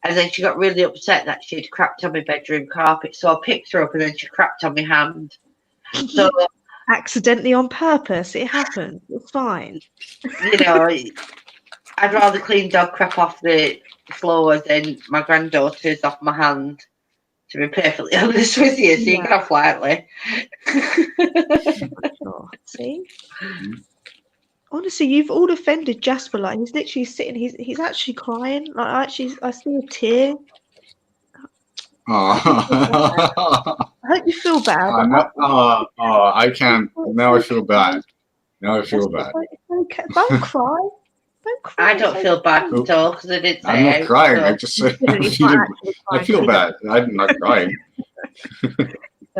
And then she got really upset that she'd crapped on my bedroom carpet. So I picked her up and then she crapped on my hand. So, Accidentally on purpose. It happens. It's fine. I'd rather clean dog crap off the floor than my granddaughter's off my hand, to be perfectly honest with you. So you can have lightly. Sure. See? Honestly, you've all offended Jasper. Like he's literally sitting. He's actually crying. Like I see a tear. Oh. I hope you feel bad. I can't. Now I feel bad. It's okay. Don't cry. Don't cry. I don't feel bad at all because I didn't say I'm not it, crying. so- I just said He's not actually I crying. feel bad. I'm not crying.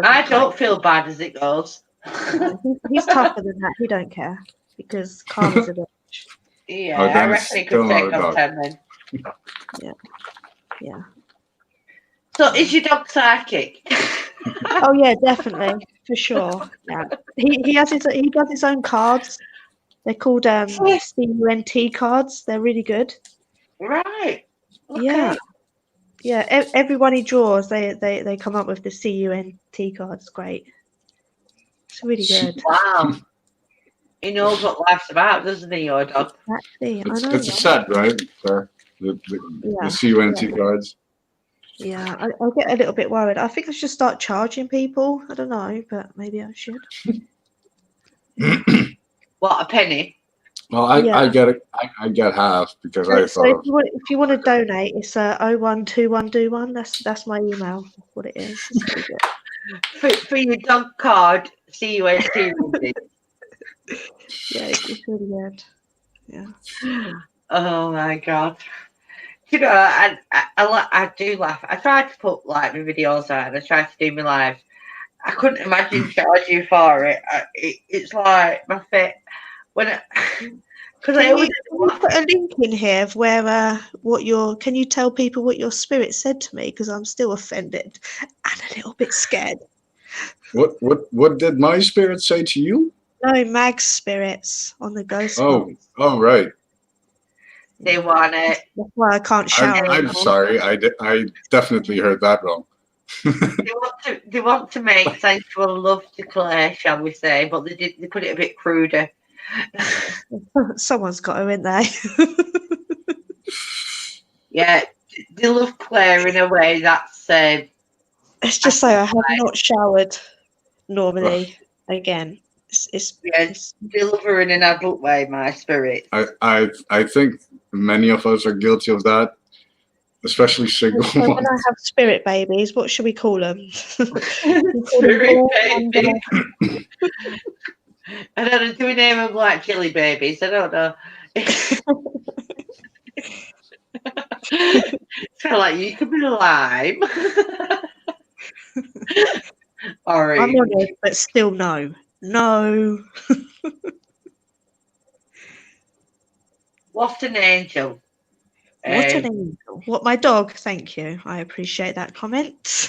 I don't feel bad as it goes. He's tougher than that. He don't care because Carla's a bitch. Yeah, Oh, I then reckon he it's still could not take a on dog. 10 then. Yeah. So is your dog psychic? Oh yeah, definitely for sure. Yeah. He does his own cards. They're called CUNT cards. They're really good. Right. Okay. Yeah. Yeah, everyone he draws, they come up with the CUNT card. It's great. It's really good. Wow. He knows what life's about, doesn't he, your dog? Exactly. I It's, know. it's a Right? set, right? Claire? The Yeah. CUNT cards. Yeah, I get a little bit worried. I think I should start charging people. I don't know, but maybe I should. What, a penny? Well, I Yeah. get it. I get half because I So thought if you want to donate, it's 012121. That's my email. That's what it is. It's really good. For your dog card, CUNT. Yeah, it's really good. Yeah. Oh my god. You know, I do laugh. I tried to put like my videos out and I tried to do my lives. I couldn't imagine charging you for it. It's like my fit when because I always Can you put a link in here of where can you tell people what your spirit said to me? Because I'm still offended and a little bit scared. what did my spirit say to you? No, Mag's spirits on the ghost Oh, box. oh, right. they want it. That's why I can't shower. I'm sorry. I definitely heard that wrong. They want to make sensual love to Claire, shall we say, but they put it a bit cruder. Someone's got her in there. Yeah, they love Claire in a way that's Let's just say I have not showered normally again. It's they love her in an adult way, my spirit. I think many of us are guilty of that, especially single so when ones. I have spirit babies, what should we call them? Spirit baby. I don't know, do we name them like chili babies? I don't know. It's kind of like you could be lime. Orange. I'm honest, but still no. No. What an angel. What an angel. What my dog, thank you. I appreciate that comment.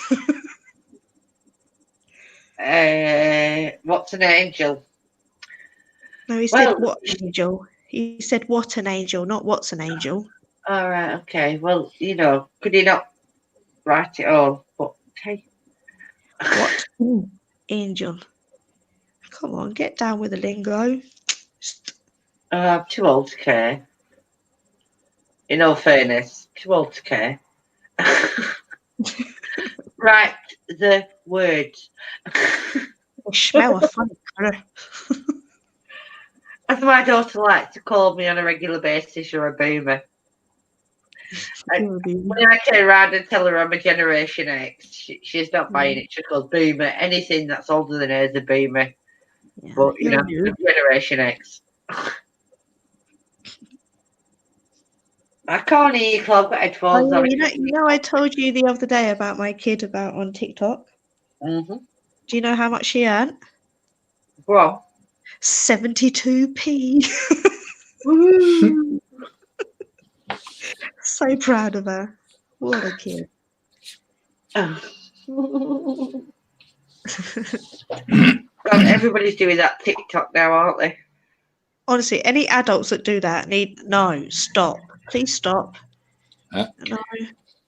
What's an angel? No, he said what an angel. He said what an angel, not what's an angel. All right, okay. Well, you know, could he not write it all? But hey. What angel? Come on, get down with the lingo. I'm too old to care. In all fairness, too old to care. Write the words. Smell a funny colour. As my daughter likes to call me on a regular basis, you're a boomer. When I turn around and tell her I'm a Generation X, she's not buying it. She goes, boomer. Anything that's older than her is a boomer. Yeah, but, you know, Generation X. I can't hear you, Claude. I've got headphones on. You know, I told you the other day about my kid on TikTok. Mm-hmm. Do you know how much she earned? Well, 72p. Woo. So proud of her. What a kid. God, everybody's doing that TikTok now, aren't they? Honestly, any adults that do that stop. Please stop. Huh? No,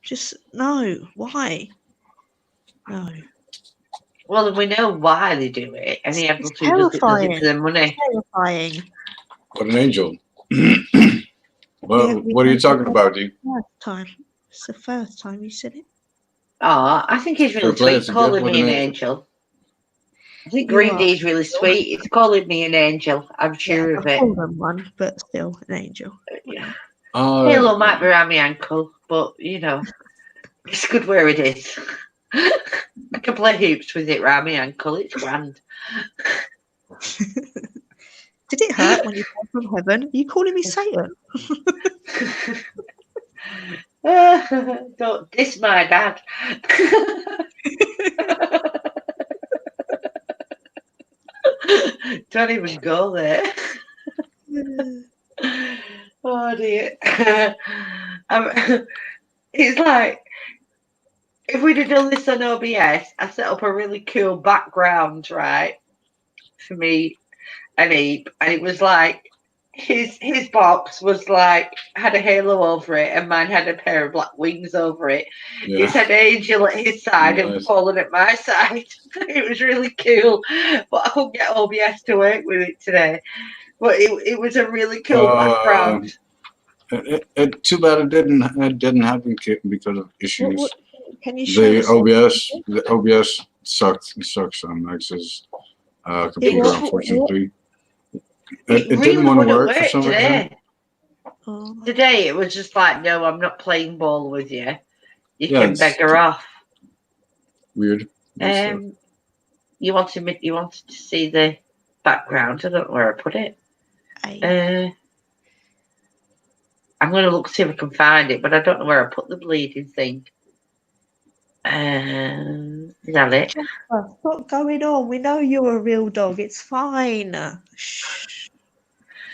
just no. Why? No. Well, we know why they do it. Any adult who does it for their money. Terrifying. What an angel. Well, what are you talking about, Dee? It's the first time you said it. Oh, I think he's really sweet calling me an angel. I think Green D's really sweet. It's calling me an angel. I'm sure of it. I call them one, but still an angel. Yeah. Halo might be around my ankle, but you know, it's good where it is. I can play hoops with it around my ankle. It's grand. Did it hurt when you fell from heaven? Are you calling me Satan? Don't diss my dad. Don't even go there. Oh dear. It's like if we'd have done this on OBS, I set up a really cool background, right, for me and Eve, and it was like his box was like had a halo over it, and mine had a pair of black wings over it. Yeah. He said angel at his side and Nice. fallen at my side. It was really cool, but I couldn't get OBS to work with it today. But it was a really cool background. Too bad it didn't happen because of issues. Can you show The us? OBS sucked. It sucks on Max's computer, was- unfortunately. It It really didn't want to wouldn't work for some today. reason. Oh, Today it was just like, no, I'm not playing ball with you. You Yeah, can it's beggar off. Weird. You wanted to see the background. I don't know where I put it. aye. I'm going to look see if I can find it, but I don't know where I put the bleeding thing. Is that it? What's going on? We know you're a real dog. It's fine. Shh.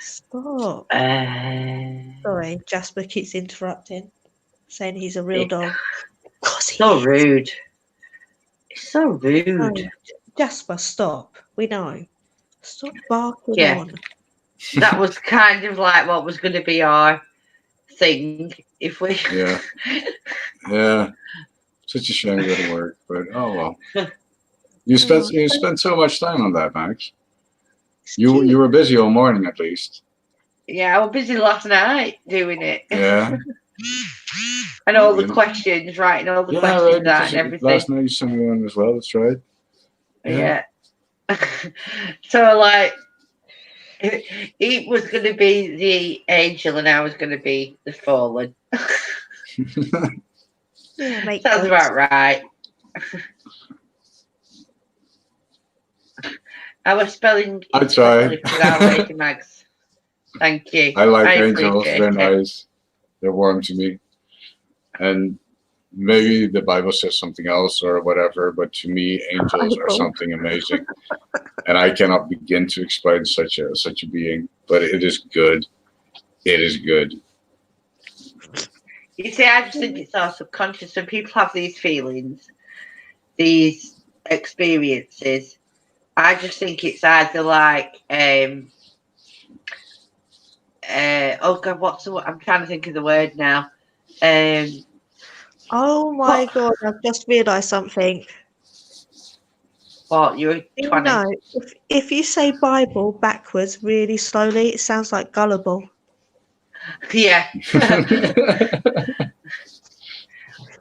Stop. Sorry, Jasper keeps interrupting, saying he's a real dog. Of course he So is. rude. It's so rude. No, Jasper, stop. We know. Stop barking Yeah. on. That was kind of like what was going to be our thing if we. Yeah. Yeah. Such a shame it didn't work, but oh well. You spent so much time on that, Max. It's You cute. were busy all morning at least. Yeah, I was busy last night doing it. Yeah. And all the Really? questions, writing all the Yeah, questions right. out and everything. Last night you sent me one as well. That's right. Yeah. So like, he was going to be the angel, and I was going to be the fallen. Yeah, makes Sounds sense. about right. I was spelling. I tried. Lady Mags. Thank you. I like angels. appreciate They're it. nice. They're warm to me. And maybe the Bible says something else or whatever, but to me, angels are something amazing. And I cannot begin to explain such a being, but it is good. It is good. You see, I just think it's our subconscious. When people have these feelings, these experiences, I just think it's either like, oh God, what's the word? I'm trying to think of the word now. Oh my God, I've just realised something. What, you're 20? No, if you say Bible backwards really slowly, it sounds like gullible. Yeah.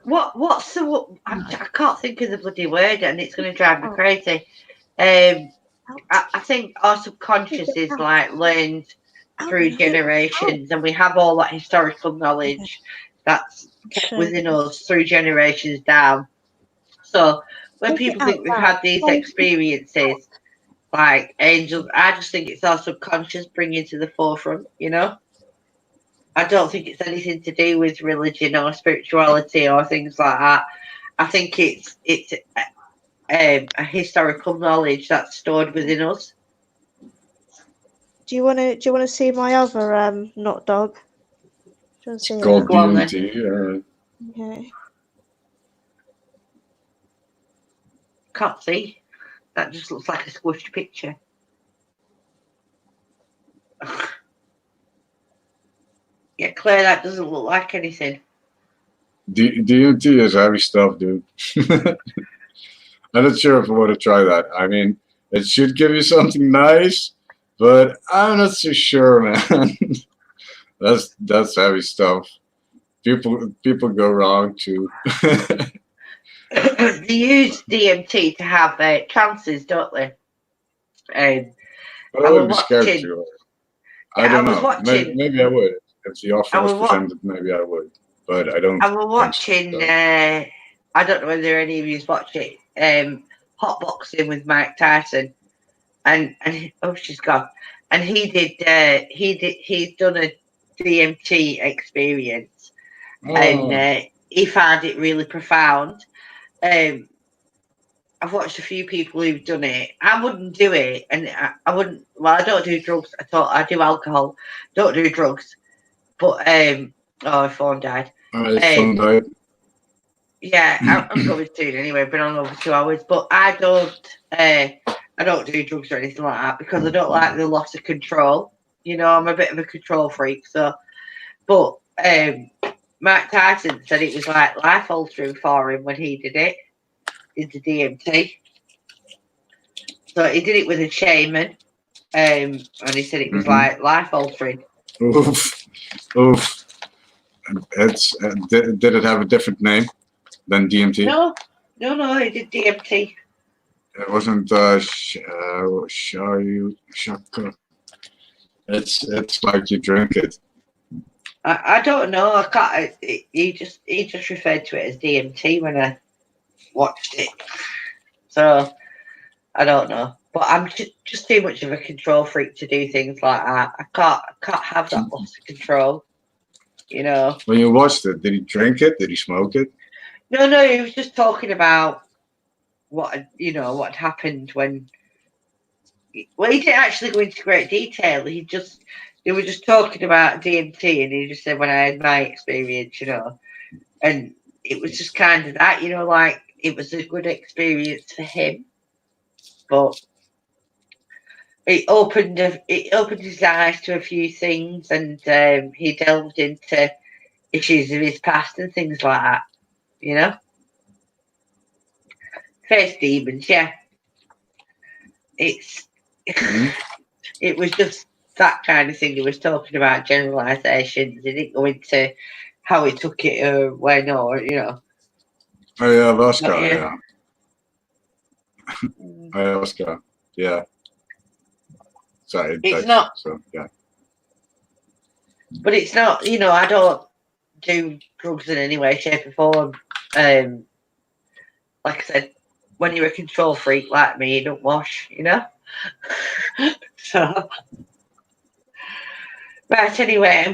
What's the? I can't think of the bloody word, and it's going to drive me crazy. I think our subconscious is like learned through generations, and we have all that historical knowledge that's kept within us through generations down. So when people think we've had these experiences, like angels, I just think it's our subconscious bringing to the forefront, you know? I don't think it's anything to do with religion or spirituality or things like that. I think it's a historical knowledge that's stored within us. Do you want to see my other not dog? Do you want to see Called Go on, DMT. Okay. Can't see. That just looks like a squished picture. Yeah, Claire, that doesn't look like anything. DMT is heavy stuff, dude. I'm not sure if I want to try that. I mean, it should give you something nice, but I'm not so sure, man. That's heavy stuff. People go wrong too. They use DMT to have trances, don't they? But I would be scared to. I don't know. Maybe I would. If the offer was presented, maybe I would. But I don't. I was watching. I don't know whether any of you watch it. Hot Boxing with Mike Tyson, and oh, she's gone. And he's done a DMT experience, and he found it really profound. I've watched a feur people who've done it. I wouldn't do it, and I wouldn't. Well, I don't do drugs at all. I do alcohol. Don't do drugs. But oh, phone died. Phone died. Yeah, I'm going soon anyway. Been on over 2 hours, but I don't do drugs or anything like that because I don't like the loss of control. You know, I'm a bit of a control freak. So, but Mike Tyson said it was like life altering for him when he did it, did the DMT. So he did it with a shaman, and he said it was like life altering. Oof, oof. It's did it have a different name than DMT? No, he did DMT. It wasn't shaka. It's like you drink it. I don't know. I can't. He just referred to it as DMT when I watched it. So I don't know. But I'm just too much of a control freak to do things like that. I can't have that loss of control. You know. When you watched it, did he drink it? Did he smoke it? No, he was just talking about what happened when. Well, he didn't actually go into great detail. They were just talking about DMT, and he just said when I had my experience, you know, and it was just kind of that, you know, like it was a good experience for him, but it opened his eyes to a few things, and he delved into issues of his past and things like that, you know. Face demons, yeah. It was just that kind of thing he was talking about, generalizations. He didn't go into how he took it or when, or, you know. Ayahuasca, yeah. Ayahuasca, yeah. Sorry, it's not. So, yeah. But it's not, you know, I don't do drugs in any way, shape, or form. Like I said, when you're a control freak like me, you don't wash, you know? So, right, anyway,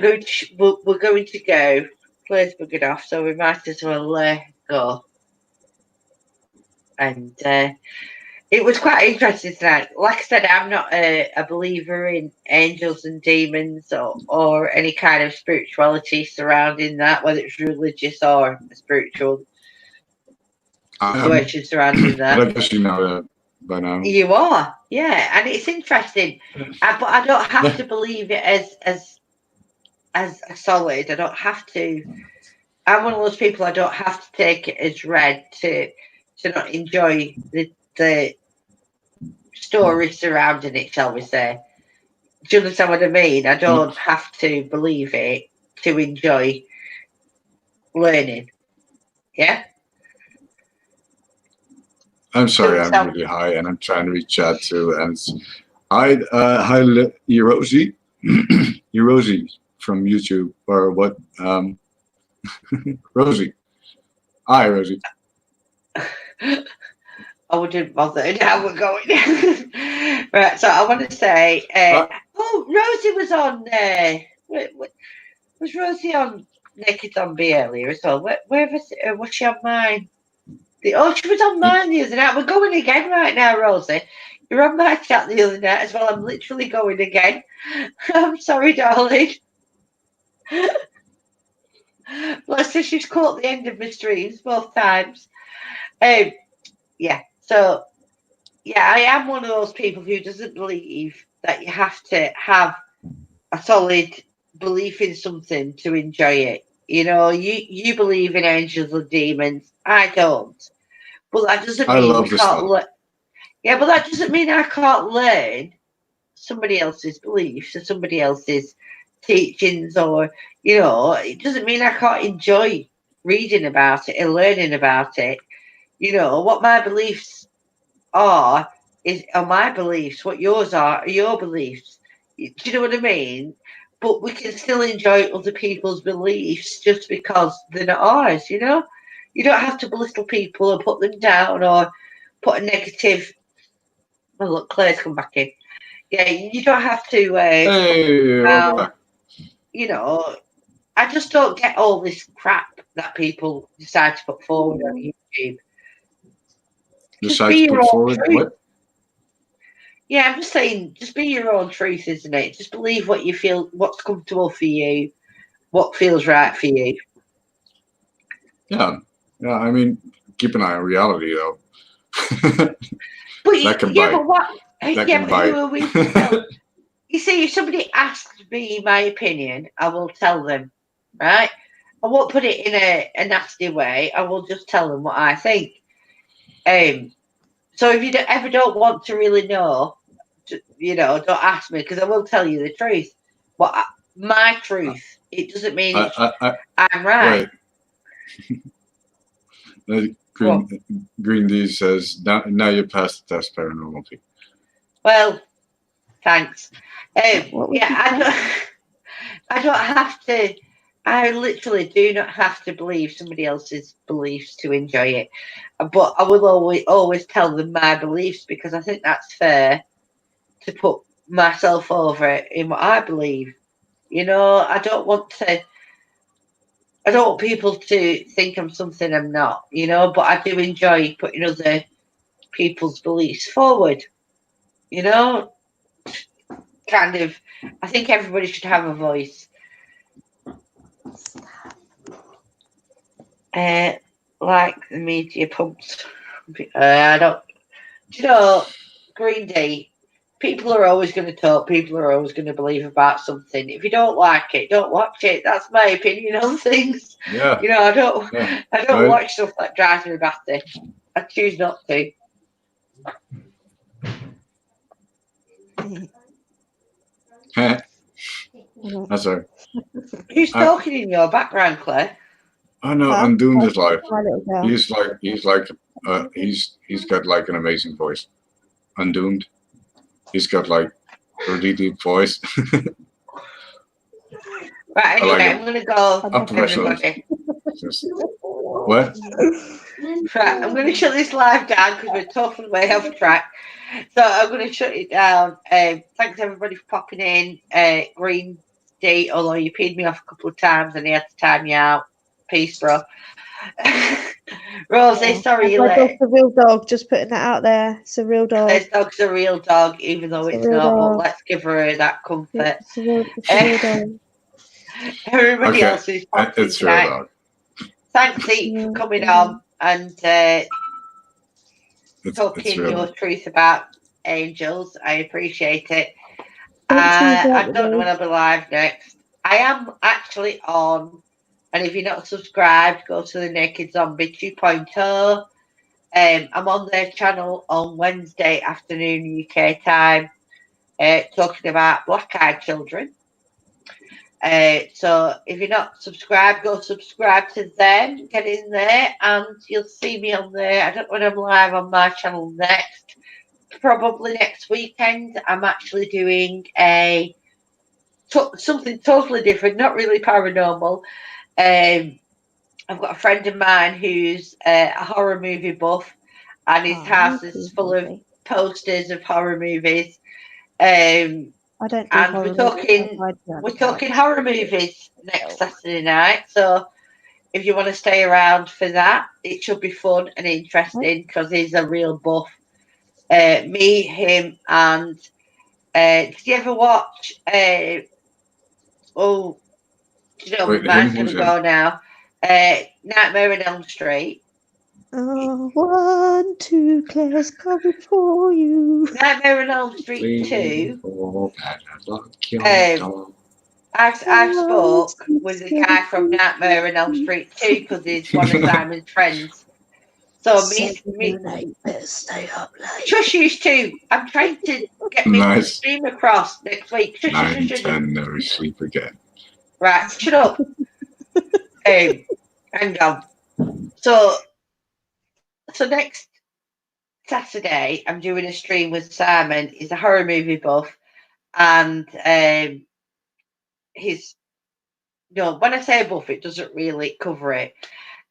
we're going to go. Claire's buggered off, so we might as well go. And it was quite interesting tonight. Like I said, I'm not a believer in angels and demons or any kind of spirituality surrounding that, whether it's religious or spiritual situation surrounding that. I guess you know that by now. You are, yeah, and it's interesting, but I don't have to believe it as a solid. I don't have to. I'm one of those people. I don't have to take it as read to not enjoy the story surrounding it, shall we say. Do you understand what I mean? I don't have to believe it to enjoy learning. Yeah? I'm sorry, I'm really high and I'm trying to reach out to and hi Rosie. Rosie from YouTube or what Rosie. Hi Rosie. I wouldn't bother. Now we're going. Right, so I want to say, Rosie was on. Was Rosie on Naked Zombie earlier as well? Where was she on mine? She was on mine the other night. We're going again right now, Rosie. You're on my chat the other night as well. I'm literally going again. I'm sorry, darling. Bless her, she's caught the end of my streams both times. Yeah. So, yeah, I am one of those people who doesn't believe that you have to have a solid belief in something to enjoy it. You know, you believe in angels and demons. I don't. But that doesn't mean we can't learn. Yeah, but that doesn't mean I can't learn somebody else's beliefs or somebody else's teachings, or, you know, it doesn't mean I can't enjoy reading about it and learning about it. You know, what my beliefs are my beliefs. What yours are your beliefs. Do you know what I mean? But we can still enjoy other people's beliefs just because they're not ours, you know? You don't have to belittle people or put them down or put a negative... Oh, look, Claire's come back in. Yeah, you don't have to... you know, I just don't get all this crap that people decide to put forward on YouTube. Decide to put forward what? Yeah, I'm just saying, just be your own truth, isn't it? Just believe what you feel, what's comfortable for you, what feels right for you. Yeah, I mean, keep an eye on reality, though. But that can bite. But what? That can bite. Who are we to tell? You see, if somebody asks me my opinion, I will tell them, right? I won't put it in a nasty way. I will just tell them what I think. So if you ever don't want to really know, don't ask me, because I will tell you the truth. But my truth, it doesn't mean I'm right. Right. Green D says, now you passed the test, Paranormal people. Well, thanks. What was I don't have to. I literally do not have to believe somebody else's beliefs to enjoy it. But I will always tell them my beliefs, because I think that's fair to put myself over in what I believe. I don't want people to think I'm something I'm not, but I do enjoy putting other people's beliefs forward. Kind of, I think everybody should have a voice. Like the media pumps. I don't. Green Day. People are always going to talk. People are always going to believe about something. If you don't like it, don't watch it. That's my opinion on things. Yeah. I don't. Yeah. I don't watch stuff that drives me batty. I choose not to. That's right. Who's talking in your background, Claire? Oh no, Undoomed is live. He's got like an amazing voice. Undoomed. He's got like a really deep voice. Right, anyway, I'm gonna go. Everybody. What? Right, I'm gonna shut this live down because we're totally way off track. So I'm gonna shut it down. Thanks everybody for popping in. Green D, although you peed me off a couple of times and he had to time you out. Peace, bro. Rosie, sorry you're late. It's a real dog, just putting that out there. It's a real dog. This dog's a real dog, even though it's not, but let's give her that comfort. It's a real dog. Everybody else who's popping it's real dog. Thanks, Eve, for coming on and talking your truth about angels. I appreciate it. I don't know when I'll be live next. I am actually on, and if you're not subscribed, go to the Naked Zombie 2.0. I'm on their channel on Wednesday afternoon UK time, talking about black-eyed children. So if you're not subscribed, go subscribe to them, get in there, and you'll see me on there. I don't know when I'm live on my channel next. Probably next weekend. I'm actually doing something totally different, not really paranormal. I've got a friend of mine who's a horror movie buff, and his house is full of posters of horror movies. And we're talking horror movies next Saturday night. So if you want to stay around for that, it should be fun and interesting because he's a real buff. Me, him, and did you ever watch? Mine's gonna go now. Nightmare on Elm Street. Oh, 1, 2, Claire's coming for you. Nightmare on Elm Street 2. I spoke with the guy from Nightmare on Elm Street 2 because he's one of Simon's friends. So me stay up late. Shush, you two. I'm trying to get me stream across next week. Shush, 9, 10, never sleep again. Right, shut up. Hang on. So next Saturday, I'm doing a stream with Simon. He's a horror movie buff, and when I say buff, it doesn't really cover it,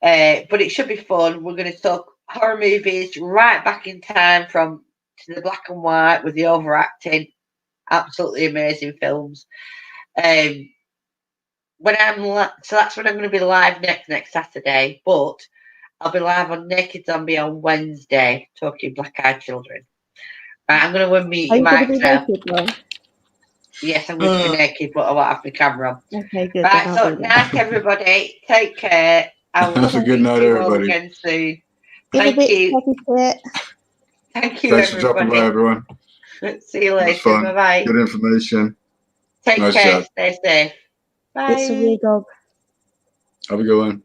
but it should be fun. We're going to talk horror movies right back in time to the black and white with the overacting, absolutely amazing films. So that's when I'm going to be live next Saturday, but I'll be live on Naked Zombie on Wednesday talking black-eyed children. Right, I'm going to unmute your mic now. Yes, I'm going to be naked, but I won't have my camera on. Okay, good. Right, so night, everybody. Take care. I will have a good night, everybody. Again soon. Thank you. Thank you, Thanks for dropping by, everyone. See you It was later. fun. Bye bye. Good information. Take Nice care. chat. Stay safe. Bye. It's a weird dog. Have a good one.